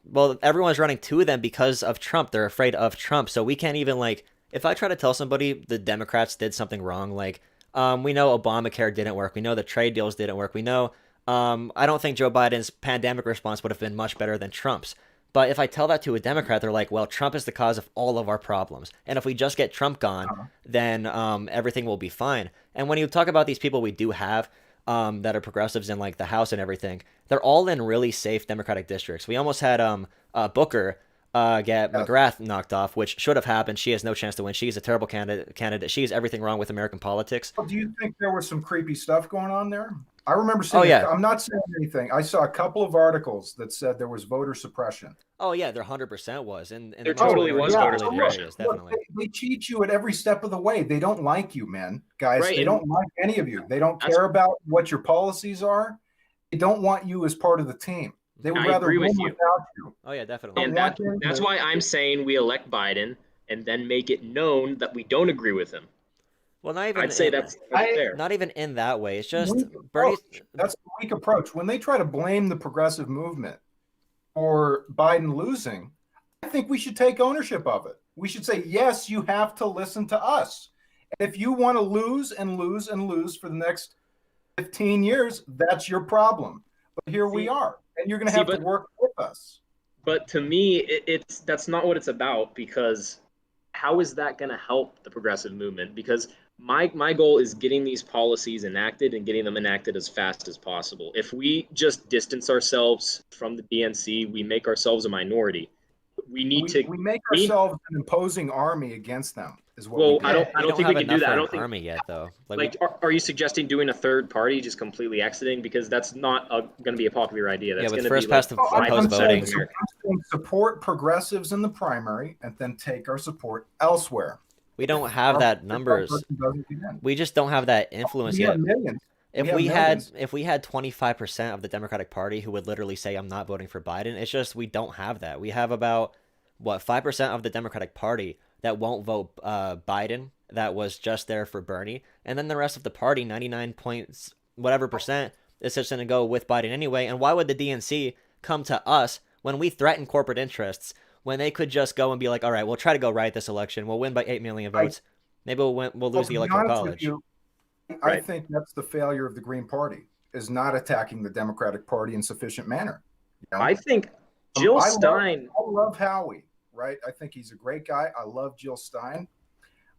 Speaker 1: everyone's running to them because of Trump. They're afraid of Trump. So we can't even, like, if I try to tell somebody the Democrats did something wrong, like, we know Obamacare didn't work. We know the trade deals didn't work. We know, I don't think Joe Biden's pandemic response would have been much better than Trump's. But if I tell that to a Democrat, they're like, well, Trump is the cause of all of our problems. And if we just get Trump gone, then everything will be fine. And when you talk about these people we do have that are progressives in like the House and everything, they're all in really safe Democratic districts. We almost had Booker get McGrath knocked off, which should have happened. She has no chance to win. She's a terrible candidate. She's everything wrong with American politics.
Speaker 6: Do you think there was some creepy stuff going on there? I remember seeing, I'm not saying anything. I saw a couple of articles that said there was voter suppression.
Speaker 1: Oh, yeah, there 100% was. And
Speaker 5: there totally was voter suppression.
Speaker 1: Definitely.
Speaker 6: Look, they cheat you at every step of the way. They don't like you, man. Guys, they don't like any of you. They don't care about what your policies are. They don't want you as part of the team. They would rather win without you.
Speaker 1: Oh, yeah, definitely.
Speaker 5: And that's why I'm saying we elect Biden and then make it known that we don't agree with him.
Speaker 1: Well, not even.
Speaker 5: I'd say that's fair.
Speaker 1: Not even in that way. It's just Bernie.
Speaker 6: That's a weak approach. When they try to blame the progressive movement for Biden losing, I think we should take ownership of it. We should say, yes, you have to listen to us. And if you want to lose and lose and lose for the next 15 years, that's your problem. But here we are, and you're going to have to work with us.
Speaker 5: But to me, that's not what it's about, because how is that going to help the progressive movement? Because my goal is getting these policies enacted and getting them enacted as fast as possible. If we just distance ourselves from the DNC, we make ourselves a minority. We
Speaker 6: make ourselves an imposing army against them. Is what
Speaker 5: well, I don't think we can do that. I don't think
Speaker 1: army yet, though.
Speaker 5: Are you suggesting doing a third party, just completely exiting? Because that's not going to be a popular idea. That's
Speaker 1: with
Speaker 5: going
Speaker 1: first
Speaker 5: to be
Speaker 1: past the post voting.
Speaker 6: Support progressives in the primary and then take our support elsewhere.
Speaker 1: We don't have that numbers. We just don't have that influence yet. If we had 25% of the Democratic Party who would literally say, I'm not voting for Biden, it's just we don't have that. We have about 5% of the Democratic Party that won't vote Biden, that was just there for Bernie, and then the rest of the party, 99 points whatever percent, is just going to go with Biden anyway. And why would the DNC come to us when we threaten corporate interests, when they could just go and be like, all right, we'll try to go right this election, we'll win by 8 million votes, maybe we'll lose the electoral college.
Speaker 6: I think that's the failure of the Green Party, is not attacking the Democratic Party in sufficient manner. You know?
Speaker 5: I think Jill Stein.
Speaker 6: I love Howie, right? I think he's a great guy. I love Jill Stein,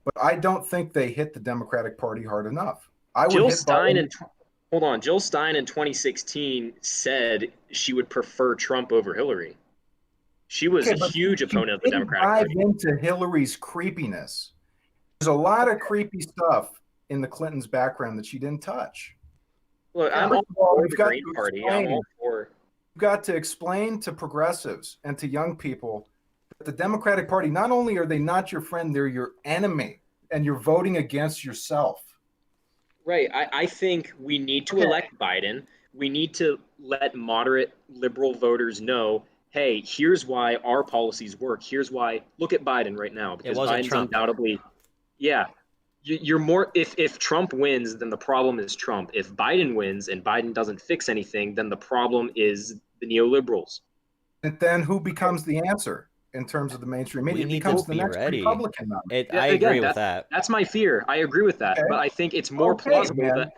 Speaker 6: but I don't think they hit the Democratic Party hard enough. Jill Stein in 2016 said she would prefer Trump over Hillary. She was a huge opponent of the Democratic Party. Dive into Hillary's creepiness. There's a lot of creepy stuff in the Clintons' background that she didn't touch.
Speaker 5: Look, I'm all for the Green Party. I'm all for.
Speaker 6: You've got to explain to progressives and to young people that the Democratic Party, not only are they not your friend, they're your enemy, and you're voting against yourself.
Speaker 5: Right. I think we need to elect Biden. We need to let moderate liberal voters know, hey, here's why our policies work. Here's why. Look at Biden right now, because Biden's Trump. Undoubtedly, you're more. If Trump wins, then the problem is Trump. If Biden wins and Biden doesn't fix anything, then the problem is the neoliberals.
Speaker 6: And then who becomes the answer in terms of the mainstream media?
Speaker 1: It
Speaker 6: becomes the next Republican.
Speaker 1: I agree with that.
Speaker 5: That's my fear. I agree with that, but I think it's more plausible that.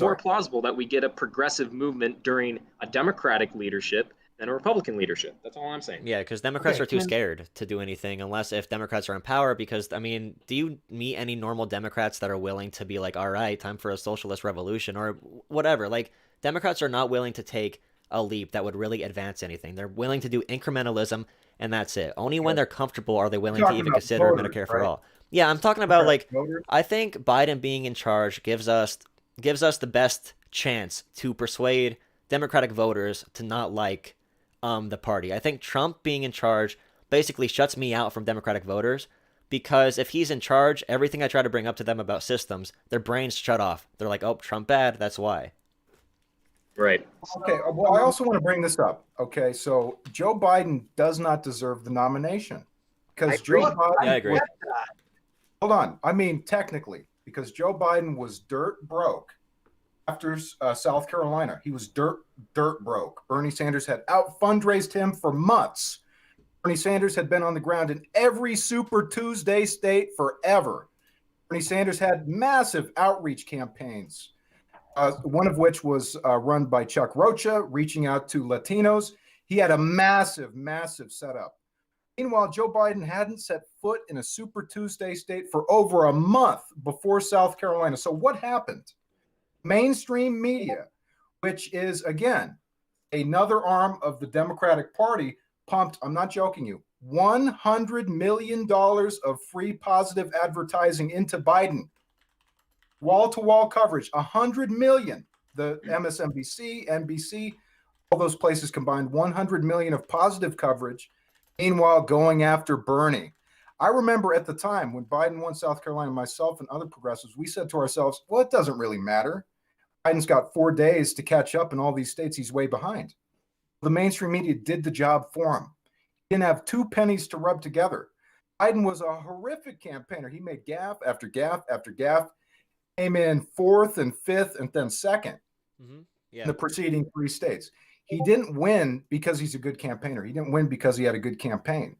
Speaker 5: More plausible that we get a progressive movement during a Democratic leadership than a Republican leadership. That's all I'm saying.
Speaker 1: Yeah, because Democrats are too scared to do anything unless if Democrats are in power. Because, I mean, do you meet any normal Democrats that are willing to be like, all right, time for a socialist revolution or whatever? Like, Democrats are not willing to take a leap that would really advance anything. They're willing to do incrementalism, and that's it. Only when they're comfortable are they willing to even consider Medicare for all. Yeah, I'm talking about, like, I think Biden being in charge gives us the best chance to persuade Democratic voters to not like the party. I think Trump being in charge basically shuts me out from Democratic voters, because if he's in charge, everything I try to bring up to them about systems, their brains shut off. They're like, oh, Trump bad, that's why.
Speaker 5: Right.
Speaker 6: Okay, well, I also want to bring this up. Okay, so Joe Biden does not deserve the nomination because Joe Biden.
Speaker 1: Yeah, I agree.
Speaker 6: Hold on. I mean, technically, because Joe Biden was dirt broke after South Carolina. He was dirt broke. Bernie Sanders had out fundraised him for months. Bernie Sanders had been on the ground in every Super Tuesday state forever. Bernie Sanders had massive outreach campaigns, one of which was run by Chuck Rocha, reaching out to Latinos. He had a massive, massive setup. Meanwhile, Joe Biden hadn't set foot in a Super Tuesday state for over a month before South Carolina. So what happened? Mainstream media, which is, again, another arm of the Democratic Party, pumped, I'm not joking you, $100 million of free positive advertising into Biden. Wall-to-wall coverage, $100 million. The MSNBC, NBC, all those places combined, $100 million of positive coverage. Meanwhile, going after Bernie. I remember at the time when Biden won South Carolina, myself and other progressives, we said to ourselves, well, it doesn't really matter. Biden's got 4 days to catch up in all these states. He's way behind. The mainstream media did the job for him. He didn't have 2 pennies to rub together. Biden was a horrific campaigner. He made gaffe after gaffe after gaffe, came in 4th and 5th and then 2nd in the preceding 3 states. He didn't win because he's a good campaigner. He didn't win because he had a good campaign.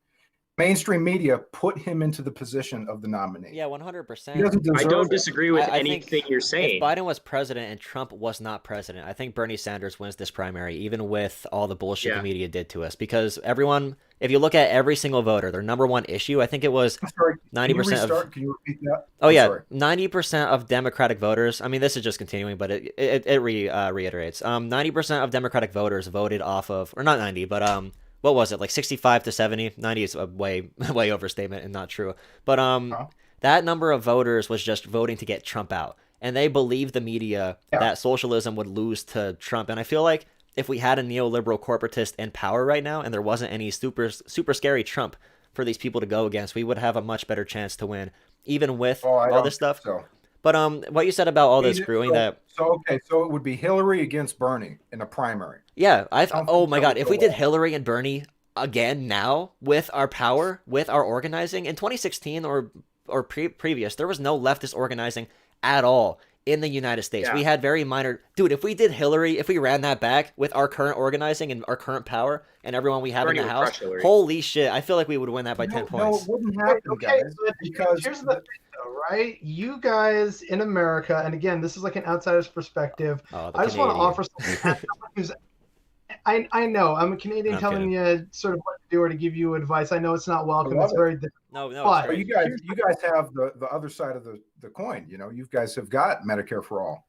Speaker 6: Mainstream media put him into the position of the nominee.
Speaker 1: Yeah, 100%.
Speaker 6: He doesn't deserve
Speaker 5: I don't
Speaker 6: it.
Speaker 5: disagree with
Speaker 1: I
Speaker 5: anything
Speaker 1: think
Speaker 5: you're saying.
Speaker 1: If Biden was president and Trump was not president, I think Bernie Sanders wins this primary, even with all the bullshit the media did to us. Because everyone, if you look at every single voter, their number one issue, I think it was
Speaker 6: I'm sorry,
Speaker 1: 90% of.
Speaker 6: Can you repeat that?
Speaker 1: Oh
Speaker 6: I'm
Speaker 1: yeah,
Speaker 6: sorry.
Speaker 1: 90% of Democratic voters. I mean, this is just continuing, but it reiterates. 90% of Democratic voters voted off of, or not 90, but what was it, like 65 to 70? 90 is a way overstatement and not true. But that number of voters was just voting to get Trump out. And they believed the media that socialism would lose to Trump. And I feel like if we had a neoliberal corporatist in power right now and there wasn't any super scary Trump for these people to go against, we would have a much better chance to win, even with all this stuff. But what you said about all this brewing
Speaker 6: so it would be Hillary against Bernie in a primary.
Speaker 1: Yeah, oh my God, if we did Hillary and Bernie again now with our power, with our organizing in 2016 or previous, there was no leftist organizing at all in the United States. We had very minor. Dude, if we did Hillary, if we ran that back with our current organizing and our current power and everyone we have
Speaker 5: Bernie
Speaker 1: in the
Speaker 5: would
Speaker 1: house,
Speaker 5: crush Hillary.
Speaker 1: holy shit, I feel like we would win that by 10 points.
Speaker 6: No, it wouldn't happen, guys. Because
Speaker 7: here's the thing, though, right? You guys in America, and again, this is like an outsider's perspective. I just want to offer something as someone who's. I know I'm a Canadian telling you sort of what to do or to give you advice. I know it's not welcome. It's very difficult.
Speaker 1: No,
Speaker 6: but you guys have the other side of the coin. You know, you guys have got Medicare for all.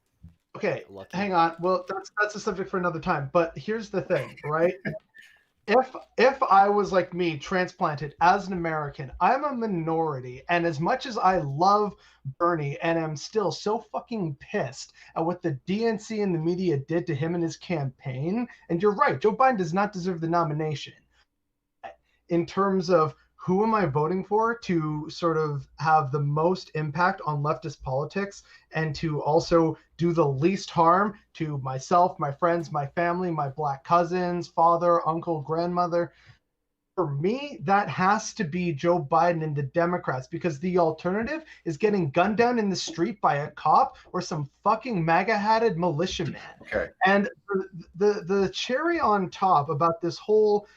Speaker 7: Okay, hang on. Well, that's a subject for another time. But here's the thing, right? If I was like me, transplanted as an American, I'm a minority, and as much as I love Bernie and am still so fucking pissed at what the DNC and the media did to him in his campaign, and you're right, Joe Biden does not deserve the nomination. In terms of who am I voting for to sort of have the most impact on leftist politics and to also do the least harm to myself, my friends, my family, my black cousins, father, uncle, grandmother. For me, that has to be Joe Biden and the Democrats, because the alternative is getting gunned down in the street by a cop or some fucking MAGA-hatted militiaman.
Speaker 6: Okay.
Speaker 7: And the cherry on top about this whole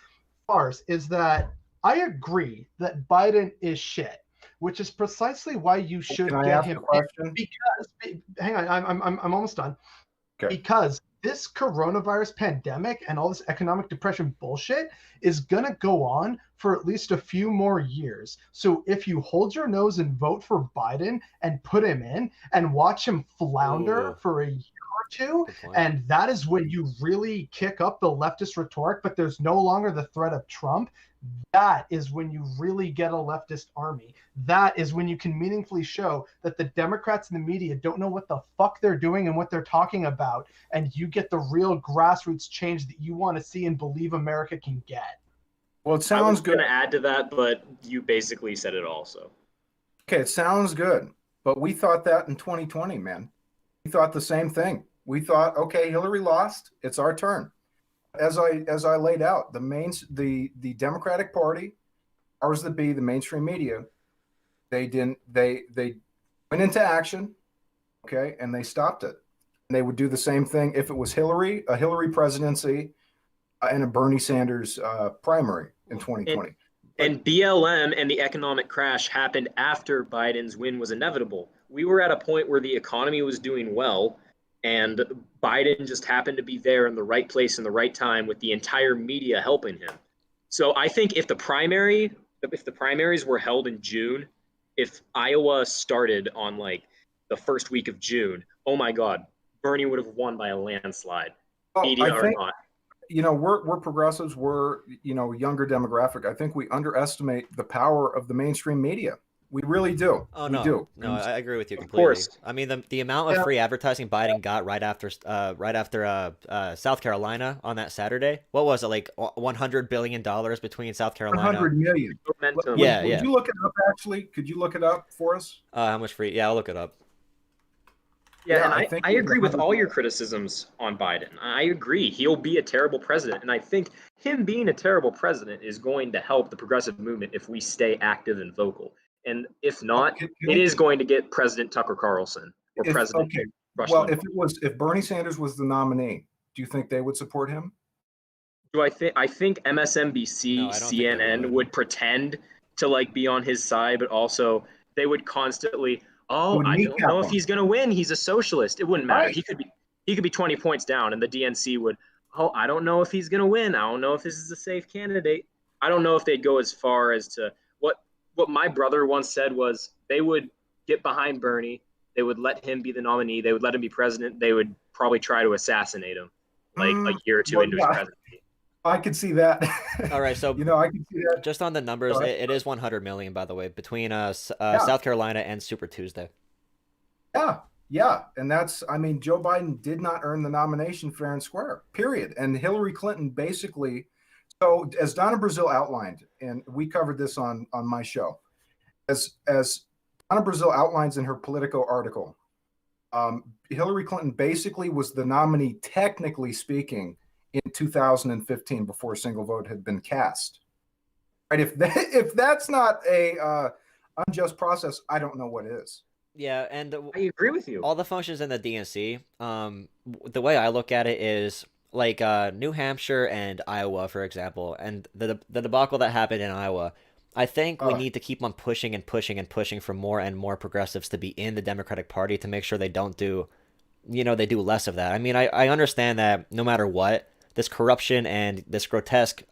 Speaker 7: farce is that I agree that Biden is shit, which is precisely why you should get him. Because, hang on, I'm almost done.
Speaker 6: Okay.
Speaker 7: Because this coronavirus pandemic and all this economic depression bullshit is gonna go on for at least a few more years. So if you hold your nose and vote for Biden and put him in and watch him flounder for a year or two, and that is when you really kick up the leftist rhetoric, but there's no longer the threat of Trump. That is when you really get a leftist army. That is when you can meaningfully show that the Democrats and the media don't know what the fuck they're doing and what they're talking about, and you get the real grassroots change that you want to see and believe America can get.
Speaker 6: Well, it sounds good.
Speaker 5: I was going to add to that, but you basically said it all. So,
Speaker 6: okay, it sounds good, but we thought that in 2020, man. We thought the same thing. We thought, okay, Hillary lost. It's our turn. As I laid out, the Democratic Party, ours that be the mainstream media, they went into action, okay, and they stopped it. And they would do the same thing if it was a Hillary presidency, and a Bernie Sanders primary in 2020.
Speaker 5: And BLM and the economic crash happened after Biden's win was inevitable. We were at a point where the economy was doing well. and Biden just happened to be there in the right place in the right time with the entire media helping him. So I think if the primaries were held in June, if Iowa started on like the first week of June, oh my God, Bernie would have won by a landslide, media or not.
Speaker 6: We're progressives. We're younger demographic. I think we underestimate the power of the mainstream media. We really do.
Speaker 1: Oh
Speaker 6: we
Speaker 1: no,
Speaker 6: do.
Speaker 1: no, I agree with you
Speaker 5: Of
Speaker 1: completely.
Speaker 5: course.
Speaker 1: I mean, the amount of free advertising Biden got right after South Carolina on that Saturday. What was it, like $100 billion between South Carolina?
Speaker 6: 100 million.
Speaker 5: Momentum.
Speaker 1: Yeah,
Speaker 6: Would you look it up? Actually, could you look it up for us?
Speaker 1: How much free? Yeah, I'll look it up.
Speaker 5: Yeah, and
Speaker 6: I think
Speaker 5: I agree with all your criticisms on Biden. I agree. He'll be a terrible president. And I think him being a terrible president is going to help the progressive movement if we stay active and vocal. And if not, it is going to get President Tucker Carlson or President Rush Limbaugh.
Speaker 6: If Bernie Sanders was the nominee, do you think they would support him?
Speaker 5: I think MSNBC,
Speaker 1: No, I don't think they
Speaker 5: CNN would pretend to like be on his side, but also they would constantly, I don't know if he's going to win. He's a socialist. It wouldn't matter.
Speaker 6: Right.
Speaker 5: He could be 20 points down, and the DNC would, I don't know if he's going to win. I don't know if this is a safe candidate. I don't know if they'd go as far as to what my brother once said was they would get behind Bernie. They would let him be the nominee. They would let him be president. They would probably try to assassinate him like a year or two into his presidency.
Speaker 6: I could see that.
Speaker 1: All right, so
Speaker 6: I can see that.
Speaker 1: just on the numbers, it is 100 million, by the way, between South Carolina and Super Tuesday.
Speaker 6: Yeah, and Joe Biden did not earn the nomination fair and square, period. And Hillary Clinton basically, so as Donna Brazile outlined, and we covered this on my show, as Donna Brazile outlines in her Politico article, Hillary Clinton basically was the nominee, technically speaking, in 2015 before a single vote had been cast. Right? If that's not a unjust process, I don't know what is.
Speaker 1: Yeah, and
Speaker 5: I agree with you.
Speaker 1: All the functions in the DNC, the way I look at it is like New Hampshire and Iowa, for example, and the debacle that happened in Iowa. I think we need to keep on pushing and pushing and pushing for more and more progressives to be in the Democratic Party to make sure they don't do, they do less of that. I mean, I understand that no matter what, this corruption and this grotesque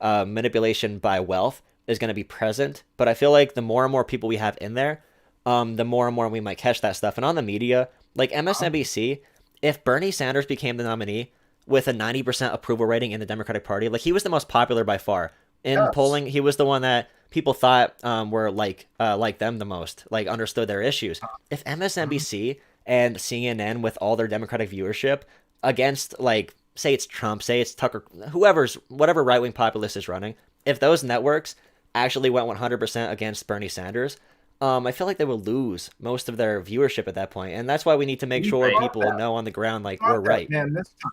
Speaker 1: manipulation by wealth is going to be present, but I feel like the more and more people we have in there, the more and more we might catch that stuff. And on the media, like MSNBC, if Bernie Sanders became the nominee with a 90% approval rating in the Democratic Party, like he was the most popular by far. In polling, he was the one that people thought were like them the most, like understood their issues. If MSNBC and CNN with all their Democratic viewership against, like, say it's Trump, say it's Tucker, whatever right-wing populist is running, if those networks actually went 100% against Bernie Sanders, I feel like they will lose most of their viewership at that point. And that's why we need to make sure people know on the ground, like, we're right.
Speaker 6: Man, this time.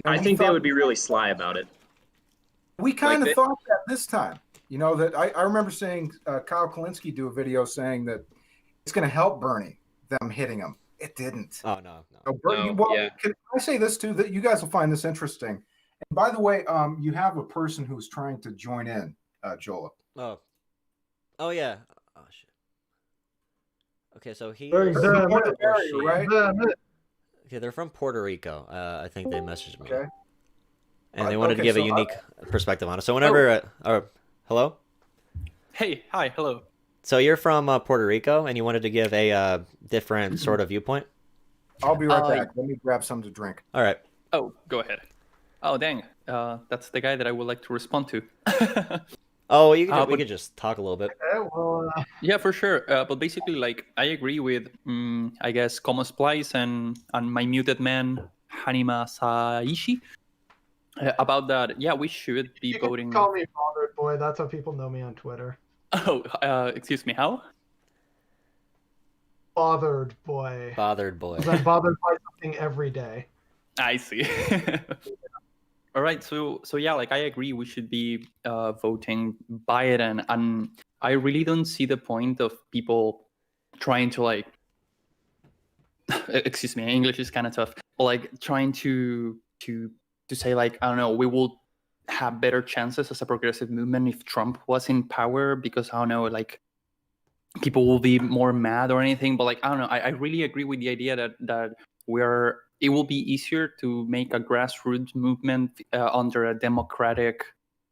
Speaker 5: I think they would be really sly about it.
Speaker 6: We kind of thought that this time. That I remember seeing Kyle Kulinski do a video saying that it's going to help Bernie, them hitting him. It didn't.
Speaker 1: Oh, no.
Speaker 6: Can I say this too, that you guys will find this interesting? And by the way, you have a person who's trying to join in, Jola.
Speaker 1: Oh yeah. Oh shit. Okay, so he.
Speaker 6: Right?
Speaker 1: Okay, they're from Puerto Rico. I think they messaged me.
Speaker 6: Okay.
Speaker 1: And they wanted to give a unique perspective on it. So whenever, hello?
Speaker 8: Hey, hi, hello.
Speaker 1: So you're from Puerto Rico, and you wanted to give a different sort of viewpoint?
Speaker 6: I'll be right back. Let me grab something to drink.
Speaker 1: All right.
Speaker 8: Oh, go ahead. Oh, dang. That's the guy that I would like to respond to.
Speaker 1: Oh, we could just talk a little bit.
Speaker 8: Yeah, for sure. But basically, like, I agree with, I guess, Como Splice and my muted man, Hanima Saishi, about that. Yeah, we should be voting.
Speaker 7: Call me Bothered Boy. That's how people know me on Twitter.
Speaker 8: Oh, excuse me, how?
Speaker 7: Bothered Boy.
Speaker 1: Bothered Boy.
Speaker 7: I'm bothered by something every day.
Speaker 8: I see. All right, so yeah, like I agree, we should be voting Biden, and I really don't see the point of people trying to like, excuse me, English is kind of tough, like trying to say like, I don't know, we will have better chances as a progressive movement if Trump was in power, because I don't know, like people will be more mad or anything. But like, I don't know, I really agree with the idea that it will be easier to make a grassroots movement under a democratic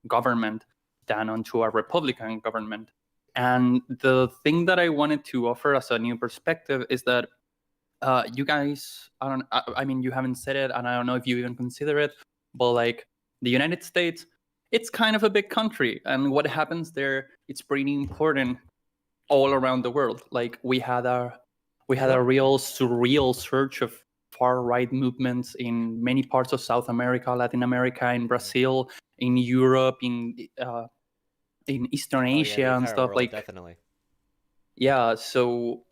Speaker 8: government than onto a Republican government. And the thing that I wanted to offer as a new perspective is that you guys, I mean, you haven't said it, and I don't know if you even consider it, but like the United States, it's kind of a big country, and what happens there, it's pretty important all around the world. Like we had a real surreal surge of far-right movements in many parts of South America, Latin America, in Brazil, in Europe, in Eastern Asia,
Speaker 1: the
Speaker 8: and
Speaker 1: entire
Speaker 8: stuff
Speaker 1: world,
Speaker 8: like.
Speaker 1: definitely.
Speaker 8: Yeah, so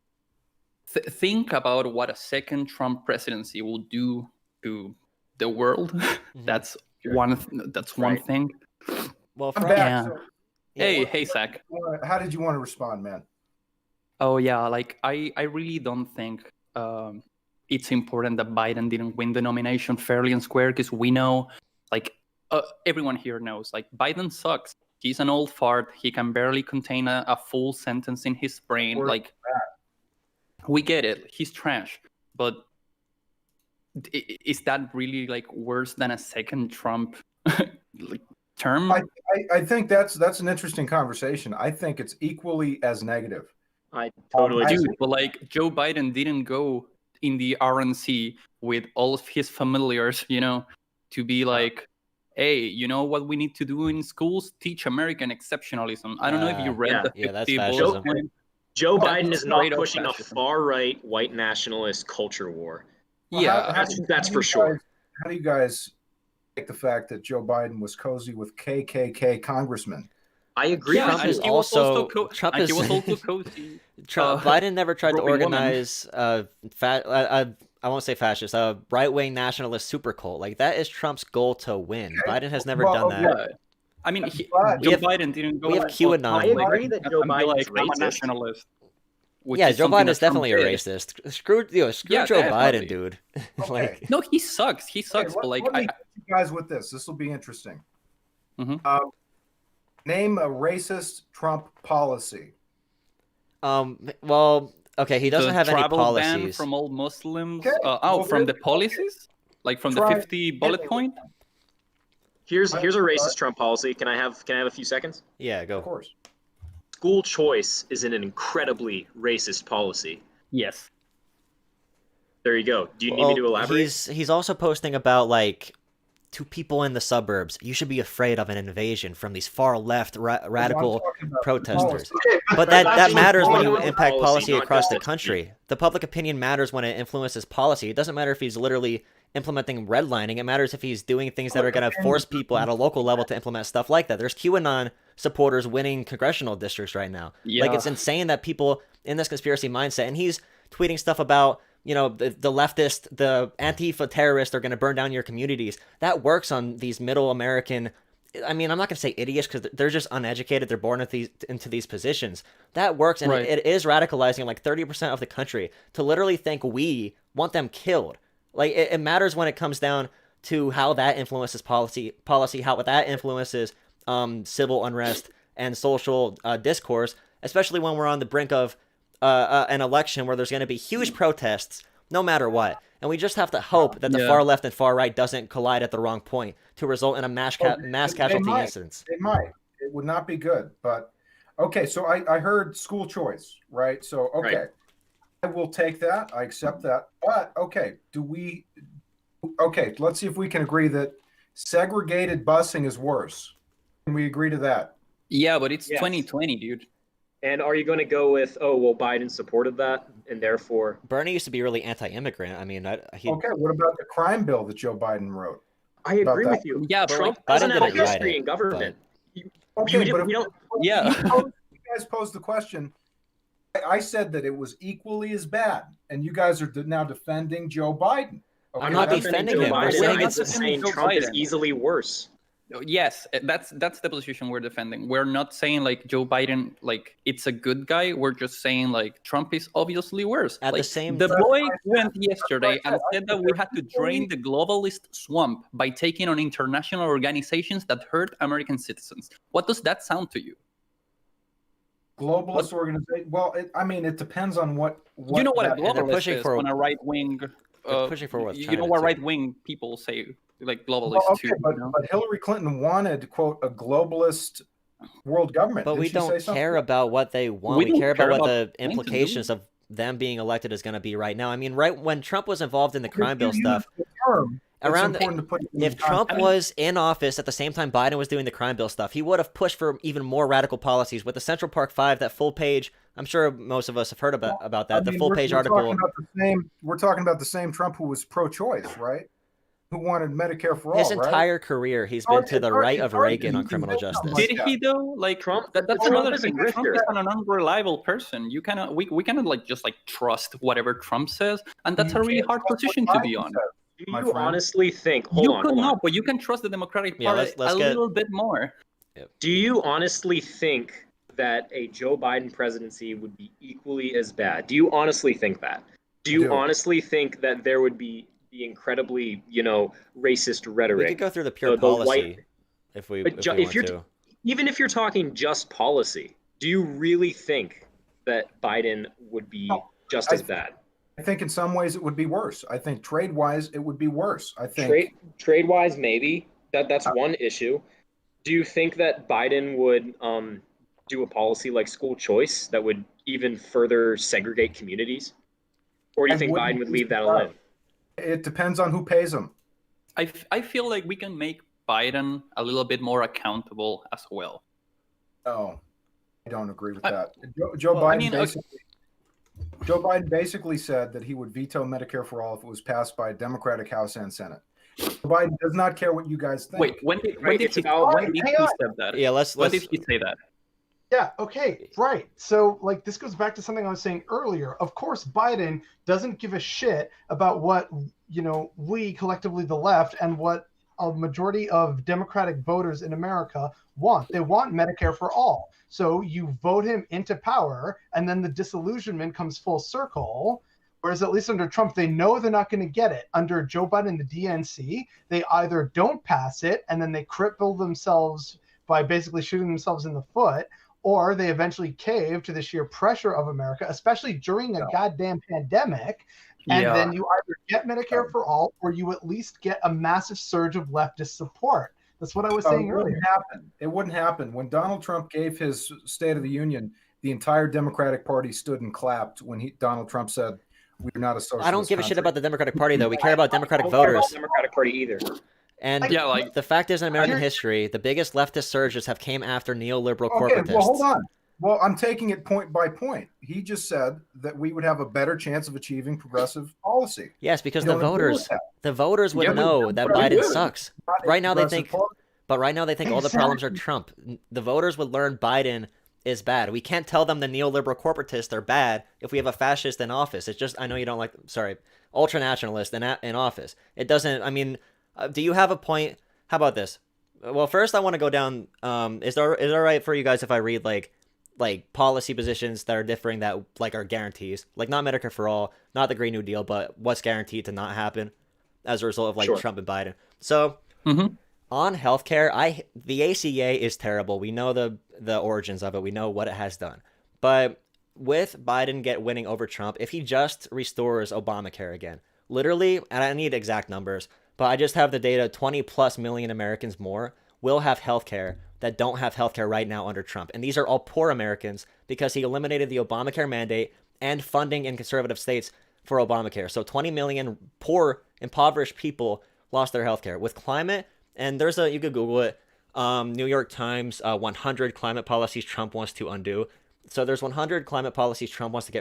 Speaker 8: think about what a second Trump presidency will do to the world. That's one
Speaker 1: Right.
Speaker 8: thing.
Speaker 1: Well,
Speaker 6: I'm
Speaker 1: from
Speaker 6: back.
Speaker 8: Yeah.
Speaker 6: So,
Speaker 8: Hey, Zach.
Speaker 6: how did you want to respond, man?
Speaker 8: Oh yeah, like I really don't think it's important that Biden didn't win the nomination fairly and square, because we know, like everyone here knows, like Biden sucks. He's an old fart. He can barely contain a full sentence in his brain.
Speaker 6: Worse
Speaker 8: Like we get it. He's trash. But is that really like worse than a second Trump like, term?
Speaker 6: I think that's an interesting conversation. I think it's equally as negative.
Speaker 5: I totally
Speaker 6: I-
Speaker 8: Dude, but like Joe Biden didn't go in the RNC with all of his familiars, to be like, hey, you know what we need to do in schools? Teach American exceptionalism. I don't know if you read
Speaker 5: Yeah.
Speaker 8: the
Speaker 1: Yeah, that's
Speaker 8: 50
Speaker 1: fascism.
Speaker 8: bullet point.
Speaker 5: Joe
Speaker 8: That's
Speaker 5: Biden is not
Speaker 8: straight up
Speaker 5: pushing a
Speaker 8: fascism.
Speaker 5: far-right white nationalist culture war.
Speaker 6: Well,
Speaker 8: Yeah,
Speaker 5: that's
Speaker 6: do
Speaker 5: for
Speaker 6: you
Speaker 5: sure.
Speaker 6: guys- How do you guys take the fact that Joe Biden was cozy with KKK congressmen?
Speaker 5: I agree
Speaker 8: yeah,
Speaker 1: Trump
Speaker 5: with
Speaker 8: and
Speaker 1: is
Speaker 5: you.
Speaker 8: he was
Speaker 1: also-
Speaker 8: also
Speaker 1: Trump
Speaker 8: and
Speaker 1: is-
Speaker 8: he was also cozy.
Speaker 1: Trump, Biden never tried to
Speaker 8: groping women.
Speaker 1: organize I won't say fascist, a right-wing nationalist super cult. Like that is Trump's goal to win.
Speaker 6: Okay.
Speaker 1: Biden has never
Speaker 6: Well,
Speaker 1: done that.
Speaker 8: Yeah. I mean,
Speaker 6: But-
Speaker 8: Joe
Speaker 1: have-
Speaker 8: Biden didn't go.
Speaker 1: we have
Speaker 8: on
Speaker 1: QAnon.
Speaker 8: public
Speaker 5: I agree that Joe
Speaker 8: and be
Speaker 5: Biden's
Speaker 8: like, I'm a
Speaker 5: racist.
Speaker 8: nationalist. which
Speaker 1: Yeah,
Speaker 8: is
Speaker 1: Joe
Speaker 8: something
Speaker 1: Biden is
Speaker 8: that Trump
Speaker 1: definitely a
Speaker 8: did.
Speaker 1: racist. Screw
Speaker 8: Yeah,
Speaker 1: Joe
Speaker 8: definitely.
Speaker 1: Biden, dude.
Speaker 6: Okay.
Speaker 1: Like,
Speaker 8: No, he sucks. He sucks.
Speaker 6: Okay,
Speaker 8: but like,
Speaker 6: let me
Speaker 8: I,
Speaker 6: hit you guys with this. This will be interesting.
Speaker 8: Mhm.
Speaker 6: Name a racist Trump policy.
Speaker 1: well, okay, he doesn't
Speaker 8: the
Speaker 1: have any
Speaker 8: travel ban
Speaker 1: policies.
Speaker 8: from all Muslims.
Speaker 6: Okay, well,
Speaker 8: From the
Speaker 6: then-
Speaker 8: policies, like from the
Speaker 6: Try-
Speaker 8: 50 bullet point.
Speaker 5: Here's a racist Trump policy. Can I have a few seconds?
Speaker 1: Yeah,
Speaker 6: Of
Speaker 1: go.
Speaker 6: course.
Speaker 5: School choice is an incredibly racist policy.
Speaker 8: Yes.
Speaker 5: There you go. Do you need me to elaborate?
Speaker 1: He's also posting about like to people in the suburbs. You should be afraid of an invasion from these far left radical
Speaker 6: I'm talking about
Speaker 1: protesters.
Speaker 6: policy.
Speaker 1: But that
Speaker 5: Actually,
Speaker 1: matters when you
Speaker 5: foreign
Speaker 1: impact policy
Speaker 5: not
Speaker 1: across
Speaker 5: just
Speaker 1: the
Speaker 5: its
Speaker 1: country. The public opinion matters when it influences policy. It doesn't matter if he's literally implementing redlining. It matters if he's doing things that are going to force people at a local level to implement stuff like that. There's QAnon supporters winning congressional districts right now. Like,
Speaker 8: Yeah.
Speaker 1: it's insane that people in this conspiracy mindset, and he's tweeting stuff about, you know, the leftist, the Antifa terrorists are going to burn down your communities. That works on these middle American, I mean, I'm not going to say idiots because they're just uneducated. They're born into these positions. That works, and
Speaker 8: Right.
Speaker 1: it is radicalizing like 30% of the country to literally think we want them killed. Like, it matters when it comes down to how that influences policy, how that influences civil unrest and social discourse, especially when we're on the brink of an election where there's going to be huge protests no matter what. And we just have to hope that the
Speaker 8: Yeah.
Speaker 1: far left and far right doesn't collide at the wrong point to result in a mass casualty
Speaker 6: might.
Speaker 1: incidents.
Speaker 6: It might. It would not be good. But okay, so I heard school choice, right? So okay.
Speaker 5: Right.
Speaker 6: I will take that. I accept that. But okay, let's see if we can agree that segregated busing is worse. Can we agree to that?
Speaker 8: Yeah, but it's
Speaker 5: Yes.
Speaker 8: 2020, dude.
Speaker 5: And are you going to go with, oh, well, Biden supported that, and therefore...
Speaker 1: Bernie used to be really anti-immigrant. I mean, he
Speaker 6: Okay, what about the crime bill that Joe Biden wrote?
Speaker 5: I
Speaker 6: About
Speaker 5: agree
Speaker 6: that.
Speaker 5: with you.
Speaker 8: Yeah, but
Speaker 5: Trump
Speaker 1: like,
Speaker 5: doesn't
Speaker 1: Biden
Speaker 5: have a
Speaker 1: didn't write
Speaker 5: history
Speaker 1: it,
Speaker 5: in government.
Speaker 6: Okay,
Speaker 5: You
Speaker 6: but
Speaker 5: don't-
Speaker 8: Yeah.
Speaker 6: you guys posed the question. I said that it was equally as bad, and you guys are now defending Joe Biden. Okay,
Speaker 1: I'm not
Speaker 6: that's-
Speaker 1: defending
Speaker 5: Joe
Speaker 1: him. We're
Speaker 5: Biden.
Speaker 1: saying
Speaker 5: I'm
Speaker 1: it's-
Speaker 5: just saying
Speaker 8: Joe
Speaker 5: Trump is
Speaker 8: Biden.
Speaker 5: easily worse.
Speaker 8: Yes, that's the position we're defending. We're not saying like Joe Biden, like it's a good guy. We're just saying like Trump is obviously worse.
Speaker 1: At the
Speaker 8: Like,
Speaker 1: same
Speaker 8: the
Speaker 1: time-
Speaker 8: boy went yesterday and
Speaker 6: That's
Speaker 8: said that we had to drain the globalist swamp by taking on international organizations that hurt American citizens. What does that sound to you?
Speaker 6: globalist organization. Well, it depends on what
Speaker 8: You know what a
Speaker 6: that-
Speaker 1: they're
Speaker 8: globalist
Speaker 1: pushing
Speaker 8: is
Speaker 1: for-
Speaker 8: on a right wing
Speaker 1: pushing for what's
Speaker 8: you
Speaker 1: China
Speaker 8: know what
Speaker 1: too.
Speaker 8: right wing people say, like globalists
Speaker 6: Well, okay,
Speaker 8: too.
Speaker 6: but,
Speaker 8: you know?
Speaker 6: but Hillary Clinton wanted, quote, a globalist world government.
Speaker 1: But
Speaker 6: Didn't
Speaker 1: we
Speaker 6: she say
Speaker 1: don't
Speaker 6: something?
Speaker 1: care about what they want.
Speaker 8: We
Speaker 1: We
Speaker 8: don't
Speaker 1: care about
Speaker 8: care
Speaker 1: what
Speaker 8: about
Speaker 1: the
Speaker 8: Clinton,
Speaker 1: implications
Speaker 8: dude.
Speaker 1: of them being elected is going to be right now. I mean, right when Trump was involved in the crime bill
Speaker 6: If you
Speaker 1: stuff,
Speaker 6: use the term, it's
Speaker 1: around
Speaker 6: important to put it in
Speaker 1: if Trump
Speaker 6: context.
Speaker 1: was in office at the same time Biden was doing the crime bill stuff, he would have pushed for even more radical policies with the Central Park Five, that full page. I'm sure most of us have heard about that.
Speaker 6: I
Speaker 1: The
Speaker 6: mean,
Speaker 1: full
Speaker 6: we're-
Speaker 1: page
Speaker 6: we're
Speaker 1: article.
Speaker 6: We're talking about the same Trump who was pro-choice, right? Who wanted Medicare for all,
Speaker 1: His
Speaker 6: right?
Speaker 1: entire career, he's
Speaker 6: Oh,
Speaker 1: been to
Speaker 6: it's
Speaker 1: the
Speaker 6: hard-
Speaker 1: right
Speaker 6: it's
Speaker 1: of
Speaker 6: hard to
Speaker 1: Reagan on
Speaker 6: even
Speaker 1: criminal
Speaker 6: say something
Speaker 1: justice.
Speaker 6: like
Speaker 8: Did
Speaker 6: that.
Speaker 8: he though? Like
Speaker 5: Trump-
Speaker 8: that's
Speaker 5: Trump
Speaker 8: another
Speaker 5: is a
Speaker 8: thing. Trump
Speaker 5: grifter.
Speaker 8: is an unreliable person. You cannot we cannot like just like trust whatever Trump says, and that's
Speaker 6: You
Speaker 8: a really
Speaker 6: can't
Speaker 8: hard
Speaker 6: trust what
Speaker 8: position to be
Speaker 6: Biden
Speaker 8: on.
Speaker 6: says,
Speaker 5: Do
Speaker 6: my
Speaker 5: you
Speaker 6: friend.
Speaker 5: honestly think?
Speaker 8: You
Speaker 5: Hold
Speaker 8: could
Speaker 5: on.
Speaker 8: not, but you can trust the Democratic
Speaker 1: Yeah,
Speaker 8: Party
Speaker 1: let's
Speaker 8: a
Speaker 1: get-
Speaker 8: little bit more.
Speaker 5: Do you honestly think that a Joe Biden presidency would be equally as bad? Do you honestly think that? Do you
Speaker 6: do.
Speaker 5: honestly think that there would be the incredibly, racist
Speaker 1: We
Speaker 5: rhetoric?
Speaker 1: could go through the pure
Speaker 5: the
Speaker 1: policy
Speaker 5: white-
Speaker 1: if we
Speaker 5: But
Speaker 1: want
Speaker 5: if you're
Speaker 1: to.
Speaker 5: even if you're talking just policy, do you really think that Biden would be
Speaker 6: No,
Speaker 5: just as bad?
Speaker 6: I think in some ways it would be worse. I think trade-wise it would be worse. I think
Speaker 5: Trade wise, maybe that's one issue. Do you think that Biden would do a policy like school choice that would even further segregate communities, or do you
Speaker 6: I
Speaker 5: think
Speaker 6: wouldn't
Speaker 5: Biden would
Speaker 6: be
Speaker 5: leave that
Speaker 6: surprised.
Speaker 5: alone?
Speaker 6: it depends on who pays them.
Speaker 8: I feel like we can make Biden a little bit more accountable as well.
Speaker 6: No, I don't agree with
Speaker 8: I-
Speaker 6: that. Joe
Speaker 8: Well, I
Speaker 6: Biden
Speaker 8: mean,
Speaker 6: Joe Biden basically said that he would veto Medicare for all if it was passed by a Democratic House and Senate. Joe Biden does not care what you guys think.
Speaker 8: Wait, when did
Speaker 5: It's
Speaker 8: he
Speaker 5: about-
Speaker 8: when did
Speaker 7: Hang
Speaker 8: he
Speaker 7: on.
Speaker 8: said that?
Speaker 1: Yeah, let's
Speaker 8: When did he say that?
Speaker 7: Yeah, okay, right. So, like, this goes back to something I was saying earlier. Of course, Biden doesn't give a shit about what, we collectively, the left, and what a majority of Democratic voters in America want. They want Medicare for all. So you vote him into power, and then the disillusionment comes full circle. Whereas at least under Trump, they know they're not going to get it. Under Joe Biden, the DNC, they either don't pass it, and then they cripple themselves by basically shooting themselves in the foot, or they eventually cave to the sheer pressure of America, especially during a goddamn pandemic. And
Speaker 8: Yeah.
Speaker 7: then you either get Medicare for all, or you at least get a massive surge of leftist support. That's what I was saying
Speaker 6: it
Speaker 7: earlier.
Speaker 6: wouldn't happen. It wouldn't happen. When Donald Trump gave his State of the Union, the entire Democratic Party stood and clapped when Donald Trump said, "We're not a socialist."
Speaker 1: I don't give a shit
Speaker 6: country."
Speaker 1: about the Democratic Party though. We care about Democratic
Speaker 5: I don't care about
Speaker 1: voters.
Speaker 5: the Democratic Party either.
Speaker 1: And
Speaker 8: Yeah, like-
Speaker 1: the fact is, in American
Speaker 7: You're-
Speaker 1: history, the biggest leftist surges have came after neoliberal
Speaker 6: Okay,
Speaker 1: corporatists.
Speaker 6: well, hold on. Well, I'm taking it point by point. He just said that we would have a better chance of achieving progressive policy.
Speaker 1: Yes, because
Speaker 6: You
Speaker 1: the
Speaker 6: don't agree with
Speaker 1: voters,
Speaker 6: that.
Speaker 1: the voters would
Speaker 8: Yeah, but
Speaker 1: know that
Speaker 6: but they
Speaker 1: Biden
Speaker 6: would.
Speaker 1: sucks.
Speaker 6: Not a
Speaker 1: Right now they
Speaker 6: progressive
Speaker 1: think,
Speaker 6: policy.
Speaker 1: but right now they think all the problems are Trump. The voters would learn Biden is bad. We can't tell them the neoliberal corporatists are bad if we have a fascist in office. It's just, I know you don't like, sorry, ultranationalist in office. It doesn't, I mean, do you have a point? How about this? Well, first I want to go down, is it all right for you guys if I read like policy positions that are differing that like are guarantees, like not Medicare for all, not the Green New Deal, but what's guaranteed to not happen as a result of like
Speaker 5: Sure.
Speaker 1: Trump and Biden. So
Speaker 8: Mhm.
Speaker 1: on healthcare, the ACA is terrible. We know the origins of it. We know what it has done. But with Biden winning over Trump, if he just restores Obamacare again, literally, and I need exact numbers, but I just have the data, 20 plus million Americans more will have healthcare that don't have healthcare right now under Trump. And these are all poor Americans because he eliminated the Obamacare mandate and funding in conservative states for Obamacare. So 20 million poor, impoverished people lost their healthcare. With climate, and you could Google it, New York Times, 100 climate policies Trump wants to undo. So there's 100 climate policies Trump wants to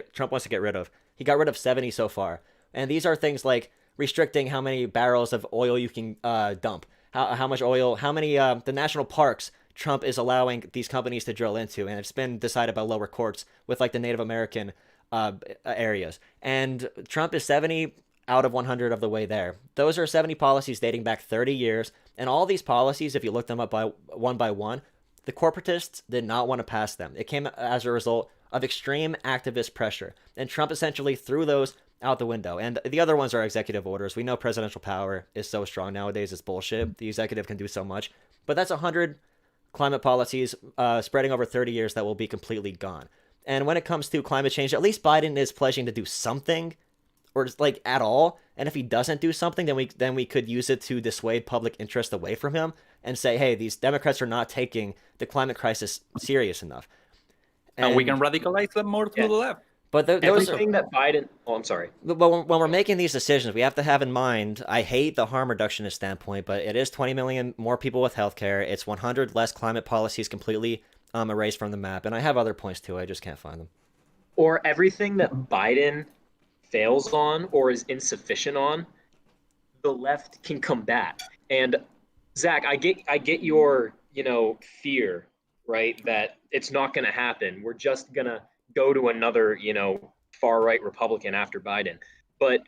Speaker 1: get rid of. He got rid of 70 so far. And these are things like restricting how many barrels of oil you can dump, how much oil, how many the national parks Trump is allowing these companies to drill into, and it's been decided by lower courts with like the Native American areas. And Trump is 70 out of 100 of the way there. Those are 70 policies dating back 30 years, and all these policies, if you look them up by one, the corporatists did not want to pass them. It came as a result of extreme activist pressure, and Trump essentially threw those out the window. And the other ones are executive orders. We know presidential power is so strong nowadays, it's bullshit. The executive can do so much, but that's 100 climate policies spreading over 30 years that will be completely gone. And when it comes to climate change, at least Biden is pledging to do something or just like at all. And if he doesn't do something, then we could use it to dissuade public interest away from him and say, hey, these Democrats are not taking the climate crisis serious enough.
Speaker 8: And we can radicalize them more to the left.
Speaker 1: But those
Speaker 5: Everything that Biden. Oh, I'm sorry.
Speaker 1: But when we're making these decisions, we have to have in mind, I hate the harm reductionist standpoint, but it is 20 million more people with healthcare. It's 100 less climate policies completely erased from the map. And I have other points too. I just can't find them.
Speaker 5: Or everything that Biden fails on or is insufficient on, the left can combat. And Zach, I get your, fear, right? That it's not going to happen. We're just going to go to another, far right Republican after Biden. But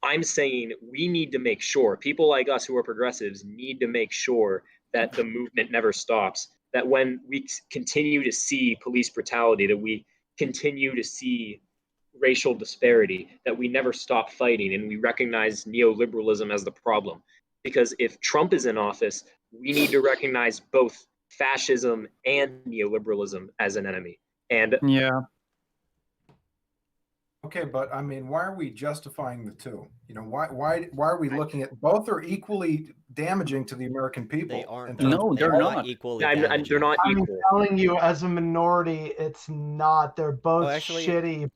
Speaker 5: I'm saying we need to make sure, people like us who are progressives need to make sure that the movement never stops, that when we continue to see police brutality, that we continue to see racial disparity, that we never stop fighting and we recognize neoliberalism as the problem. Because if Trump is in office, we need to recognize both fascism and neoliberalism as an enemy. And
Speaker 8: yeah.
Speaker 6: Okay, but I mean, why are we justifying the two? Why are we looking at both are equally damaging to the American people?
Speaker 1: They aren't.
Speaker 8: No, they're not
Speaker 1: equally.
Speaker 5: they're not
Speaker 7: I'm
Speaker 5: equal.
Speaker 7: telling you, as a minority, it's not. They're both shitty.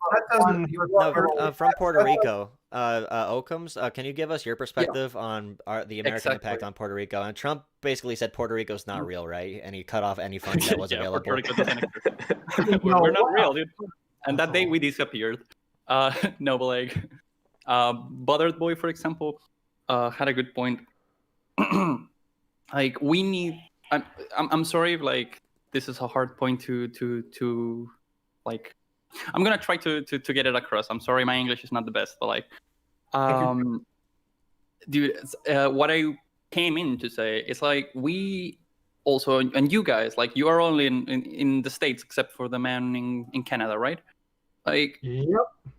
Speaker 1: From Puerto Rico, Occams, can you give us your perspective on the American impact on Puerto Rico? And Trump basically said Puerto Rico's not real, right? And he cut off any funding that was available.
Speaker 8: Puerto Rico doesn't exist. We're not real, dude. And that day we disappeared. No, but like, Bothered Boy, for example, had a good point. Like, we need. I'm sorry if like this is a hard point to like. I'm gonna try to get it across. I'm sorry, my English is not the best, but like, dude, what I came in to say is like we also, and you guys, like, you are only in the States except for the man in Canada, right? Like,
Speaker 7: Yep.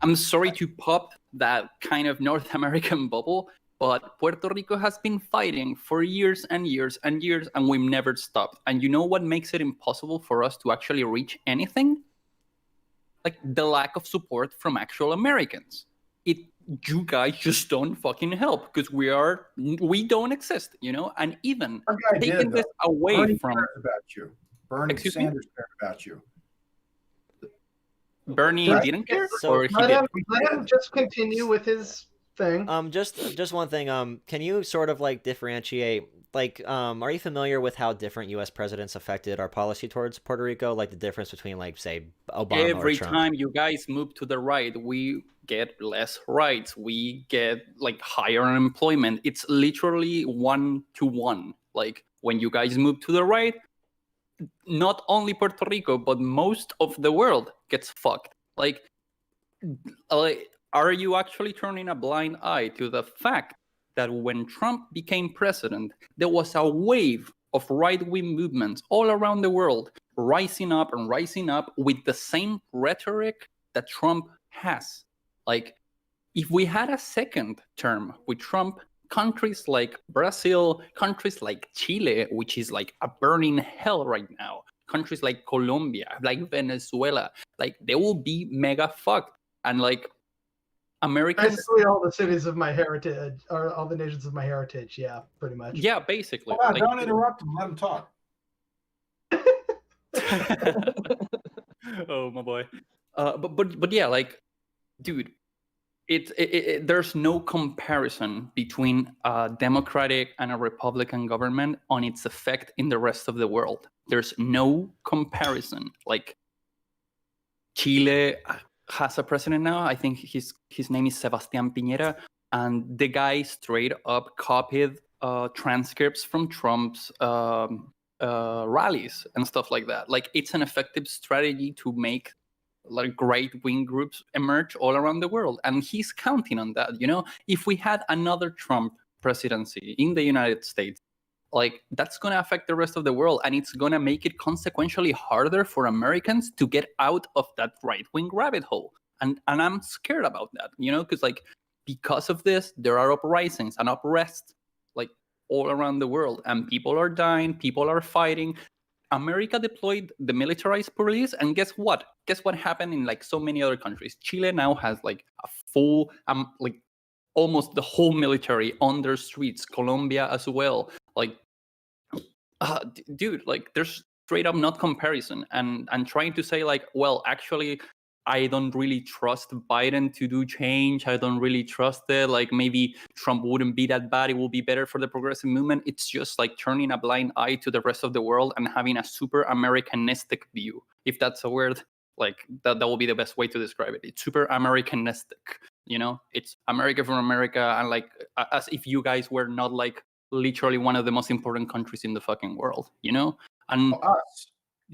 Speaker 8: I'm sorry to pop that kind of North American bubble, but Puerto Rico has been fighting for years and years and years, and we've never stopped. And you know what makes it impossible for us to actually reach anything? Like, the lack of support from actual Americans. You guys just don't fucking help because we don't exist, And even taking this away
Speaker 6: Bernie
Speaker 8: from
Speaker 6: cares about you. Bernie
Speaker 8: Excuse me?
Speaker 6: Sanders cared about you.
Speaker 8: Bernie
Speaker 6: Right.
Speaker 8: didn't care,
Speaker 1: So-
Speaker 8: or he
Speaker 7: Let
Speaker 8: did.
Speaker 7: him just continue with his thing.
Speaker 1: Just one thing. Can you sort of like differentiate? Like, are you familiar with how different U.S. presidents affected our policy towards Puerto Rico? Like the difference between, like, say, Obama
Speaker 8: Every
Speaker 1: or Trump?
Speaker 8: time you guys move to the right, we get less rights. We get like higher unemployment. It's literally 1-to-1. Like, when you guys move to the right, not only Puerto Rico, but most of the world gets fucked. Like, are you actually turning a blind eye to the fact that when Trump became president, there was a wave of right-wing movements all around the world rising up with the same rhetoric that Trump has? Like, if we had a second term with Trump, countries like Brazil, countries like Chile, which is like a burning hell right now, countries like Colombia, like Venezuela, like they will be mega fucked. And like, Americans,
Speaker 7: Basically, all the cities of my heritage, or all the nations of my heritage. Yeah, pretty much.
Speaker 8: yeah, basically.
Speaker 6: Hold on,
Speaker 8: like,
Speaker 6: don't interrupt him. Let him talk.
Speaker 8: Oh my boy. But yeah, like, dude, there's no comparison between a Democratic and a Republican government on its effect in the rest of the world. There's no comparison. Like, Chile has a president now. I think his name is Sebastián Piñera, and the guy straight up copied transcripts from Trump's rallies and stuff like that. Like, it's an effective strategy to make like right-wing groups emerge all around the world, and he's counting on that. If we had another Trump presidency in the United States, like, that's going to affect the rest of the world, and it's going to make it consequentially harder for Americans to get out of that right-wing rabbit hole. And I'm scared about that, because of this, there are uprisings and unrest like all around the world, and people are dying, people are fighting. America deployed the militarized police, and guess what? Guess what happened in like so many other countries? Chile now has like a full, like almost the whole military on their streets. Colombia as well. Like, dude, like there's straight up not comparison. And trying to say like, well, actually, I don't really trust Biden to do change. I don't really trust it. Like maybe Trump wouldn't be that bad. It will be better for the progressive movement. It's just like turning a blind eye to the rest of the world and having a super Americanistic view. If that's a word, like that will be the best way to describe it. It's super Americanistic. You know, it's America from America, and like as if you guys were not like literally one of the most important countries in the fucking world. You know, and
Speaker 6: Us.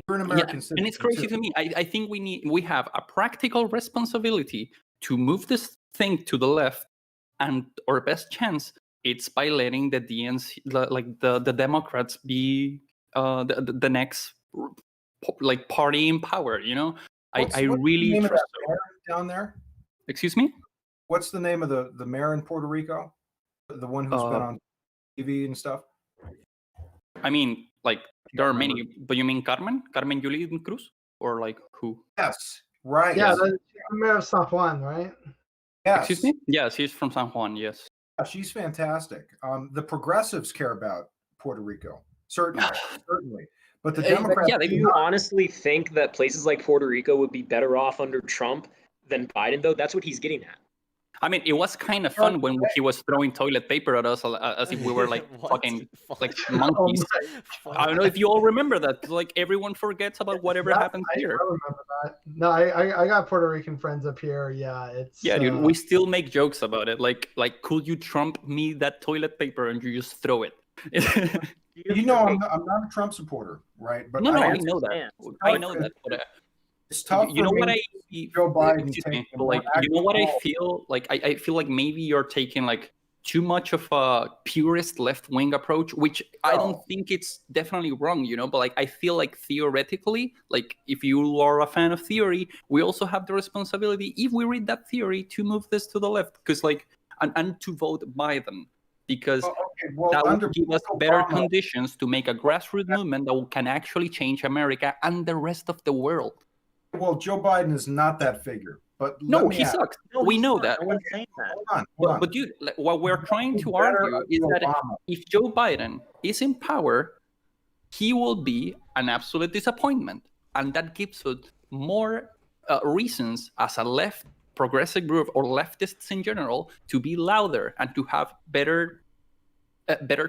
Speaker 6: You're an American citizen.
Speaker 8: and it's crazy
Speaker 6: too.
Speaker 8: to me. I think we have a practical responsibility to move this thing to the left, and our best chance it's by letting the DNC, the Democrats, be the next like party in power. You know,
Speaker 6: What's
Speaker 8: I
Speaker 6: the
Speaker 8: really
Speaker 6: name of
Speaker 8: trust.
Speaker 6: that mayor down there?
Speaker 8: Excuse me.
Speaker 6: What's the name of the mayor in Puerto Rico? The one who's been on TV and stuff?
Speaker 8: I mean, like there are many, but you mean Carmen Yulín Cruz, or like who?
Speaker 6: Yes, right.
Speaker 7: Yeah, the mayor of San Juan, right?
Speaker 6: Yes.
Speaker 8: Excuse me. Yeah, she's from San Juan. Yes.
Speaker 6: Yeah, she's fantastic. The progressives care about Puerto Rico, certainly, certainly. But the Democrats,
Speaker 8: yeah,
Speaker 5: Do you honestly think that places like Puerto Rico would be better off under Trump than Biden, though? That's what he's getting at.
Speaker 8: I mean, it was kind of fun when he was throwing toilet paper at us as if we were like fucking like monkeys. I don't know if you all remember that. 'Cause, like everyone forgets about whatever happened
Speaker 7: I
Speaker 8: here.
Speaker 7: remember that. No, I got Puerto Rican friends up here. Yeah, it's
Speaker 8: Yeah, dude, we still make jokes about it. Like, could you Trump me that toilet paper and you just throw it?
Speaker 6: you know, I'm not a Trump supporter, right? But
Speaker 8: No, I
Speaker 5: I
Speaker 8: know that.
Speaker 5: understand.
Speaker 8: I know that. But,
Speaker 6: it's tough.
Speaker 8: you know
Speaker 6: for
Speaker 8: what
Speaker 6: me
Speaker 8: I
Speaker 6: Joe Biden
Speaker 8: excuse me,
Speaker 6: taking
Speaker 8: but, like
Speaker 6: more
Speaker 8: you know what I
Speaker 6: active
Speaker 8: feel like I feel like maybe you're taking like too much of a purist left-wing approach, which I don't think it's definitely wrong, you know, but like I feel like theoretically, like if you are a fan of theory, we also have the responsibility, if we read that theory, to move this to the left, because like and to vote Biden, because that
Speaker 6: under
Speaker 8: will give us
Speaker 6: Barack
Speaker 8: better
Speaker 6: Obama-
Speaker 8: conditions to make a grassroots movement that can actually change America and the rest of the world.
Speaker 6: Well, Joe Biden is not that figure. But
Speaker 8: No,
Speaker 6: let me
Speaker 8: he
Speaker 6: ask-
Speaker 8: sucks.
Speaker 5: No,
Speaker 8: We
Speaker 5: he's
Speaker 8: know
Speaker 5: not.
Speaker 8: that.
Speaker 5: No one's saying that.
Speaker 6: Hold on.
Speaker 8: But dude, like, what we're trying to
Speaker 6: Better
Speaker 8: argue is
Speaker 6: under
Speaker 8: that
Speaker 6: Obama.
Speaker 8: if Joe Biden is in power, he will be an absolute disappointment. And that gives us more reasons as a left progressive group or leftists in general to be louder and to have better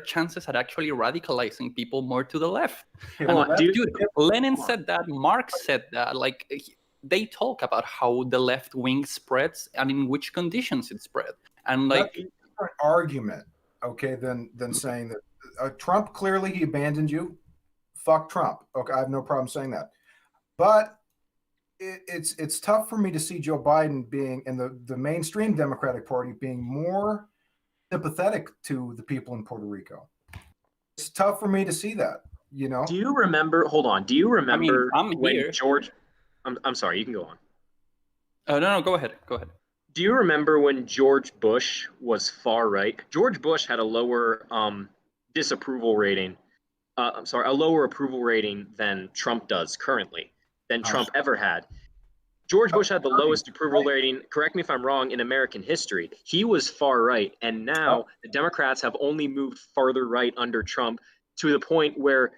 Speaker 8: chances at actually radicalizing people more to the left.
Speaker 6: Okay,
Speaker 8: And,
Speaker 6: well, that's-
Speaker 8: dude, Lenin said that, Marx said that, like they talk about how the left wing spreads and in which conditions it spread. And like
Speaker 6: that's a different argument, okay, than saying that Trump, clearly he abandoned you. Fuck Trump. Okay, I have no problem saying that. But it's tough for me to see Joe Biden being in the mainstream Democratic Party being more sympathetic to the people in Puerto No. It's tough for me to see that, you know.
Speaker 5: Do you remember? Hold on. Do you remember
Speaker 8: I'm
Speaker 5: when
Speaker 8: here.
Speaker 5: George? I'm sorry. You can go on.
Speaker 8: no, go ahead.
Speaker 5: Do you remember when George Bush was far right? George Bush had a lower disapproval rating. A lower approval rating than Trump does currently, than Trump ever had. George Bush had the lowest approval rating, correct me if I'm wrong, in American history. He was far right, and now the Democrats have only moved farther right under Trump to the point where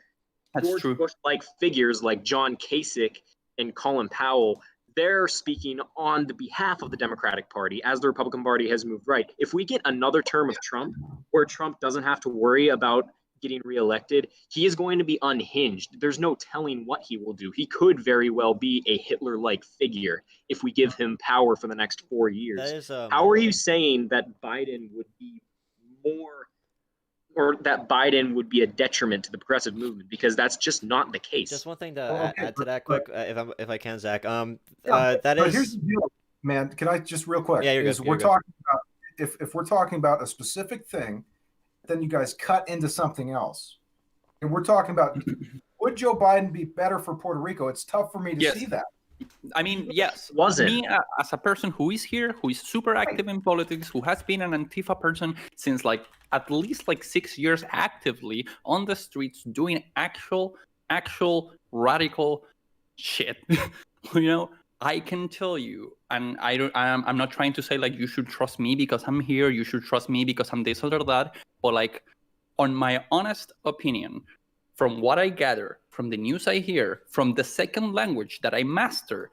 Speaker 8: That's
Speaker 5: George
Speaker 8: true.
Speaker 5: Bush-like figures like John Kasich and Colin Powell, they're speaking on the behalf of the Democratic Party as the Republican Party has moved right. If we get another term of Trump where Trump doesn't have to worry about getting reelected, he is going to be unhinged. There's no telling what he will do. He could very well be a Hitler-like figure if we give him power for the next 4 years.
Speaker 1: That is,
Speaker 5: How are you saying that Biden would be more, or that Biden would be a detriment to the progressive movement? Because that's just not the case.
Speaker 1: Just one thing to
Speaker 6: Okay,
Speaker 1: add to that quick, if I can, Zach. That
Speaker 6: But here's
Speaker 1: is
Speaker 6: the deal, man. Can I just real quick?
Speaker 1: Yeah, you're good,
Speaker 6: is
Speaker 1: you're
Speaker 6: we're
Speaker 1: good.
Speaker 6: talking about if we're talking about a specific thing, then you guys cut into something else. And we're talking about would Joe Biden be better for Puerto Rico? It's tough for me to
Speaker 8: Yes.
Speaker 6: see that.
Speaker 8: I mean, yes.
Speaker 5: Wasn't.
Speaker 8: Me, as a person who is here, who is super active in politics, who has been an Antifa person since like at least like 6 years actively on the streets doing actual actual radical shit. I can tell you, and I'm not trying to say like you should trust me because I'm here, you should trust me because I'm this or that, but like on my honest opinion, from what I gather, from the news I hear, from the second language that I master,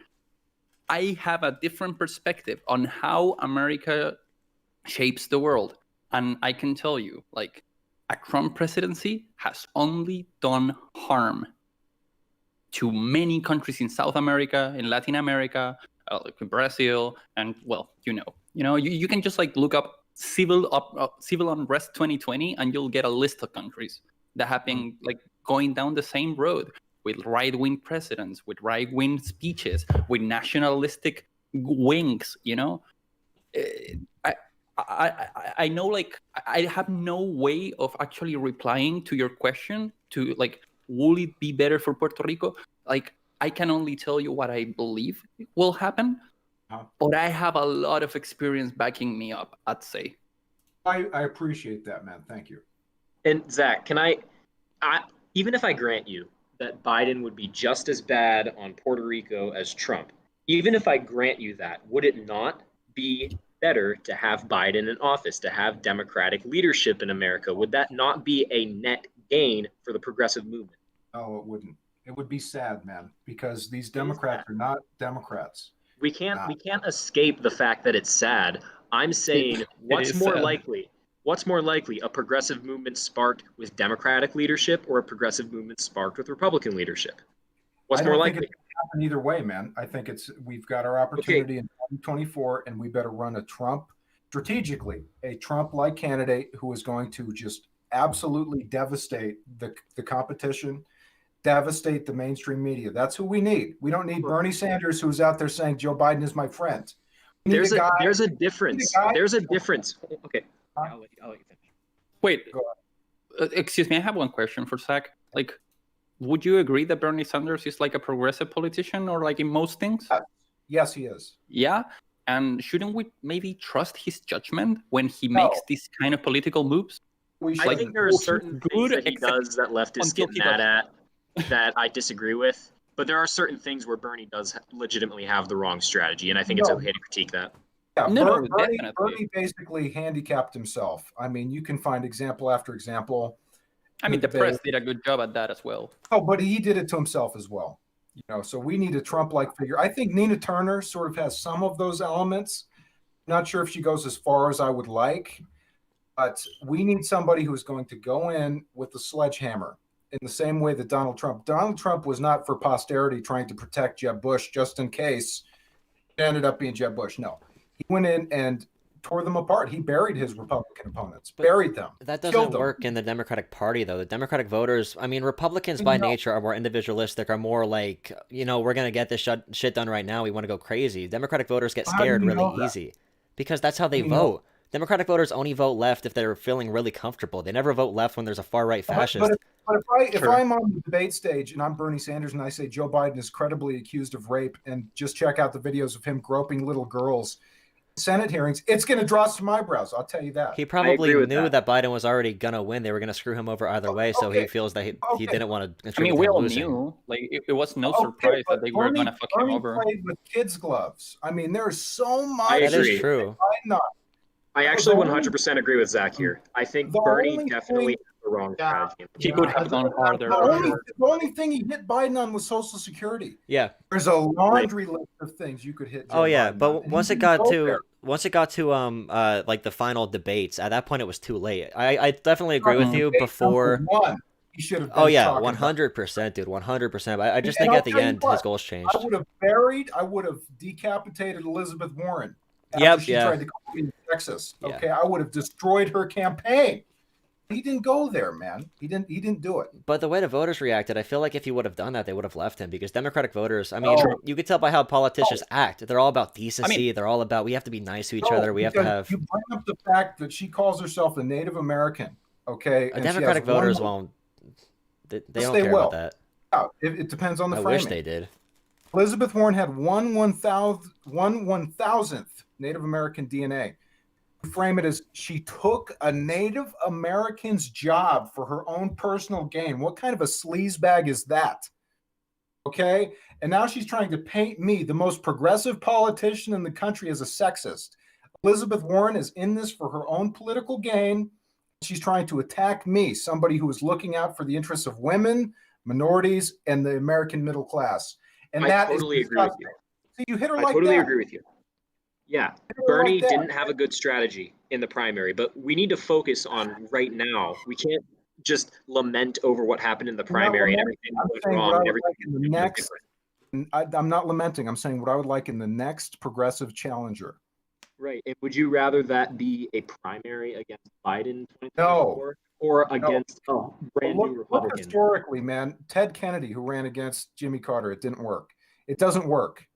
Speaker 8: I have a different perspective on how America shapes the world. And I can tell you, like, a Trump presidency has only done harm to many countries in South America, in Latin America, like in Brazil, and well, you can just like look up civil unrest 2020, and you'll get a list of countries that have been like going down the same road with right-wing presidents, with right-wing speeches, with nationalistic wings. I know, like, I have no way of actually replying to your question to like, will it be better for Puerto Rico? Like, I can only tell you what I believe will happen, but I have a lot of experience backing me up, I'd say.
Speaker 6: I appreciate that, man. Thank you.
Speaker 5: And Zach, can I even if I grant you that Biden would be just as bad on Puerto Rico as Trump, even if I grant you that, would it not be better to have Biden in office, to have Democratic leadership in America? Would that not be a net gain for the progressive movement?
Speaker 6: No, it wouldn't. It would be sad, man, because these Democrats are not Democrats.
Speaker 5: We can't escape the fact that it's sad. I'm saying what's more likely? What's more likely, a progressive movement sparked with Democratic leadership or a progressive movement sparked with Republican leadership? What's more likely?
Speaker 6: It can happen either way, man. I think we've got our opportunity in 2024, and we better run a Trump-like candidate who is going to just absolutely devastate the competition, devastate the mainstream media. That's who we need. We don't need Bernie Sanders, who's out there saying Joe Biden is my friend.
Speaker 5: There's a difference. There's a difference. Okay. I'll let you finish.
Speaker 8: Wait, excuse me. I have one question for Zach. Like, would you agree that Bernie Sanders is like a progressive politician, or like in most things?
Speaker 6: Yes, he is.
Speaker 8: Yeah, and shouldn't we maybe trust his judgment when he makes these kind of political moves?
Speaker 5: I think there are certain things that he does that leftists get mad at that I disagree with. But there are certain things where Bernie does legitimately have the wrong strategy, and I think it's okay to critique that.
Speaker 6: Yeah, Bernie basically handicapped himself. I mean, you can find example after example.
Speaker 8: I mean, the press did a good job at that as well.
Speaker 6: Oh, but he did it to himself as well. So we need a Trump-like figure. I think Nina Turner sort of has some of those elements. Not sure if she goes as far as I would like, but we need somebody who's going to go in with the sledgehammer in the same way that Donald Trump was not for posterity trying to protect Jeb Bush just in case it ended up being Jeb Bush. No. He went in and tore them apart. He buried his Republican opponents, buried them.
Speaker 1: That doesn't work in the Democratic Party, though. The Democratic voters, I mean, Republicans by nature are more individualistic, are more like, we're going to get this shit done right now. We want to go crazy. Democratic voters get scared really easy because that's how they vote. Democratic voters only vote left if they're feeling really comfortable. They never vote left when there's a far-right fascist.
Speaker 6: But if I'm on the debate stage and I'm Bernie Sanders and I say Joe Biden is credibly accused of rape, and just check out the videos of him groping little girls Senate hearings, it's going to draw some eyebrows. I'll tell you that.
Speaker 1: He probably knew that Biden was already going to win. They were going to screw him over either way, so he feels that he didn't want to.
Speaker 8: I mean, we all knew. Like, it was no surprise that they were going to fuck him over.
Speaker 6: Played with kids' gloves. I mean, there's so much.
Speaker 5: That
Speaker 1: is true.
Speaker 5: I actually 100% agree with Zach here. I think Bernie definitely had the wrong strategy.
Speaker 8: He could have done harder.
Speaker 6: The only thing he hit Biden on was Social Security.
Speaker 1: Yeah.
Speaker 6: There's a laundry list of things you could hit Joe Biden
Speaker 1: but
Speaker 6: on.
Speaker 1: once it got to like the final debates, at that point it was too late. I definitely agree with you before.
Speaker 6: He should have.
Speaker 1: 100%, dude, 100%. I just think at the end his goals changed.
Speaker 6: I would have decapitated Elizabeth Warren. She tried to come in Texas. Okay, I would have destroyed her campaign. He didn't go there, man. He didn't do it.
Speaker 1: But the way the voters reacted, I feel like if he would have done that, they would have left him, because Democratic voters, I mean, you could tell by how politicians act. They're all about decency. They're all about, we have to be nice to each other. We have to have.
Speaker 6: You bring up the fact that she calls herself a Native American. Okay,
Speaker 1: Democratic voters won't. They don't care about that.
Speaker 6: Yeah, it depends on the framing.
Speaker 1: I wish they did.
Speaker 6: Elizabeth Warren had 1/1000th Native American DNA. frame it as she took a Native American's job for her own personal gain. What kind of a sleazebag is that? Okay. And now she's trying to paint me, the most progressive politician in the country, as a sexist. Elizabeth Warren is in this for her own political gain. She's trying to attack me, somebody who is looking out for the interests of women, minorities, and the American middle class. And
Speaker 5: I totally agree with you.
Speaker 6: See, you hit her
Speaker 5: I
Speaker 6: like
Speaker 5: totally
Speaker 6: that.
Speaker 5: agree with you. Yeah,
Speaker 6: Hit her
Speaker 5: Bernie
Speaker 6: like that.
Speaker 5: didn't have a good strategy in the primary, but we need to focus on right now. We can't just lament over what happened in the primary and everything
Speaker 6: I'm
Speaker 5: went
Speaker 6: saying
Speaker 5: wrong
Speaker 6: what I
Speaker 5: and
Speaker 6: would
Speaker 5: everything.
Speaker 6: like in the next. I'm not lamenting. I'm saying what I would like in the next progressive challenger.
Speaker 5: Right. And would you rather that be a primary against Biden in 2024
Speaker 6: No.
Speaker 5: or against a brand
Speaker 6: Look,
Speaker 5: new
Speaker 6: look
Speaker 5: Republican?
Speaker 6: historically, man. Ted Kennedy, who ran against Jimmy Carter, it didn't work. It doesn't work.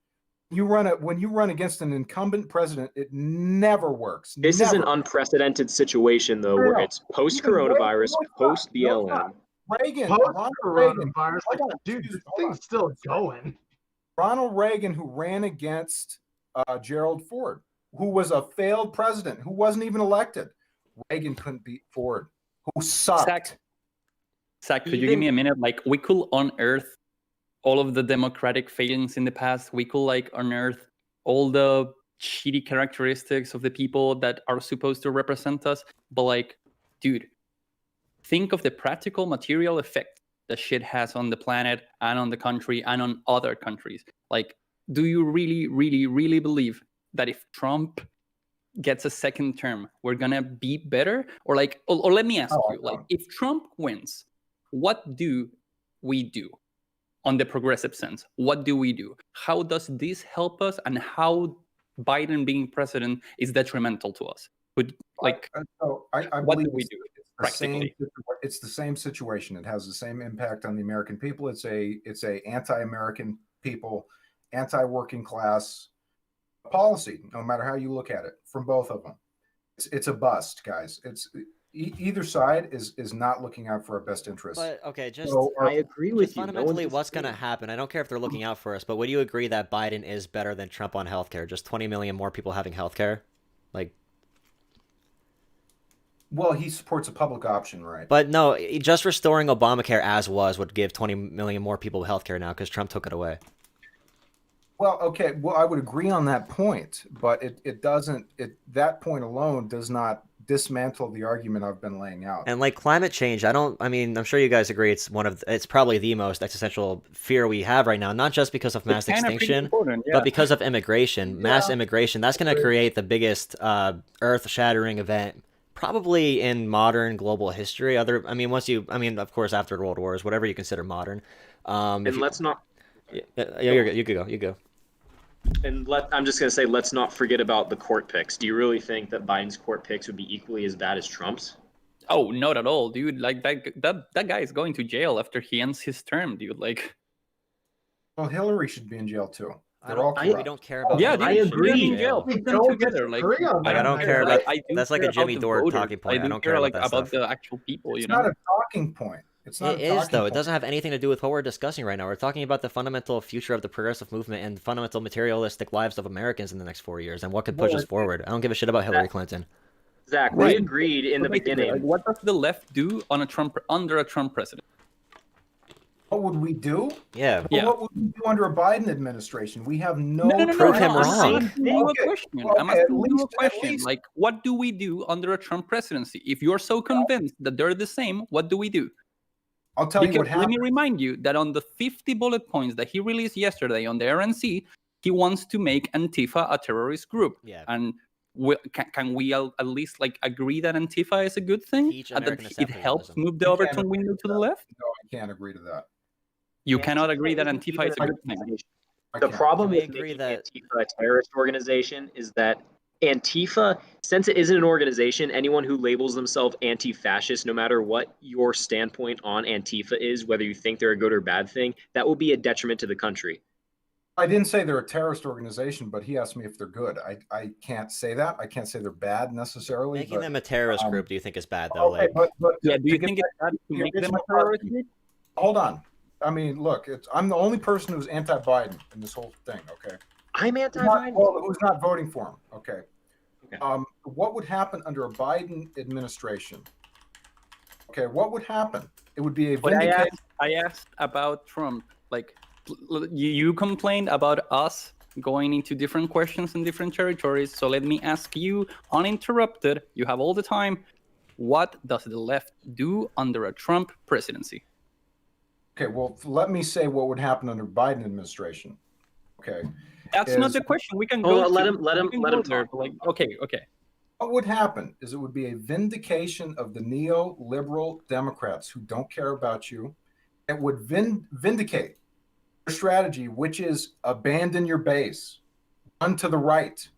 Speaker 6: When you run against an incumbent president, it never works.
Speaker 5: This is an unprecedented situation, though, where it's post-coronavirus, post-BLM.
Speaker 6: Reagan,
Speaker 7: Post
Speaker 6: Ronald Reagan,
Speaker 7: coronavirus,
Speaker 6: hold on,
Speaker 7: dude,
Speaker 6: excuse
Speaker 7: this
Speaker 6: me, hold
Speaker 7: thing's still going.
Speaker 6: Ronald Reagan, who ran against Gerald Ford, who was a failed president, who wasn't even elected. Reagan couldn't beat Ford, who sucked.
Speaker 8: Zach, could you give me a minute? Like, we could unearth all of the democratic failings in the past. We could like unearth all the shitty characteristics of the people that are supposed to represent us. But like, dude, think of the practical material effect that shit has on the planet and on the country and on other countries. Like, do you really, really, really believe that if Trump gets a second term, we're gonna be better? Or like, or let me ask you, like, if Trump wins, what do we do? On the progressive sense, what do we do? How does this help us, and how Biden being president is detrimental to us?
Speaker 6: I
Speaker 8: what
Speaker 6: believe
Speaker 8: do we do practically?
Speaker 6: It's the same situation. It has the same impact on the American people. It's a anti-American people, anti-working class policy, no matter how you look at it, from both of them. It's a bust, guys. It's either side is not looking out for our best interests.
Speaker 1: But okay, just
Speaker 5: I agree with you.
Speaker 1: fundamentally, what's going to happen? I don't care if they're looking out for us, but would you agree that Biden is better than Trump on healthcare? Just 20 million more people having healthcare, like.
Speaker 6: Well, he supports a public option, right?
Speaker 1: But no, just restoring Obamacare as was would give 20 million more people healthcare now because Trump took it away.
Speaker 6: Well, okay. Well, I would agree on that point, but it doesn't. That point alone does not dismantle the argument I've been laying out.
Speaker 1: And like climate change, I'm sure you guys agree it's probably the most existential fear we have right now, not just because of mass extinction, but because of immigration, mass immigration. That's going to create the biggest earth-shattering event probably in modern global history. Of course, after the World Wars, whatever you consider modern.
Speaker 5: Let's not.
Speaker 1: You could go.
Speaker 5: I'm just going to say, let's not forget about the court picks. Do you really think that Biden's court picks would be equally as bad as Trump's?
Speaker 8: Oh, not at all, dude. Like that guy is going to jail after he ends his term, dude. Like,
Speaker 6: well, Hillary should be in jail too.
Speaker 1: We don't care about.
Speaker 8: Yeah,
Speaker 5: I agree.
Speaker 8: In jail. Put them together. Like,
Speaker 1: I don't care about. That's like a Jimmy Dore talking point. I don't care
Speaker 8: like
Speaker 1: about
Speaker 8: the actual people.
Speaker 6: It's not a talking point. It's not.
Speaker 1: It is though. It doesn't have anything to do with what we're discussing right now. We're talking about the fundamental future of the progressive movement and fundamental materialistic lives of Americans in the next 4 years and what could push us forward. I don't give a shit about Hillary Clinton.
Speaker 5: Zach, we agreed in the beginning.
Speaker 8: Like, what does the left do under a Trump president?
Speaker 6: What would we do?
Speaker 1: Yeah.
Speaker 6: Well, what would we do under a Biden administration? We have no.
Speaker 1: Prove him wrong.
Speaker 8: I'm asking you a question. Like, what do we do under a Trump presidency? If you're so convinced that they're the same, what do we do?
Speaker 6: I'll tell you what happened.
Speaker 8: Let me remind you that on the 50 bullet points that he released yesterday on the RNC, he wants to make Antifa a terrorist group.
Speaker 1: Yeah.
Speaker 8: And can we at least like agree that Antifa is a good thing? And that it helps move the Overton window to the left?
Speaker 6: No, I can't agree to that.
Speaker 8: You cannot agree that Antifa is a good thing.
Speaker 5: The problem with making Antifa a terrorist organization is that Antifa, since it isn't an organization, anyone who labels themselves anti-fascist, no matter what your standpoint on Antifa is, whether you think they're a good or bad thing, that will be a detriment to the country.
Speaker 6: I didn't say they're a terrorist organization, but he asked me if they're good. I can't say that. I can't say they're bad necessarily.
Speaker 1: Making them a terrorist group, do you think is bad though?
Speaker 6: Okay, but
Speaker 8: do you think it's bad to make them a terrorist group?
Speaker 6: Hold on. I mean, look, I'm the only person who's anti-Biden in this whole thing. Okay.
Speaker 5: I'm anti-Biden.
Speaker 6: Well, who's not voting for him? Okay. What would happen under a Biden administration? Okay, what would happen? It would be a
Speaker 8: But
Speaker 6: vindication.
Speaker 8: I asked about Trump. Like, you complained about us going into different questions in different territories. So let me ask you, uninterrupted, you have all the time. What does the left do under a Trump presidency?
Speaker 6: Okay, well, let me say what would happen under Biden administration. Okay,
Speaker 8: That's not the question. We can
Speaker 5: Hold
Speaker 8: go.
Speaker 5: on, let
Speaker 8: to-
Speaker 5: him- let him-
Speaker 8: we can
Speaker 5: let
Speaker 8: go
Speaker 5: him
Speaker 8: there,
Speaker 5: talk.
Speaker 8: but, like, okay.
Speaker 6: what would happen is it would be a vindication of the neoliberal Democrats who don't care about you. It would vindicate their strategy, which is abandon your base, run to the right,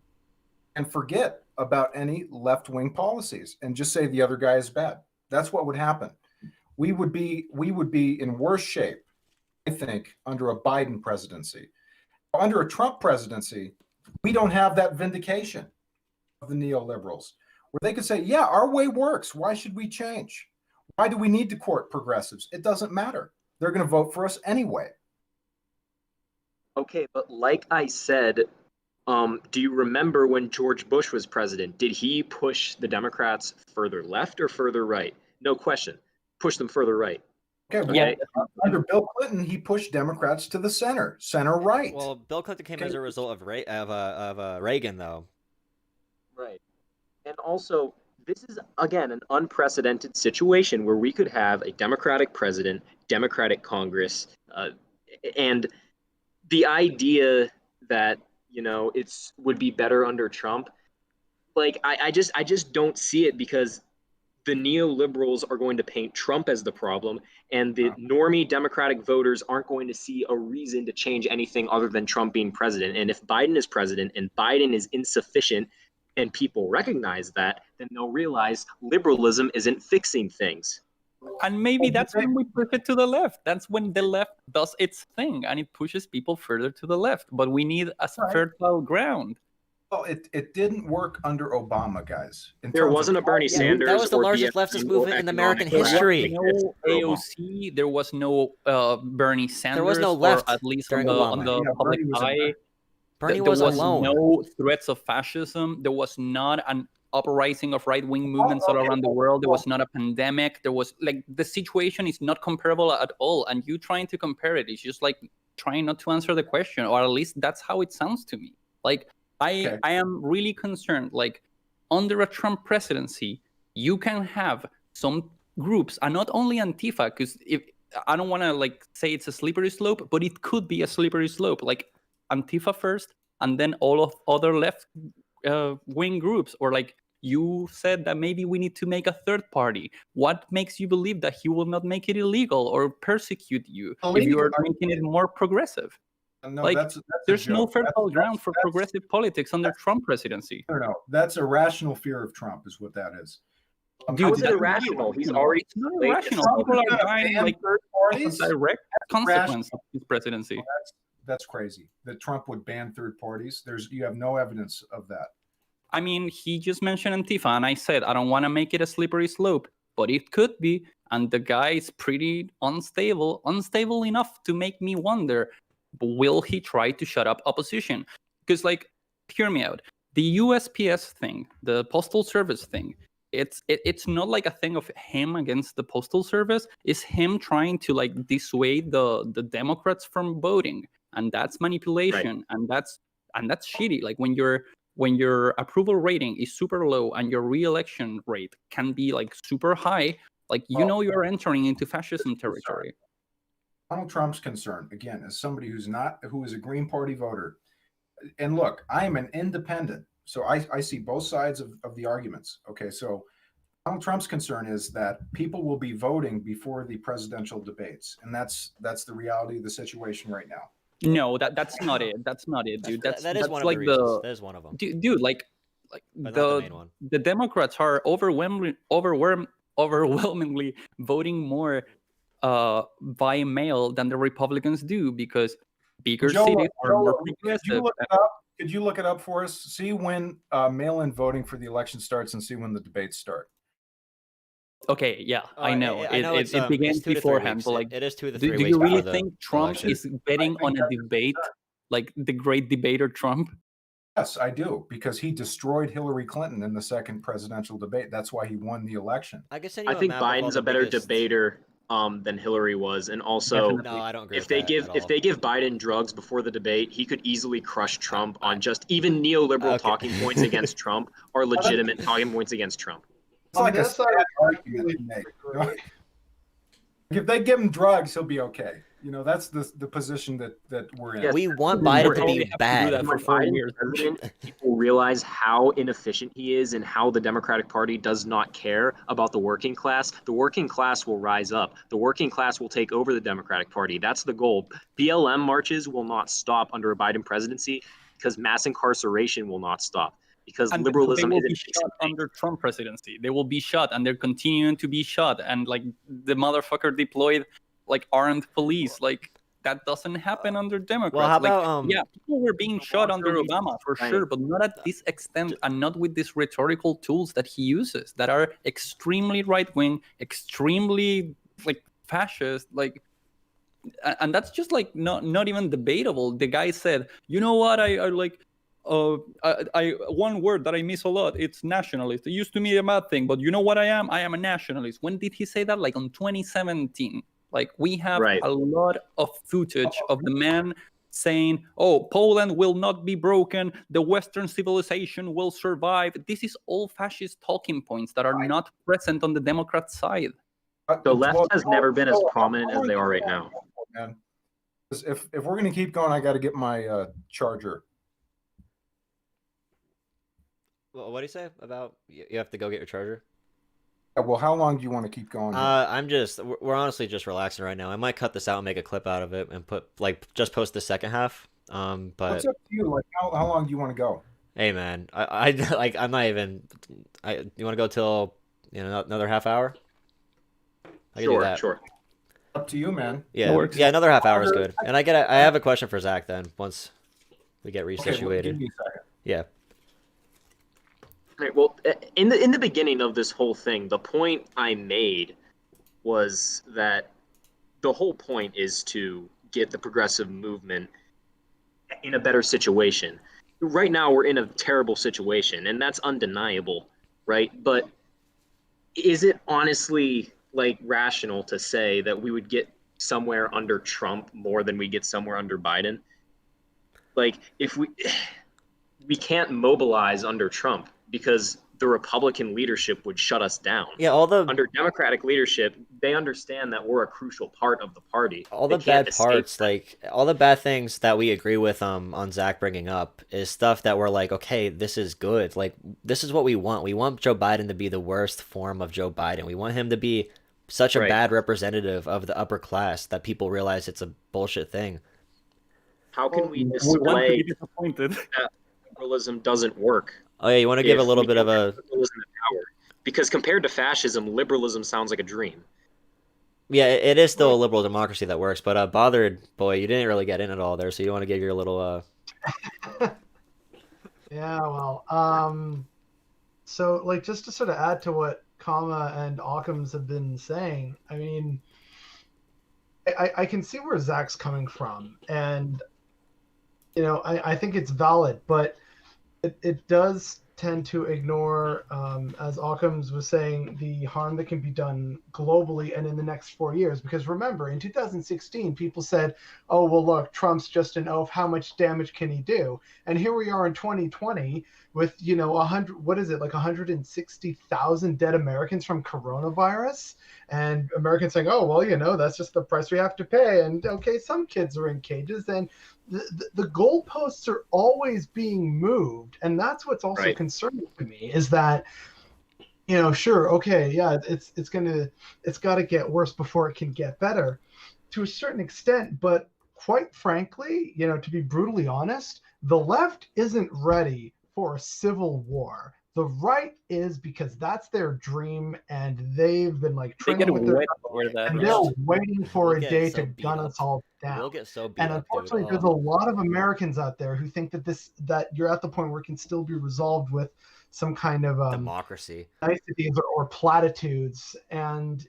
Speaker 6: and forget about any left-wing policies and just say the other guy is bad. That's what would happen. We would be in worse shape, I think, under a Biden presidency. Under a Trump presidency, we don't have that vindication of the neoliberals, where they could say, yeah, our way works. Why should we change? Why do we need to court progressives? It doesn't matter. They're going to vote for us anyway.
Speaker 5: Okay, but like I said, do you remember when George Bush was president? Did he push the Democrats further left or further right? No question. Push them further right.
Speaker 6: Okay, well,
Speaker 8: Yeah.
Speaker 6: under Bill Clinton, he pushed Democrats to the center right.
Speaker 1: Well, Bill Clinton came
Speaker 6: Okay.
Speaker 1: as a result of Reagan, though.
Speaker 5: Right. And also, this is, again, an unprecedented situation where we could have a Democratic president, Democratic Congress, and the idea that, it's would be better under Trump, like, I just don't see it, because the neoliberals are going to paint Trump as the problem, and the normie Democratic voters aren't going to see a reason to change anything other than Trump being president. And if Biden is president and Biden is insufficient and people recognize that, then they'll realize liberalism isn't fixing things.
Speaker 8: And maybe that's when we push it to the left. That's when the left does its thing and it pushes people further to the left. But we need a fertile ground.
Speaker 6: Well, it didn't work under Obama, guys.
Speaker 5: There wasn't a Bernie Sanders.
Speaker 1: That was the
Speaker 5: or
Speaker 1: largest
Speaker 5: DSP
Speaker 1: leftist
Speaker 5: or
Speaker 1: movement in American
Speaker 5: economic
Speaker 1: history.
Speaker 5: practice
Speaker 8: No
Speaker 5: for Obama.
Speaker 8: AOC, there was no Bernie Sanders.
Speaker 1: There was no
Speaker 8: or
Speaker 1: left
Speaker 8: at least on
Speaker 1: during
Speaker 8: the
Speaker 1: Obama.
Speaker 6: Yeah,
Speaker 8: public
Speaker 6: Bernie was a-
Speaker 8: eye.
Speaker 1: Bernie
Speaker 8: There
Speaker 1: was
Speaker 8: was
Speaker 1: alone.
Speaker 8: no threats of fascism. There was not an uprising of right-wing movements all
Speaker 6: okay.
Speaker 8: around the world. There was not a pandemic. There was, like, the situation is not comparable at all. And you trying to compare it is just like trying not to answer the question, or at least that's how it sounds to me. Like,
Speaker 6: Okay.
Speaker 8: I am really concerned. Like, under a Trump presidency, you can have some groups, and not only Antifa, because if I don't want to like say it's a slippery slope, but it could be a slippery slope. Like Antifa first, and then all of other left wing groups, or like you said that maybe we need to make a third party. What makes you believe that he will not make it illegal or persecute you if you are making it more progressive?
Speaker 6: No,
Speaker 8: Like,
Speaker 6: that's a
Speaker 8: There's no
Speaker 6: joke.
Speaker 8: fertile
Speaker 6: That's-
Speaker 8: ground for
Speaker 6: that's-
Speaker 8: progressive politics under Trump presidency.
Speaker 6: No, that's a rational fear of Trump, is what that is.
Speaker 8: Dude,
Speaker 5: How is it
Speaker 8: that's
Speaker 5: irrational? He's
Speaker 8: irrational.
Speaker 5: already
Speaker 8: It's not
Speaker 5: late.
Speaker 8: irrational.
Speaker 6: Trump
Speaker 8: People
Speaker 6: is
Speaker 8: are
Speaker 6: gonna
Speaker 8: dying
Speaker 6: ban
Speaker 8: like
Speaker 6: third
Speaker 8: as a
Speaker 6: parties.
Speaker 8: direct consequence of his presidency.
Speaker 6: That's crazy. That Trump would ban third parties. You have no evidence of that.
Speaker 8: I mean, he just mentioned Antifa, and I said I don't want to make it a slippery slope, but it could be. And the guy is pretty unstable enough to make me wonder, will he try to shut up opposition? Because, like, hear me out. The USPS thing, the Postal Service thing, it's not like a thing of him against the Postal Service. It's him trying to like dissuade the Democrats from voting, and that's manipulation, and that's shitty. Like when your approval rating is super low and your re-election rate can be like super high, like you're entering into fascism territory.
Speaker 6: Donald Trump's concern, again, as somebody who is a Green Party voter, and look, I am an independent, so I see both sides of the arguments. Okay, so Donald Trump's concern is that people will be voting before the presidential debates, and that's the reality of the situation right now.
Speaker 8: No, that's not it. That's not it, dude.
Speaker 1: That is
Speaker 8: that's
Speaker 1: one
Speaker 8: like
Speaker 1: of the reasons. That is one of them.
Speaker 8: dude, like
Speaker 1: But not the main one.
Speaker 8: the Democrats are overwhelmingly voting more by mail than the Republicans do, because bigger cities are more progressive.
Speaker 6: Could you look it up for us? See when mail-in voting for the election starts, and see when the debates start.
Speaker 8: Okay, yeah, I know.
Speaker 1: it's,
Speaker 8: It begins
Speaker 1: it's 2 to 3
Speaker 8: beforehand,
Speaker 1: weeks.
Speaker 8: but like,
Speaker 1: it is 2 to 3
Speaker 8: do
Speaker 1: weeks
Speaker 8: you really
Speaker 1: before the
Speaker 8: think Trump
Speaker 1: election.
Speaker 8: is betting on a debate, like the great debater Trump?
Speaker 6: Yes, I do, because he destroyed Hillary Clinton in the second presidential debate. That's why he won the election.
Speaker 1: I can send you
Speaker 5: I
Speaker 1: a
Speaker 5: think
Speaker 1: map of all
Speaker 5: Biden's
Speaker 1: the
Speaker 5: a better
Speaker 1: biggest...
Speaker 5: debater than Hillary was, and also
Speaker 8: Definitely.
Speaker 1: No, I don't agree
Speaker 5: if
Speaker 1: with
Speaker 5: they
Speaker 1: that
Speaker 5: give
Speaker 1: at
Speaker 5: if
Speaker 1: all.
Speaker 5: they give Biden drugs before the debate, he could easily crush Trump on just even neoliberal
Speaker 1: Okay.
Speaker 5: talking points against Trump are legitimate talking points against Trump.
Speaker 6: It's
Speaker 7: On
Speaker 6: like a
Speaker 7: this, I
Speaker 6: sad argument
Speaker 7: really
Speaker 6: to make.
Speaker 7: agree.
Speaker 6: If they give him drugs, he'll be okay. That's the position that we're in.
Speaker 5: Yes.
Speaker 1: We want
Speaker 5: We're
Speaker 1: Biden to
Speaker 5: only
Speaker 1: be
Speaker 8: have to do
Speaker 1: bad.
Speaker 8: that for
Speaker 5: When
Speaker 8: 4
Speaker 5: Biden's
Speaker 8: years.
Speaker 5: president, people realize how inefficient he is and how the Democratic Party does not care about the working class. The working class will rise up. The working class will take over the Democratic Party. That's the goal. BLM marches will not stop under a Biden presidency because mass incarceration will not stop. Because
Speaker 8: And
Speaker 5: liberalism
Speaker 8: they will be
Speaker 5: isn't
Speaker 8: shot under Trump presidency. They will be shot, and they're continuing to be shot. And like the motherfucker deployed like armed police. Like that doesn't happen under Democrats.
Speaker 1: Well, how
Speaker 8: like,
Speaker 1: about
Speaker 8: yeah, people were being shot under Obama for
Speaker 5: Right.
Speaker 8: sure, but not at this extent and not with these rhetorical tools that he uses that are extremely right wing, extremely like fascist, like. And that's just like not even debatable. The guy said, "You know what? I like." I one word that I miss a lot. It's nationalist. It used to be a bad thing, but you know what I am? I am a nationalist. When did he say that? Like on 2017. Like we have
Speaker 5: Right.
Speaker 8: a lot of footage of the man saying, "Oh, Poland will not be broken. The Western civilization will survive." This is all fascist talking points that are not present on the Democrat side.
Speaker 5: The left has never been as prominent as they are right now.
Speaker 6: Man. If we're gonna keep going, I got to get my charger.
Speaker 1: What do you say about you have to go get your charger?
Speaker 6: Yeah, well, how long do you want to keep going?
Speaker 1: We're honestly just relaxing right now. I might cut this out and make a clip out of it and just post the second half. But
Speaker 6: What's up to you? Like, how long do you want to go?
Speaker 1: hey, man, I like I'm not even. You want to go till another half hour? I can do that.
Speaker 5: Sure.
Speaker 6: Up to you, man.
Speaker 1: Yeah, yeah, another half hour is good. And I have a question for Zach then once we get
Speaker 6: Okay,
Speaker 1: resituated.
Speaker 6: well, give me a second.
Speaker 1: Yeah.
Speaker 5: Right, well, in the beginning of this whole thing, the point I made was that the whole point is to get the progressive movement in a better situation. Right now, we're in a terrible situation, and that's undeniable, right? But is it honestly like rational to say that we would get somewhere under Trump more than we get somewhere under Biden? Like, if we can't mobilize under Trump because the Republican leadership would shut us down.
Speaker 1: Yeah,
Speaker 5: Under Democratic leadership, they understand that we're a crucial part of the party.
Speaker 1: all
Speaker 5: They
Speaker 1: the
Speaker 5: can't
Speaker 1: bad
Speaker 5: escape
Speaker 1: parts,
Speaker 5: that.
Speaker 1: like all the bad things that we agree with on Zach bringing up is stuff that we're like, okay, this is good. Like this is what we want. We want Joe Biden to be the worst form of Joe Biden. We want him to be such a
Speaker 5: Right.
Speaker 1: bad representative of the upper class that people realize it's a bullshit thing.
Speaker 5: How can we
Speaker 8: We want to
Speaker 5: display
Speaker 8: be disappointed.
Speaker 5: that liberalism doesn't work?
Speaker 1: Oh yeah, you want to give a
Speaker 5: if
Speaker 1: little
Speaker 5: we
Speaker 1: bit of
Speaker 5: don't
Speaker 1: a
Speaker 5: have liberalism in power? Because compared to fascism, liberalism sounds like a dream.
Speaker 1: yeah, it is still a liberal democracy that works. But bothered boy, you didn't really get in at all there, so you want to give your little
Speaker 7: Yeah, well, so like just to sort of add to what Kama and Occam's have been saying, I mean, I can see where Zach's coming from, and I think it's valid, but it does tend to ignore, as Occam's was saying, the harm that can be done globally and in the next 4 years. Because remember, in 2016, people said, "Oh, well, look, Trump's just an oaf. How much damage can he do?" And here we are in 2020 with 160,000 dead Americans from coronavirus, and Americans saying, "Oh, well, that's just the price we have to pay." And okay, some kids are in cages, and the goalposts are always being moved, and that's what's also
Speaker 5: Right.
Speaker 7: concerning to me is that sure, okay, yeah, it's got to get worse before it can get better to a certain extent, but quite frankly, to be brutally honest, the left isn't ready for a civil war. The right is, because that's their dream, and they've been like
Speaker 8: They get
Speaker 7: training with their
Speaker 8: wet for that.
Speaker 7: and
Speaker 1: yeah.
Speaker 7: they're waiting for
Speaker 1: We'll
Speaker 7: a
Speaker 1: get
Speaker 7: day
Speaker 1: so
Speaker 7: to
Speaker 1: beat
Speaker 7: gun
Speaker 1: up.
Speaker 7: us all down.
Speaker 1: we'll get so beat
Speaker 7: And
Speaker 1: up, dude.
Speaker 7: unfortunately, there's a
Speaker 1: Oh.
Speaker 7: lot of Americans out there who think that you're at the point where it can still be resolved with some kind of
Speaker 1: Democracy.
Speaker 7: niceties or platitudes, and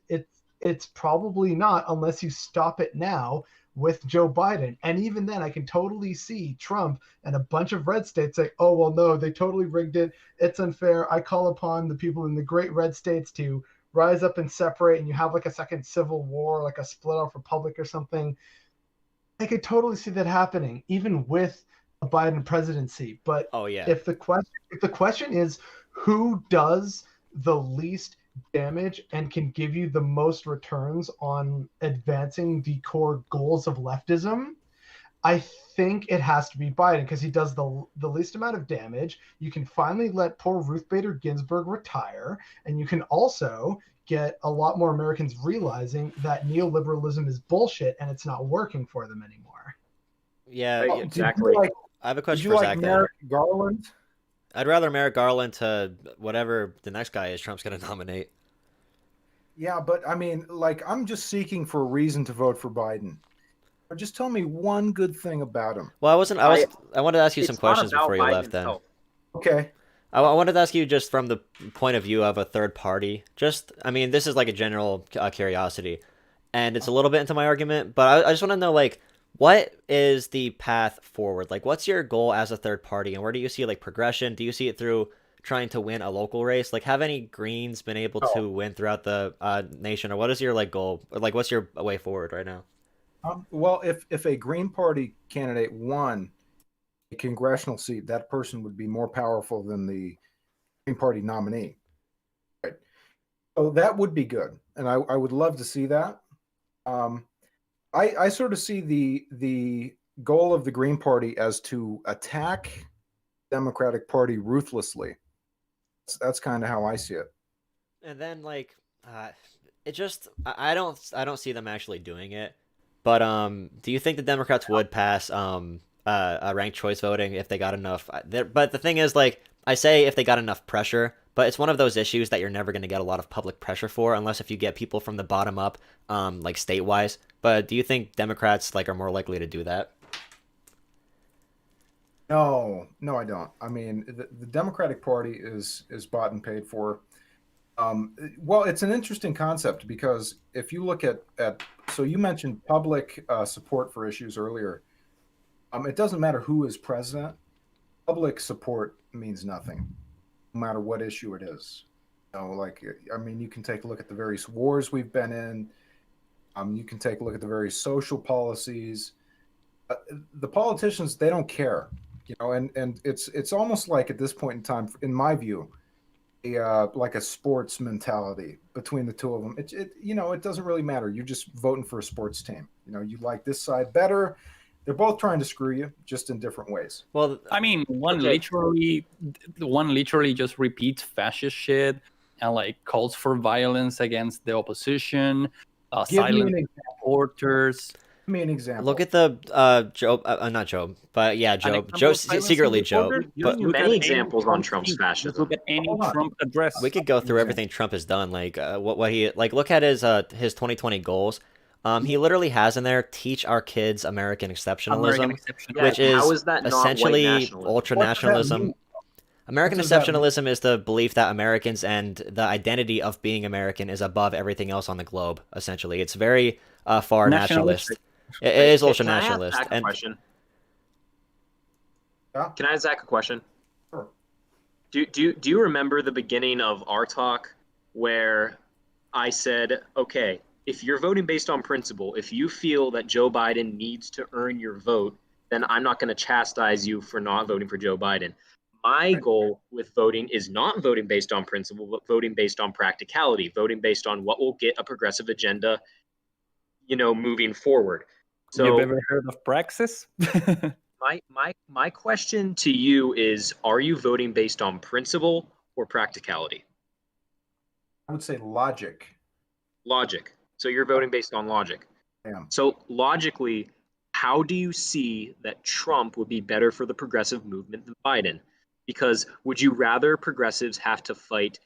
Speaker 7: it's probably not unless you stop it now, with Joe Biden. And even then, I can totally see Trump and a bunch of red states say, oh, well, no, they totally rigged it. It's unfair. I call upon the people in the great red states to rise up and separate, and you have like a second civil war, like a split off republic or something. I could totally see that happening, even with a Biden presidency. But
Speaker 1: Oh yeah.
Speaker 7: if the question is who does the least damage and can give you the most returns on advancing the core goals of leftism, I think it has to be Biden, because he does the least amount of damage. You can finally let poor Ruth Bader Ginsburg retire, and you can also get a lot more Americans realizing that neoliberalism is bullshit and it's not working for them anymore.
Speaker 1: Yeah.
Speaker 5: Right,
Speaker 6: Oh, did you
Speaker 5: exactly.
Speaker 6: like-
Speaker 1: I have a
Speaker 6: Did
Speaker 1: question
Speaker 6: you
Speaker 1: for
Speaker 6: like
Speaker 1: Zach then.
Speaker 6: Merrick Garland?
Speaker 1: I'd rather Merrick Garland to whatever the next guy is Trump's going to nominate.
Speaker 6: Yeah, but I mean, like, I'm just seeking for a reason to vote for Biden. Or just tell me one good thing about him.
Speaker 1: Well, I wanted to ask you some
Speaker 5: It's not
Speaker 1: questions
Speaker 5: about
Speaker 1: before you
Speaker 5: Biden
Speaker 1: left then.
Speaker 5: himself.
Speaker 6: Okay.
Speaker 1: I wanted to ask you just from the point of view of a third party. I mean, this is like a general curiosity, and it's a little bit into my argument, but I just want to know, like, what is the path forward? Like, what's your goal as a third party, and where do you see, like, progression? Do you see it through trying to win a local race? Like, have any Greens been able to win throughout the nation, or what is your, like, goal? Or, like, what's your way forward right now?
Speaker 6: Well, if a Green Party candidate won a congressional seat, that person would be more powerful than the Green Party nominee. Right. So that would be good, and I would love to see that. I sort of see the goal of the Green Party as to attack the Democratic Party ruthlessly. That's kind of how I see it.
Speaker 1: And then, like, it just I don't see them actually doing it. But do you think the Democrats would pass ranked choice voting if they got enough? But the thing is, like, I say if they got enough pressure, but it's one of those issues that you're never going to get a lot of public pressure for, unless if you get people from the bottom up, like state-wise. But do you think Democrats, like, are more likely to do that?
Speaker 6: No, I don't. I mean, the Democratic Party is bought and paid for. Well, it's an interesting concept because if you look at so you mentioned public support for issues earlier. It doesn't matter who is president. Public support means nothing, no matter what issue it is. Like, I mean, you can take a look at the various wars we've been in. You can take a look at the various social policies. The politicians, they don't care, and it's almost like at this point in time, in my view, like a sports mentality between the two of them. It doesn't really matter. You're just voting for a sports team. You like this side better. They're both trying to screw you, just in different ways.
Speaker 1: Well,
Speaker 8: I mean, one literally just repeats fascist shit and, like, calls for violence against the opposition, silent reporters.
Speaker 6: Give me an example.
Speaker 1: look at the Joe, not Joe, but yeah, Joe. Joe, secretly Joe. But
Speaker 5: Many examples on Trump's fascism.
Speaker 8: Just look at any Trump address.
Speaker 1: we could go through everything Trump has done. Like, what he, like, look at his 2020 goals. He literally has in there, teach our kids American exceptionalism, which
Speaker 5: How
Speaker 1: is
Speaker 5: is that not
Speaker 1: essentially
Speaker 5: white nationalism?
Speaker 1: ultra
Speaker 6: What does that
Speaker 1: nationalism.
Speaker 6: mean?
Speaker 1: American
Speaker 6: What does that mean?
Speaker 1: exceptionalism is the belief that Americans and the identity of being American is above everything else on the globe. Essentially, it's very far nationalist.
Speaker 8: Nationalistic.
Speaker 1: It is ultra
Speaker 5: Can I ask
Speaker 1: nationalist.
Speaker 5: Zach a
Speaker 1: And
Speaker 5: question?
Speaker 6: Yeah.
Speaker 5: Can I ask Zach a question?
Speaker 6: Sure.
Speaker 5: Do you remember the beginning of our talk where I said, okay, if you're voting based on principle, if you feel that Joe Biden needs to earn your vote, then I'm not going to chastise you for not voting for Joe Biden. My goal with voting is not voting based on principle, but voting based on practicality, voting based on what will get a progressive agenda, moving forward. So
Speaker 8: You've ever heard of Praxis?
Speaker 5: my question to you is, are you voting based on principle or practicality?
Speaker 6: I would say logic.
Speaker 5: Logic. So you're voting based on logic.
Speaker 6: I am.
Speaker 5: So logically, how do you see that Trump would be better for the progressive movement than Biden? Because would you rather progressives have to fight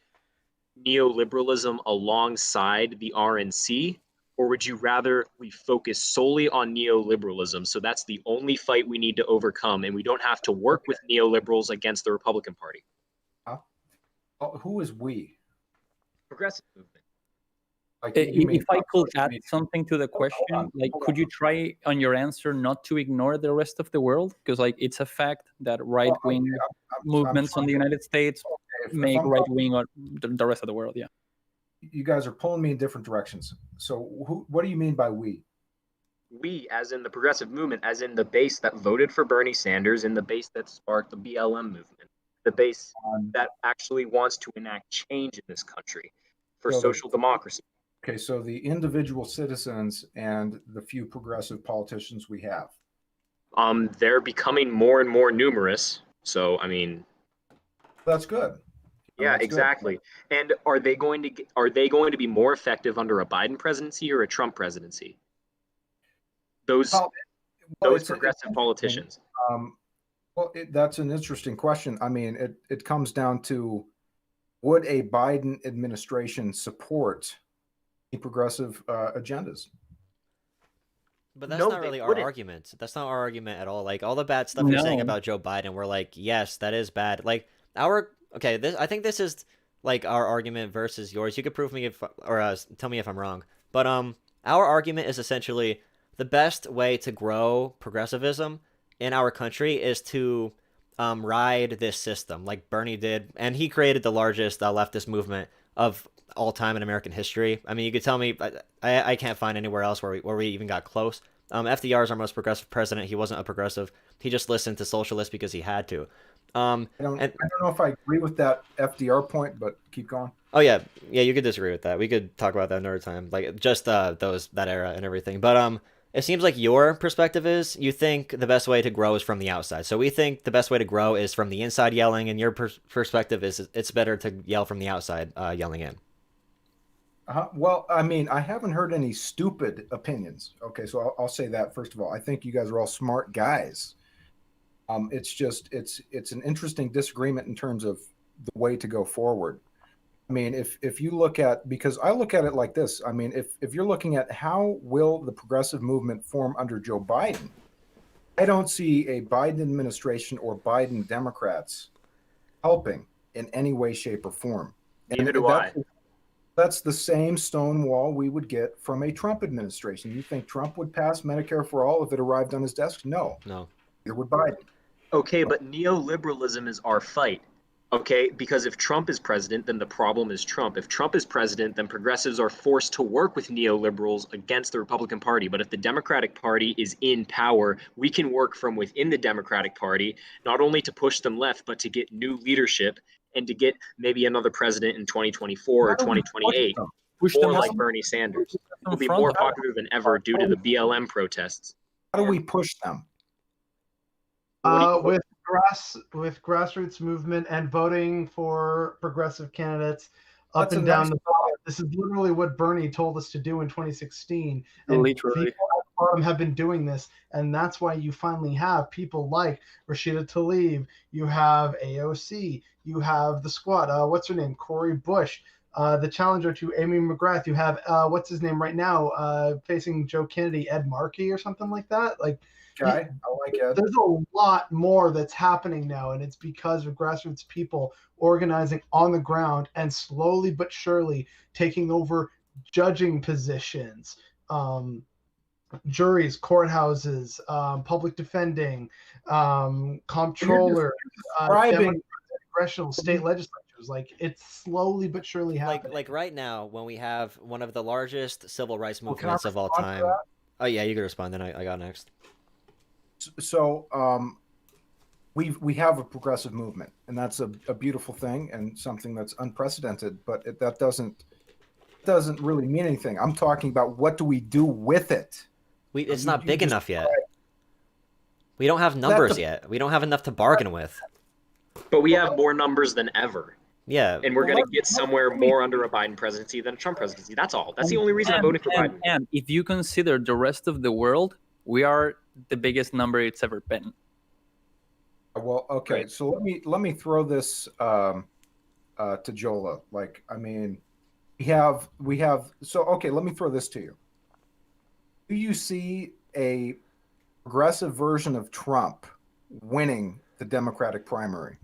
Speaker 5: neoliberalism alongside the RNC, or would you rather we focus solely on neoliberalism? So that's the only fight we need to overcome, and we don't have to work with neoliberals against the Republican Party.
Speaker 6: Who is we?
Speaker 5: Progressive movement.
Speaker 6: Like you may
Speaker 8: If I
Speaker 6: not
Speaker 8: could
Speaker 6: social
Speaker 8: add
Speaker 6: media.
Speaker 8: something to the
Speaker 6: Hold
Speaker 8: question,
Speaker 6: on,
Speaker 8: like,
Speaker 6: hold
Speaker 8: could you try on your answer not to ignore the rest of the world? Because, like, it's a fact that
Speaker 6: Well, okay,
Speaker 8: right-wing
Speaker 6: I'm
Speaker 8: movements on the
Speaker 6: trying.
Speaker 8: United States
Speaker 6: If
Speaker 8: make
Speaker 6: I'm
Speaker 8: right-wing on the rest of the world. Yeah.
Speaker 6: you guys are pulling me in different directions. So what do you mean by we?
Speaker 5: We, as in the progressive movement, as in the base that voted for Bernie Sanders and the base that sparked the BLM movement, the base that actually wants to enact change in this country for
Speaker 6: So the-
Speaker 5: social democracy.
Speaker 6: Okay, so the individual citizens and the few progressive politicians we have.
Speaker 5: They're becoming more and more numerous. So, I mean,
Speaker 6: That's good.
Speaker 5: yeah,
Speaker 6: That's good.
Speaker 5: exactly. And are they going to be more effective under a Biden presidency or a Trump presidency? Those
Speaker 6: Well,
Speaker 5: those
Speaker 6: it's
Speaker 5: progressive
Speaker 6: interesting.
Speaker 5: politicians.
Speaker 6: Well, that's an interesting question. I mean, it comes down to, would a Biden administration support the progressive agendas?
Speaker 1: But that's
Speaker 5: No,
Speaker 1: not
Speaker 5: they
Speaker 1: really our
Speaker 5: wouldn't.
Speaker 1: argument. That's not our argument at all. Like all the bad stuff you're saying
Speaker 8: No.
Speaker 1: about Joe Biden, we're like, yes, that is bad. Like I think this is like our argument versus yours. You could prove me if or tell me if I'm wrong. But our argument is essentially the best way to grow progressivism in our country is to ride this system like Bernie did, and he created the largest leftist movement of all time in American history. I mean, you could tell me I can't find anywhere else where we even got close. FDR is our most progressive president. He wasn't a progressive. He just listened to socialists because he had to.
Speaker 6: I don't know if I agree with that FDR point, but keep going.
Speaker 1: Oh yeah, you could disagree with that. We could talk about that another time, like just that era and everything. But it seems like your perspective is you think the best way to grow is from the outside. So we think the best way to grow is from the inside yelling, and your perspective is it's better to yell from the outside yelling in.
Speaker 6: Well, I mean, I haven't heard any stupid opinions. Okay, so I'll say that first of all. I think you guys are all smart guys. It's just it's an interesting disagreement in terms of the way to go forward. I mean, if you look at, because I look at it like this. I mean, if you're looking at how will the progressive movement form under Joe Biden, I don't see a Biden administration or Biden Democrats helping in any way, shape, or form.
Speaker 5: Neither do I.
Speaker 6: That's the same stonewall we would get from a Trump administration. You think Trump would pass Medicare for all if it arrived on his desk? No. Neither would Biden.
Speaker 5: Okay, but neoliberalism is our fight. Okay, because if Trump is president, then the problem is Trump. If Trump is president, then progressives are forced to work with neoliberals against the Republican Party. But if the Democratic Party is in power, we can work from within the Democratic Party, not only to push them left, but to get new leadership and to get maybe another president in 2024 or 2028, or like Bernie Sanders. Will be more popular than ever due to the BLM protests.
Speaker 6: How do we push them?
Speaker 7: With grassroots movement and voting for progressive candidates up and down the ballot. This is literally what Bernie told us to do in 2016. And
Speaker 8: literally,
Speaker 7: people at the bottom have been doing this, and that's why you finally have people like Rashida Tlaib. You have AOC. You have the Squad. What's her name? Cori Bush. The challenger to Amy McGrath. You have what's his name right now, facing Joe Kennedy, Ed Markey or something like that. Like.
Speaker 6: Okay, I like it.
Speaker 7: There's a lot more that's happening now, and it's because of grassroots people organizing on the ground and slowly but surely taking over judging positions, juries, courthouses, public defending, comptroller, congressional, state legislatures. Like, it's slowly but surely happening.
Speaker 1: Like right now, when we have one of the largest civil rights movements of all time. Oh yeah, you can respond. Then I got next.
Speaker 6: So we have a progressive movement, and that's a beautiful thing and something that's unprecedented. But that doesn't really mean anything. I'm talking about what do we do with it?
Speaker 1: It's not big enough yet. We don't have numbers yet. We don't have enough to bargain with.
Speaker 5: But we have more numbers than ever.
Speaker 1: Yeah.
Speaker 5: And we're going to get somewhere more under a Biden presidency than a Trump presidency. That's all. That's the only reason I'm voting for Biden.
Speaker 8: And if you consider the rest of the world, we are the biggest number it's ever been.
Speaker 6: Well, okay. Right. So let me throw this to Jola. Like, I mean, we have. So okay, let me throw this to you. Do you see a progressive version of Trump winning the Democratic primary?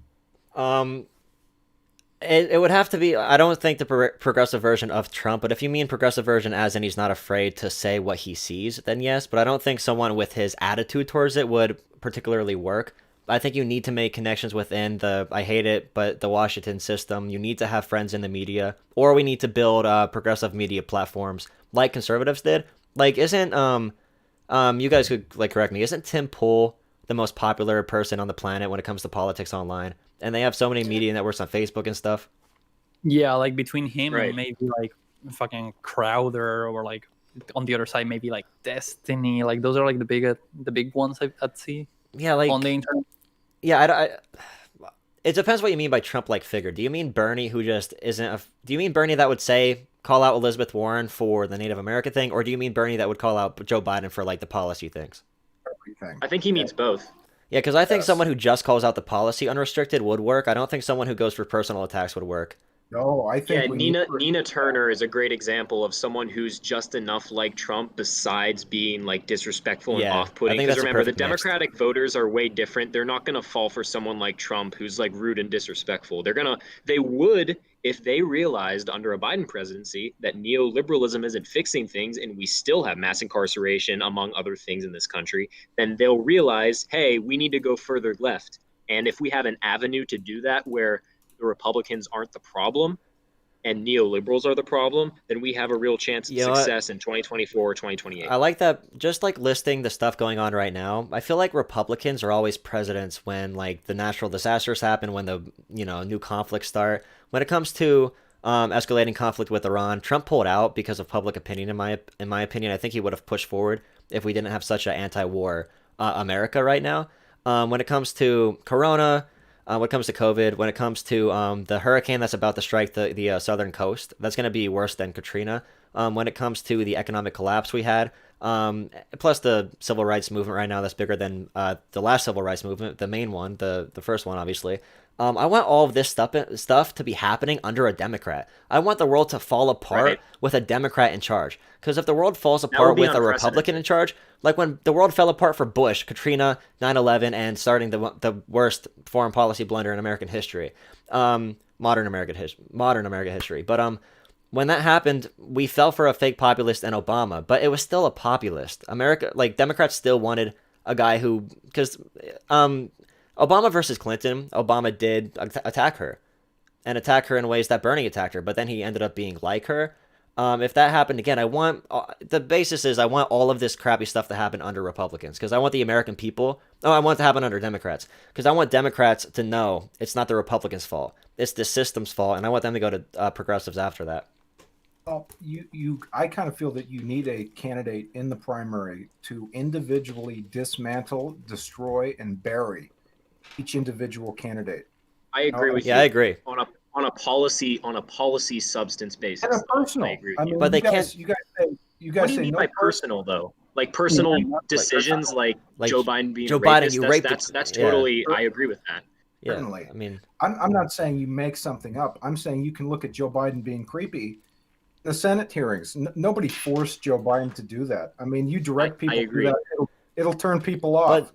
Speaker 1: It would have to be. I don't think the progressive version of Trump, but if you mean progressive version as in he's not afraid to say what he sees, then yes. But I don't think someone with his attitude towards it would particularly work. I think you need to make connections within the, I hate it, but the Washington system. You need to have friends in the media, or we need to build progressive media platforms like conservatives did. Like, isn't you guys could like correct me? Isn't Tim Pool the most popular person on the planet when it comes to politics online? And they have so many media networks on Facebook and stuff.
Speaker 8: Yeah, like between him
Speaker 5: Right.
Speaker 8: and maybe like fucking Crowder, or like on the other side maybe like Destiny. Like those are like the big ones I'd see
Speaker 1: Yeah, like
Speaker 8: on the internet.
Speaker 1: yeah, it depends what you mean by Trump-like figure. Do you mean Bernie who just isn't do you mean Bernie that would say call out Elizabeth Warren for the Native American thing, or do you mean Bernie that would call out Joe Biden for like the policy things?
Speaker 6: Everything.
Speaker 5: I think he means both.
Speaker 1: Yeah, because I think
Speaker 6: Yes.
Speaker 1: someone who just calls out the policy unrestricted would work. I don't think someone who goes for personal attacks would work.
Speaker 6: No, I
Speaker 5: Yeah,
Speaker 6: think we need
Speaker 5: Nina Turner is a great example of someone who's just enough like Trump, besides being like disrespectful and
Speaker 1: Yeah, I
Speaker 5: off-putting.
Speaker 1: think
Speaker 5: Because
Speaker 1: that's a
Speaker 5: remember, the
Speaker 1: perfect mix.
Speaker 5: Democratic voters are way different. They're not going to fall for someone like Trump who's like rude and disrespectful. They would if they realized under a Biden presidency that neoliberalism isn't fixing things and we still have mass incarceration among other things in this country. Then they'll realize, hey, we need to go further left. And if we have an avenue to do that where the Republicans aren't the problem and neoliberals are the problem, then we have a real chance of
Speaker 1: You know what?
Speaker 5: success in 2024 or 2028.
Speaker 1: I like that. Just like listing the stuff going on right now, I feel like Republicans are always presidents when like the natural disasters happen, when the new conflicts start. When it comes to escalating conflict with Iran, Trump pulled out because of public opinion. In my opinion, I think he would have pushed forward if we didn't have such an anti-war America right now. When it comes to Corona, when it comes to COVID, when it comes to the hurricane that's about to strike the southern coast, that's going to be worse than Katrina. When it comes to the economic collapse we had, plus the civil rights movement right now that's bigger than the last civil rights movement, the main one, the first one, obviously. I want all of this stuff to be happening under a Democrat. I want the world to fall apart
Speaker 5: Right.
Speaker 1: with a Democrat in charge. Because if the world falls
Speaker 5: would
Speaker 1: apart
Speaker 5: be
Speaker 1: with a
Speaker 5: unprecedented.
Speaker 1: Republican in charge, like when the world fell apart for Bush, Katrina, 9/11, and starting the worst foreign policy blunder in American history, modern American history. But when that happened, we fell for a fake populist in Obama, but it was still a populist. Democrats still wanted a guy who, because Obama versus Clinton, Obama did attack her in ways that Bernie attacked her, but then he ended up being like her. If that happened again, the basis is I want all of this crappy stuff to happen under Republicans, because I want the American people. I want it to happen under Democrats, because I want Democrats to know it's not the Republicans' fault, it's the system's fault, and I want them to go to progressives after that.
Speaker 6: Well, I kind of feel that you need a candidate in the primary to individually dismantle, destroy, and bury each individual candidate.
Speaker 5: I agree with you.
Speaker 1: Yeah, I agree.
Speaker 5: on a policy substance basis.
Speaker 6: And a personal.
Speaker 5: I agree with
Speaker 6: I
Speaker 5: you.
Speaker 6: mean,
Speaker 1: But they
Speaker 6: you guys,
Speaker 1: can't-
Speaker 6: You guys say you guys
Speaker 5: What do you
Speaker 6: say
Speaker 5: mean
Speaker 6: no
Speaker 5: by
Speaker 6: person.
Speaker 5: personal though? Like personal
Speaker 6: Yeah, like
Speaker 5: decisions, like
Speaker 1: Like
Speaker 5: Joe Biden being
Speaker 1: Joe
Speaker 5: a
Speaker 1: Biden,
Speaker 5: rapist.
Speaker 1: you raped
Speaker 5: That's
Speaker 1: yeah.
Speaker 5: totally. I agree with that.
Speaker 1: Yeah,
Speaker 6: Certainly.
Speaker 1: I mean,
Speaker 6: I'm not saying you make something up. I'm saying you can look at Joe Biden being creepy. The Senate hearings, nobody forced Joe Biden to do that. I mean, you direct
Speaker 5: I
Speaker 6: people to
Speaker 5: agree.
Speaker 6: that, it'll turn people off.
Speaker 1: But-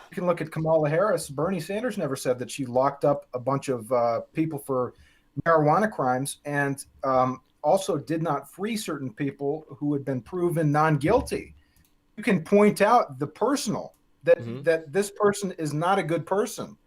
Speaker 6: You can look at Kamala Harris. Bernie Sanders never said that she locked up a bunch of people for marijuana crimes, and also did not free certain people who had been proven non-guilty. You can point out the personal that
Speaker 1: Mhm.
Speaker 6: that this person is not a good person.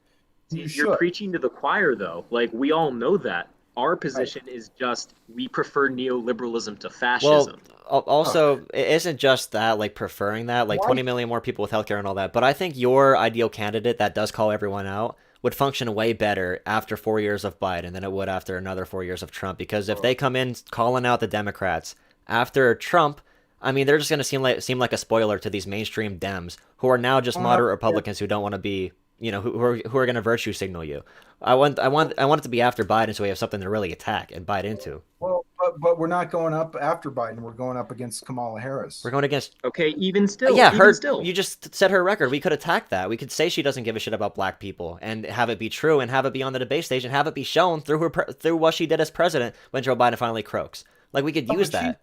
Speaker 6: You
Speaker 5: You're
Speaker 6: should.
Speaker 5: preaching to the choir, though. Like we all know that. Our position is just we prefer neoliberalism to fascism.
Speaker 1: Also, it isn't just that, like preferring that, like
Speaker 6: Why?
Speaker 1: 20 million more people with healthcare and all that. But I think your ideal candidate that does call everyone out would function way better after 4 years of Biden than it would after another 4 years of Trump. Because if they come in calling out the Democrats after Trump, I mean, they're just going to seem like a spoiler to these mainstream Dems who are now just moderate Republicans who don't want to be, who are going to virtue signal you. I want it to be after Biden so we have something to really attack and bite into.
Speaker 6: Well, but we're not going up after Biden. We're going up against Kamala Harris.
Speaker 1: We're going against
Speaker 5: Okay, even still.
Speaker 1: yeah,
Speaker 5: even
Speaker 1: her.
Speaker 5: Still.
Speaker 1: You just said her record. We could attack that. We could say she doesn't give a shit about black people and have it be true, and have it be on the debate stage, and have it be shown through through what she did as president when Joe Biden finally croaks. Like we could use that.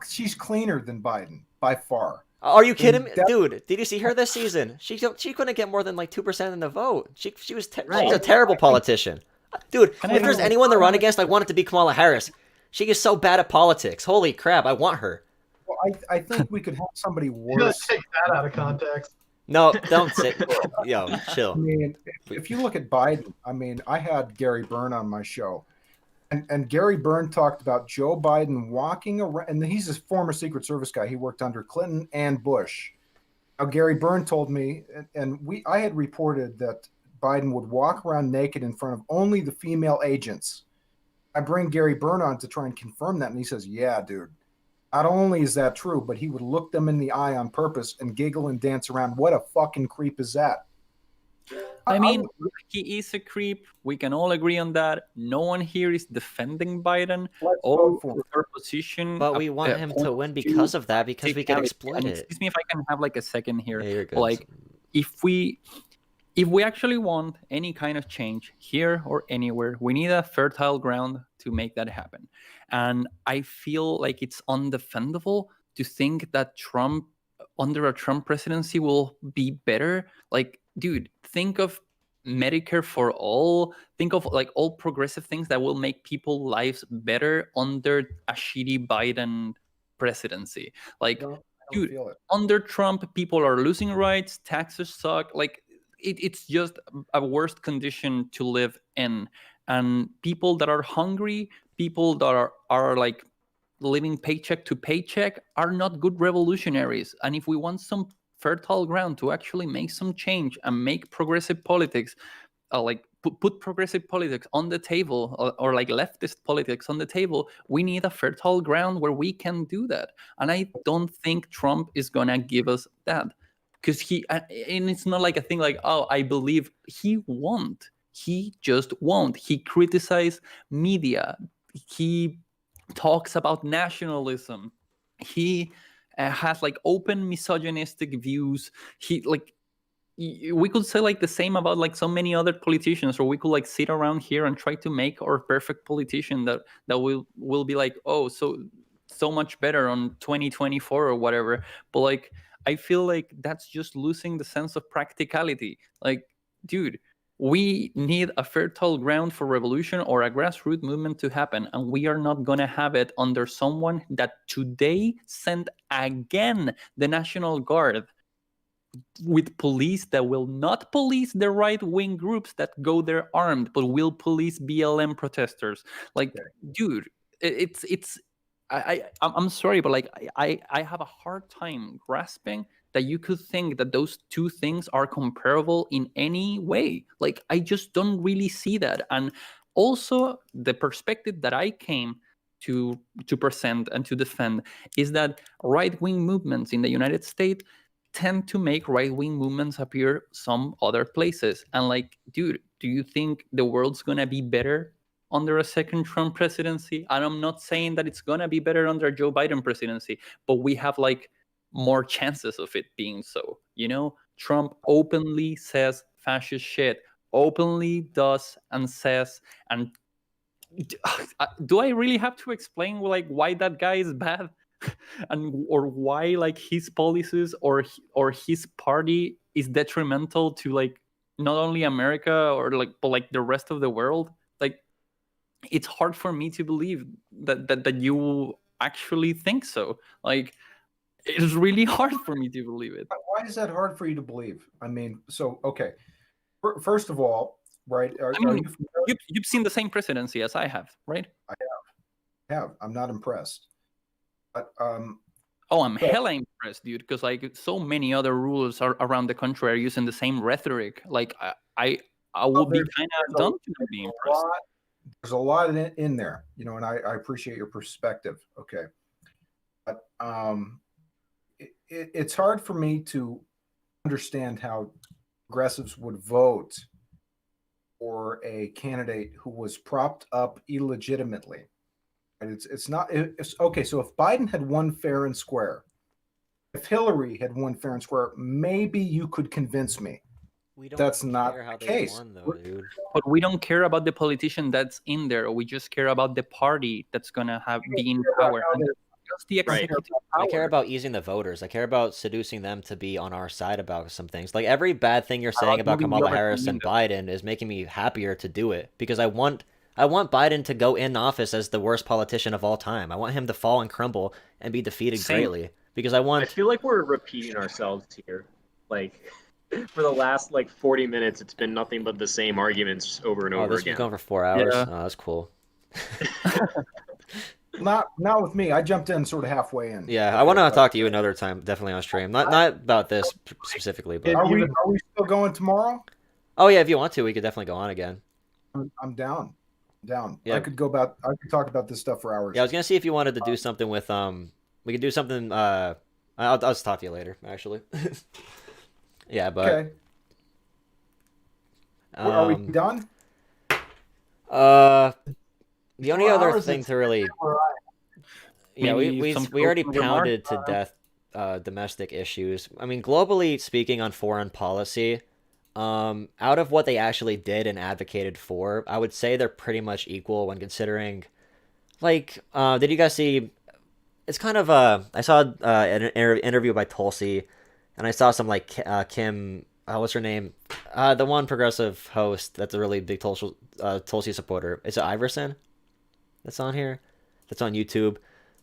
Speaker 6: She's cleaner than Biden by far.
Speaker 1: Are you kidding me,
Speaker 6: That-
Speaker 1: dude? Did you see her this season? She couldn't get more than like 2% in the vote. She was she's a
Speaker 5: Right.
Speaker 1: terrible politician. Dude,
Speaker 8: Can
Speaker 1: if
Speaker 8: I
Speaker 1: there's
Speaker 8: have-
Speaker 1: anyone to run against, I want it to be Kamala Harris. She is so bad at politics. Holy crap, I want her.
Speaker 6: Well, I think we could have somebody
Speaker 7: You gotta
Speaker 6: worse.
Speaker 7: take that out of context.
Speaker 1: No, don't say. Yo,
Speaker 6: I
Speaker 1: chill.
Speaker 6: mean, if you look at Biden, I mean, I had Gary Byrne on my show, and Gary Byrne talked about Joe Biden walking around, and he's a former Secret Service guy. He worked under Clinton and Bush. Now, Gary Byrne told me, and I had reported that Biden would walk around naked in front of only the female agents. I bring Gary Byrne on to try and confirm that, and he says, "Yeah, dude. Not only is that true, but he would look them in the eye on purpose and giggle and dance around. What a fucking creep is that?"
Speaker 8: I mean, he is a creep. We can all agree on that. No one here is defending Biden.
Speaker 6: Let's
Speaker 8: All
Speaker 6: vote for him.
Speaker 8: her position.
Speaker 1: But we want him to win because of that, because we can exploit
Speaker 8: And
Speaker 1: it.
Speaker 8: excuse me if I can have like a second here.
Speaker 1: Yeah, you're good.
Speaker 8: Like, if we actually want any kind of change here or anywhere, we need a fertile ground to make that happen. And I feel like it's undefendable to think that Trump, under a Trump presidency, will be better. Like, dude, think of Medicare for all. Think of like all progressive things that will make people's lives better under a shitty Biden presidency. Like,
Speaker 6: I don't
Speaker 8: dude,
Speaker 6: feel it.
Speaker 8: under Trump, people are losing rights, taxes suck. Like, it's just a worst condition to live in. And people that are hungry, people that are like living paycheck to paycheck are not good revolutionaries. And if we want some fertile ground to actually make some change and make progressive politics, like put progressive politics on the table, or like leftist politics on the table, we need a fertile ground where we can do that. And I don't think Trump is gonna give us that, because and it's not like a thing like, oh, I believe he won't. He just won't. He criticizes media. He talks about nationalism. He has like open misogynistic views. He like, we could say like the same about like so many other politicians, or we could like sit around here and try to make our perfect politician that will be like, oh, so much better on 2024 or whatever. But like, I feel like that's just losing the sense of practicality. Like, dude, we need a fertile ground for revolution or a grassroots movement to happen, and we are not going to have it under someone that today sent again the National Guard with police that will not police the right-wing groups that go there armed, but will police BLM protesters. Like, dude, I'm sorry, but like I have a hard time grasping that you could think that those two things are comparable in any way. Like, I just don't really see that. And also, the perspective that I came to present and to defend is that right-wing movements in the United States tend to make right-wing movements appear some other places. And like, dude, do you think the world's gonna be better under a second Trump presidency? And I'm not saying that it's gonna be better under a Joe Biden presidency, but we have like more chances of it being so. You know, Trump openly says fascist shit, openly does and says, and do I really have to explain like why that guy is bad? And or why like his policies or his party is detrimental to like not only America or like but like the rest of the world? Like, it's hard for me to believe that you actually think so. Like, it's really hard for me to believe it.
Speaker 6: Why is that hard for you to believe? I mean, so okay. First of all, right?
Speaker 8: I mean, you've seen the same presidency as I have, right?
Speaker 6: I have. I'm not impressed. But
Speaker 8: oh, I'm hella impressed, dude, because like so many other rulers around the country are using the same rhetoric. Like, I would be kind of done to be impressed.
Speaker 6: There's a lot in there, you know, and I appreciate your perspective. Okay, but it's hard for me to understand how progressives would vote for a candidate who was propped up illegitimately. And it's okay. So if Biden had won fair and square, if Hillary had won fair and square, maybe you could convince me. That's not the case.
Speaker 1: Won, though, dude.
Speaker 8: But we don't care about the politician that's in there. We just care about the party that's gonna be in power. just the
Speaker 5: Right.
Speaker 8: executive
Speaker 1: I care
Speaker 8: power.
Speaker 1: about easing the voters. I care about seducing them to be on our side about some things. Like every bad thing you're saying about
Speaker 8: moving
Speaker 1: Kamala
Speaker 8: Robert
Speaker 1: Harris and Biden is making me happier to do it because I want Biden to go in office as the worst politician of all time. I want him to fall and crumble and be defeated
Speaker 8: Same.
Speaker 1: greatly because I
Speaker 5: I
Speaker 1: want
Speaker 5: feel like we're repeating ourselves here. Like for the last 40 minutes, it's been nothing but the same arguments over and
Speaker 1: oh,
Speaker 5: over
Speaker 1: this was
Speaker 5: again.
Speaker 1: going for 4 hours.
Speaker 8: Yeah.
Speaker 1: Oh, that's cool.
Speaker 6: Not with me. I jumped in sort of halfway in.
Speaker 1: Yeah, I
Speaker 6: Okay,
Speaker 1: want to
Speaker 6: but
Speaker 1: talk to you another time, definitely on stream. Not about this specifically, but
Speaker 6: Are we still going tomorrow?
Speaker 1: oh yeah, if you want to, we could definitely go on again.
Speaker 6: I'm down. Down.
Speaker 1: Yeah.
Speaker 6: I could talk about this stuff for hours.
Speaker 1: Yeah, I was gonna see if you wanted to do something with we could do something. I'll just talk to you later, actually. Yeah, but
Speaker 6: Okay. Are we
Speaker 1: um,
Speaker 6: done?
Speaker 1: the only
Speaker 7: 4
Speaker 1: other
Speaker 7: hours
Speaker 1: thing
Speaker 7: is
Speaker 1: to really
Speaker 7: where
Speaker 1: yeah
Speaker 8: Maybe some
Speaker 1: we already
Speaker 8: closing remarks?
Speaker 1: pounded to death domestic issues. I mean, globally speaking on foreign policy, out of what they actually did and advocated for, I would say they're pretty much equal when considering. Like, did you guys see? It's kind of I saw an interview by Tulsi, and I saw some like Kim. What's her name? The one progressive host that's a really big Tulsi supporter. Is it Iverson? That's on here. That's on YouTube.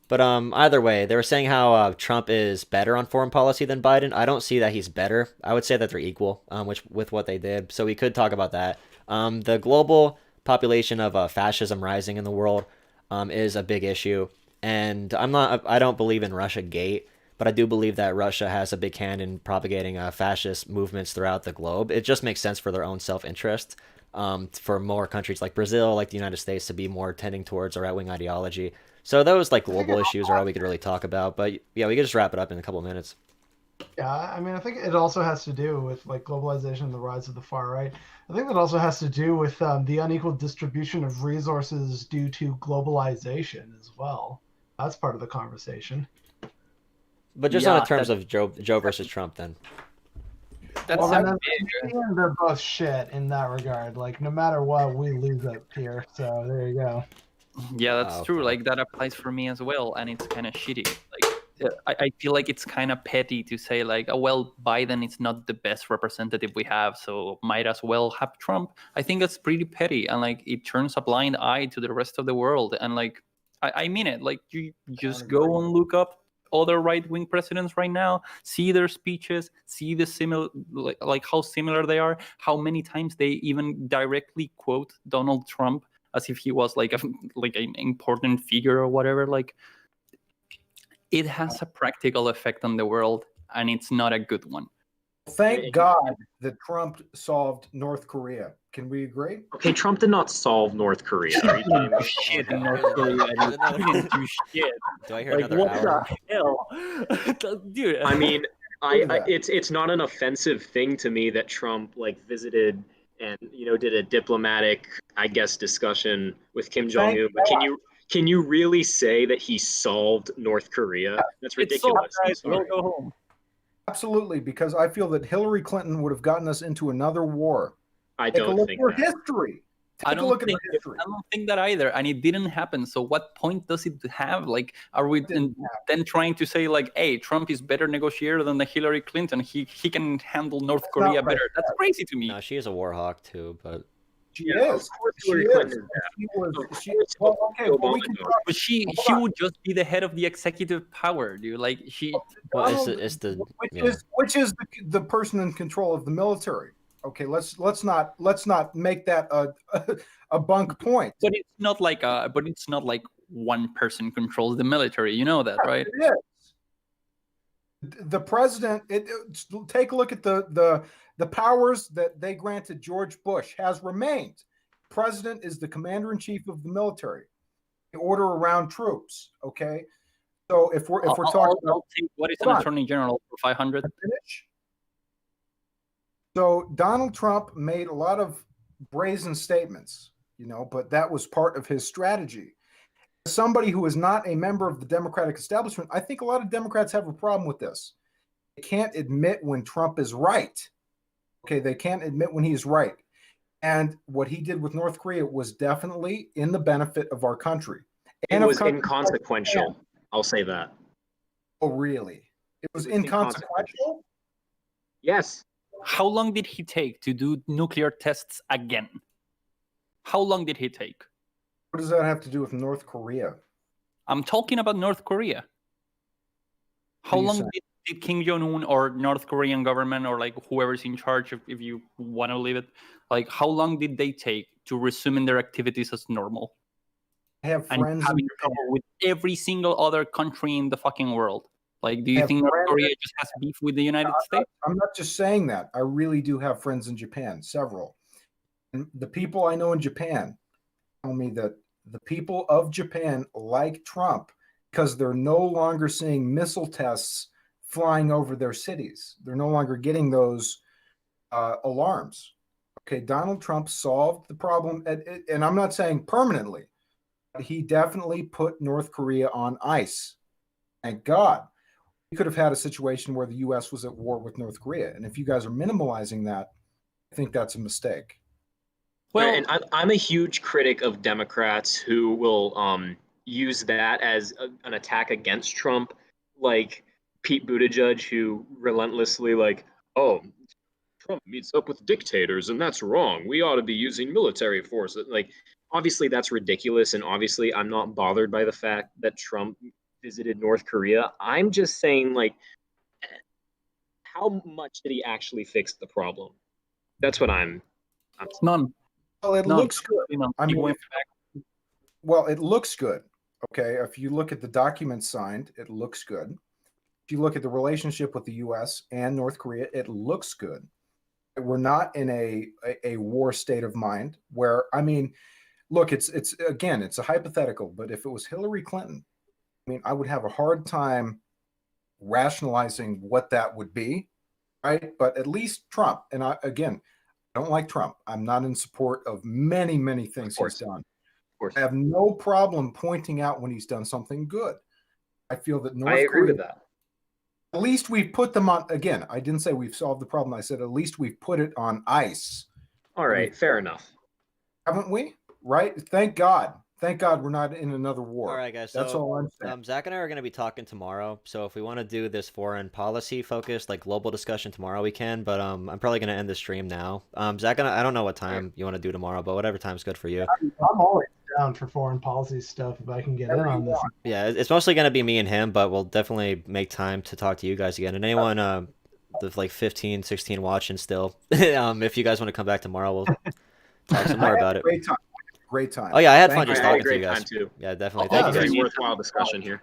Speaker 1: But either way, they were saying how Trump is better on foreign policy than Biden. I don't see that he's better. I would say that they're equal, with what they did. So we could talk about that. The global population of fascism rising in the world is a big issue, and I don't believe in Russia Gate, but I do believe that Russia has a big hand in propagating fascist movements throughout the globe. It just makes sense for their own self-interest. For more countries like Brazil, like the United States, to be more tending towards a right-wing ideology. So those like global issues are all we could really talk about. But yeah, we could just wrap it up in a couple of minutes.
Speaker 7: Yeah, I mean, I think it also has to do with like globalization and the rise of the far right. I think that also has to do with the unequal distribution of resources due to globalization as well. That's part of the conversation.
Speaker 1: But just on the terms of Joe versus Trump, then.
Speaker 8: That's
Speaker 7: Well,
Speaker 8: a
Speaker 7: then,
Speaker 8: big.
Speaker 7: they're both shit in that regard. Like, no matter what, we lose up here. So there you go.
Speaker 8: Yeah, that's
Speaker 1: Oh,
Speaker 8: true.
Speaker 1: okay.
Speaker 8: Like that applies for me as well, and it's kind of shitty. Like I feel like it's kind of petty to say like, oh well, Biden is not the best representative we have, so might as well have Trump. I think that's pretty petty, and like it turns a blind eye to the rest of the world. And like I mean it. Like you just go and look up other right-wing presidents right now, see their speeches, see the similar like how similar they are, how many times they even directly quote Donald Trump as if he was like an important figure or whatever. Like it has a practical effect on the world, and it's not a good one.
Speaker 6: Thank God that Trump solved North Korea. Can we agree?
Speaker 5: Okay, Trump did not solve North Korea. Are you kidding me?
Speaker 8: Shit,
Speaker 1: Okay.
Speaker 8: North Korea, dude. You didn't do shit.
Speaker 1: Do I hear
Speaker 8: Like
Speaker 1: another
Speaker 8: what
Speaker 1: hour?
Speaker 8: the hell, dude?
Speaker 5: I mean,
Speaker 6: that?
Speaker 5: it's not an offensive thing to me that Trump visited and did a diplomatic, I guess, discussion with Kim Jong Un. But can you really say that he solved North Korea? That's
Speaker 8: It's so
Speaker 5: ridiculous. I'm
Speaker 8: guys, we'll
Speaker 5: sorry.
Speaker 8: go home.
Speaker 6: Absolutely, because I feel that Hillary Clinton would have gotten us into another war.
Speaker 5: I
Speaker 6: Take a
Speaker 5: don't
Speaker 6: look
Speaker 5: think
Speaker 6: at
Speaker 5: that.
Speaker 6: history.
Speaker 8: I
Speaker 6: Take a
Speaker 8: don't
Speaker 6: look at
Speaker 8: think
Speaker 6: the history.
Speaker 8: I don't think that either, and it didn't happen. So what point does it have? Like, are we then trying to say like, hey, Trump is better negotiator than the Hillary Clinton? He can handle North
Speaker 6: not
Speaker 8: Korea
Speaker 6: right.
Speaker 8: better. That's crazy to me.
Speaker 1: No, she is a war hawk too, but
Speaker 6: She
Speaker 5: Yeah,
Speaker 6: is.
Speaker 5: of course
Speaker 6: She
Speaker 5: Hillary
Speaker 6: is.
Speaker 5: Clinton is
Speaker 6: She was.
Speaker 5: Of
Speaker 6: She,
Speaker 5: course
Speaker 6: well, okay. Well, we
Speaker 5: Obama
Speaker 6: can
Speaker 5: knows.
Speaker 6: talk.
Speaker 8: But she would just be the head of the executive power, dude. Like she.
Speaker 1: well,
Speaker 6: Donald,
Speaker 1: it's the
Speaker 6: which
Speaker 1: yeah.
Speaker 6: is the person in control of the military. Okay, let's not make that a bunk point.
Speaker 8: But it's not like one person controls the military. You know that, right?
Speaker 6: It is. The president. Take a look at the powers that they granted George Bush has remained. President is the commander in chief of the military. They order around troops. Okay, so if we're talking about
Speaker 8: I'll take what is an
Speaker 6: Hold on.
Speaker 8: attorney general for 500.
Speaker 6: finish. So Donald Trump made a lot of brazen statements, but that was part of his strategy. As somebody who is not a member of the Democratic establishment, I think a lot of Democrats have a problem with this. They can't admit when Trump is right. Okay, they can't admit when he's right. And what he did with North Korea was definitely in the benefit of our country.
Speaker 5: It
Speaker 6: And of
Speaker 5: was
Speaker 6: countries like
Speaker 5: inconsequential.
Speaker 6: Japan.
Speaker 5: I'll say that.
Speaker 6: Oh, really? It was
Speaker 5: was
Speaker 6: inconsequential?
Speaker 5: Yes.
Speaker 8: How long did he take to do nuclear tests again? How long did he take?
Speaker 6: What does that have to do with North Korea?
Speaker 8: I'm talking about North Korea. How
Speaker 6: are you
Speaker 8: long
Speaker 6: saying?
Speaker 8: did Kim Jong-un or North Korean government or like whoever's in charge, if you want to leave it, like how long did they take to resume their activities as normal?
Speaker 6: I have
Speaker 8: And
Speaker 6: friends in
Speaker 8: having
Speaker 6: Japan.
Speaker 8: trouble with every single other country in the fucking world. Like, do you
Speaker 6: have
Speaker 8: think North
Speaker 6: friends-
Speaker 8: Korea just has beef with the United States?
Speaker 6: I'm not just saying that. I really do have friends in Japan, several. And the people I know in Japan tell me that the people of Japan like Trump because they're no longer seeing missile tests flying over their cities. They're no longer getting those alarms. Okay, Donald Trump solved the problem, and I'm not saying permanently, but he definitely put North Korea on ice. Thank God. We could have had a situation where the U.S. was at war with North Korea. And if you guys are minimalizing that, I think that's a mistake.
Speaker 8: Well,
Speaker 5: and I'm a huge critic of Democrats who will use that as an attack against Trump, like Pete Buttigieg, who relentlessly like, oh, Trump meets up with dictators, and that's wrong. We ought to be using military force. Like, obviously, that's ridiculous, and obviously, I'm not bothered by the fact that Trump visited North Korea. I'm just saying, like, how much did he actually fix the problem? That's what I'm
Speaker 8: none.
Speaker 6: Well, it
Speaker 8: None.
Speaker 6: looks good.
Speaker 8: You know,
Speaker 6: I
Speaker 8: he
Speaker 6: mean,
Speaker 8: went
Speaker 6: well, it looks good. Okay. If you look at the documents signed, it looks good. If you look at the relationship with the U.S. and North Korea, it looks good. We're not in a war state of mind where, I mean, look, it's again, it's a hypothetical, but if it was Hillary Clinton, I mean, I would have a hard time rationalizing what that would be, right? But at least Trump, and I don't like Trump. I'm not in support of many, many things he's done.
Speaker 5: Of course.
Speaker 6: I have no problem pointing out when he's done something good. I feel that North
Speaker 5: I agree
Speaker 6: Korea,
Speaker 5: with that.
Speaker 6: at least we've put them on, again, I didn't say we've solved the problem. I said at least we've put it on ice.
Speaker 5: All right, fair enough.
Speaker 6: Haven't we? Right? Thank God. Thank God we're not in another war.
Speaker 1: All right, guys.
Speaker 6: That's
Speaker 1: So,
Speaker 6: all I'm saying.
Speaker 1: Zach and I are going to be talking tomorrow. So if we want to do this foreign policy focused, like global discussion tomorrow, we can. But I'm probably going to end the stream now. Zach and I don't know what time you want to do tomorrow, but whatever time's good for you.
Speaker 7: I'm always down for foreign policy stuff if I can get in on this.
Speaker 1: Yeah, it's mostly going to be me and him, but we'll definitely make time to talk to you guys again. And anyone, the like 15, 16 watching still, if you guys want to come back tomorrow, we'll talk some more about it.
Speaker 6: Great time. Great time.
Speaker 1: Oh yeah, I had
Speaker 6: Thank
Speaker 1: fun
Speaker 6: you.
Speaker 1: just
Speaker 5: I had a
Speaker 1: talking to you
Speaker 5: great
Speaker 1: guys.
Speaker 5: time too.
Speaker 1: Yeah, definitely.
Speaker 7: Oh,
Speaker 1: Thank you
Speaker 5: Pretty
Speaker 1: guys.
Speaker 7: yeah.
Speaker 5: worthwhile discussion here.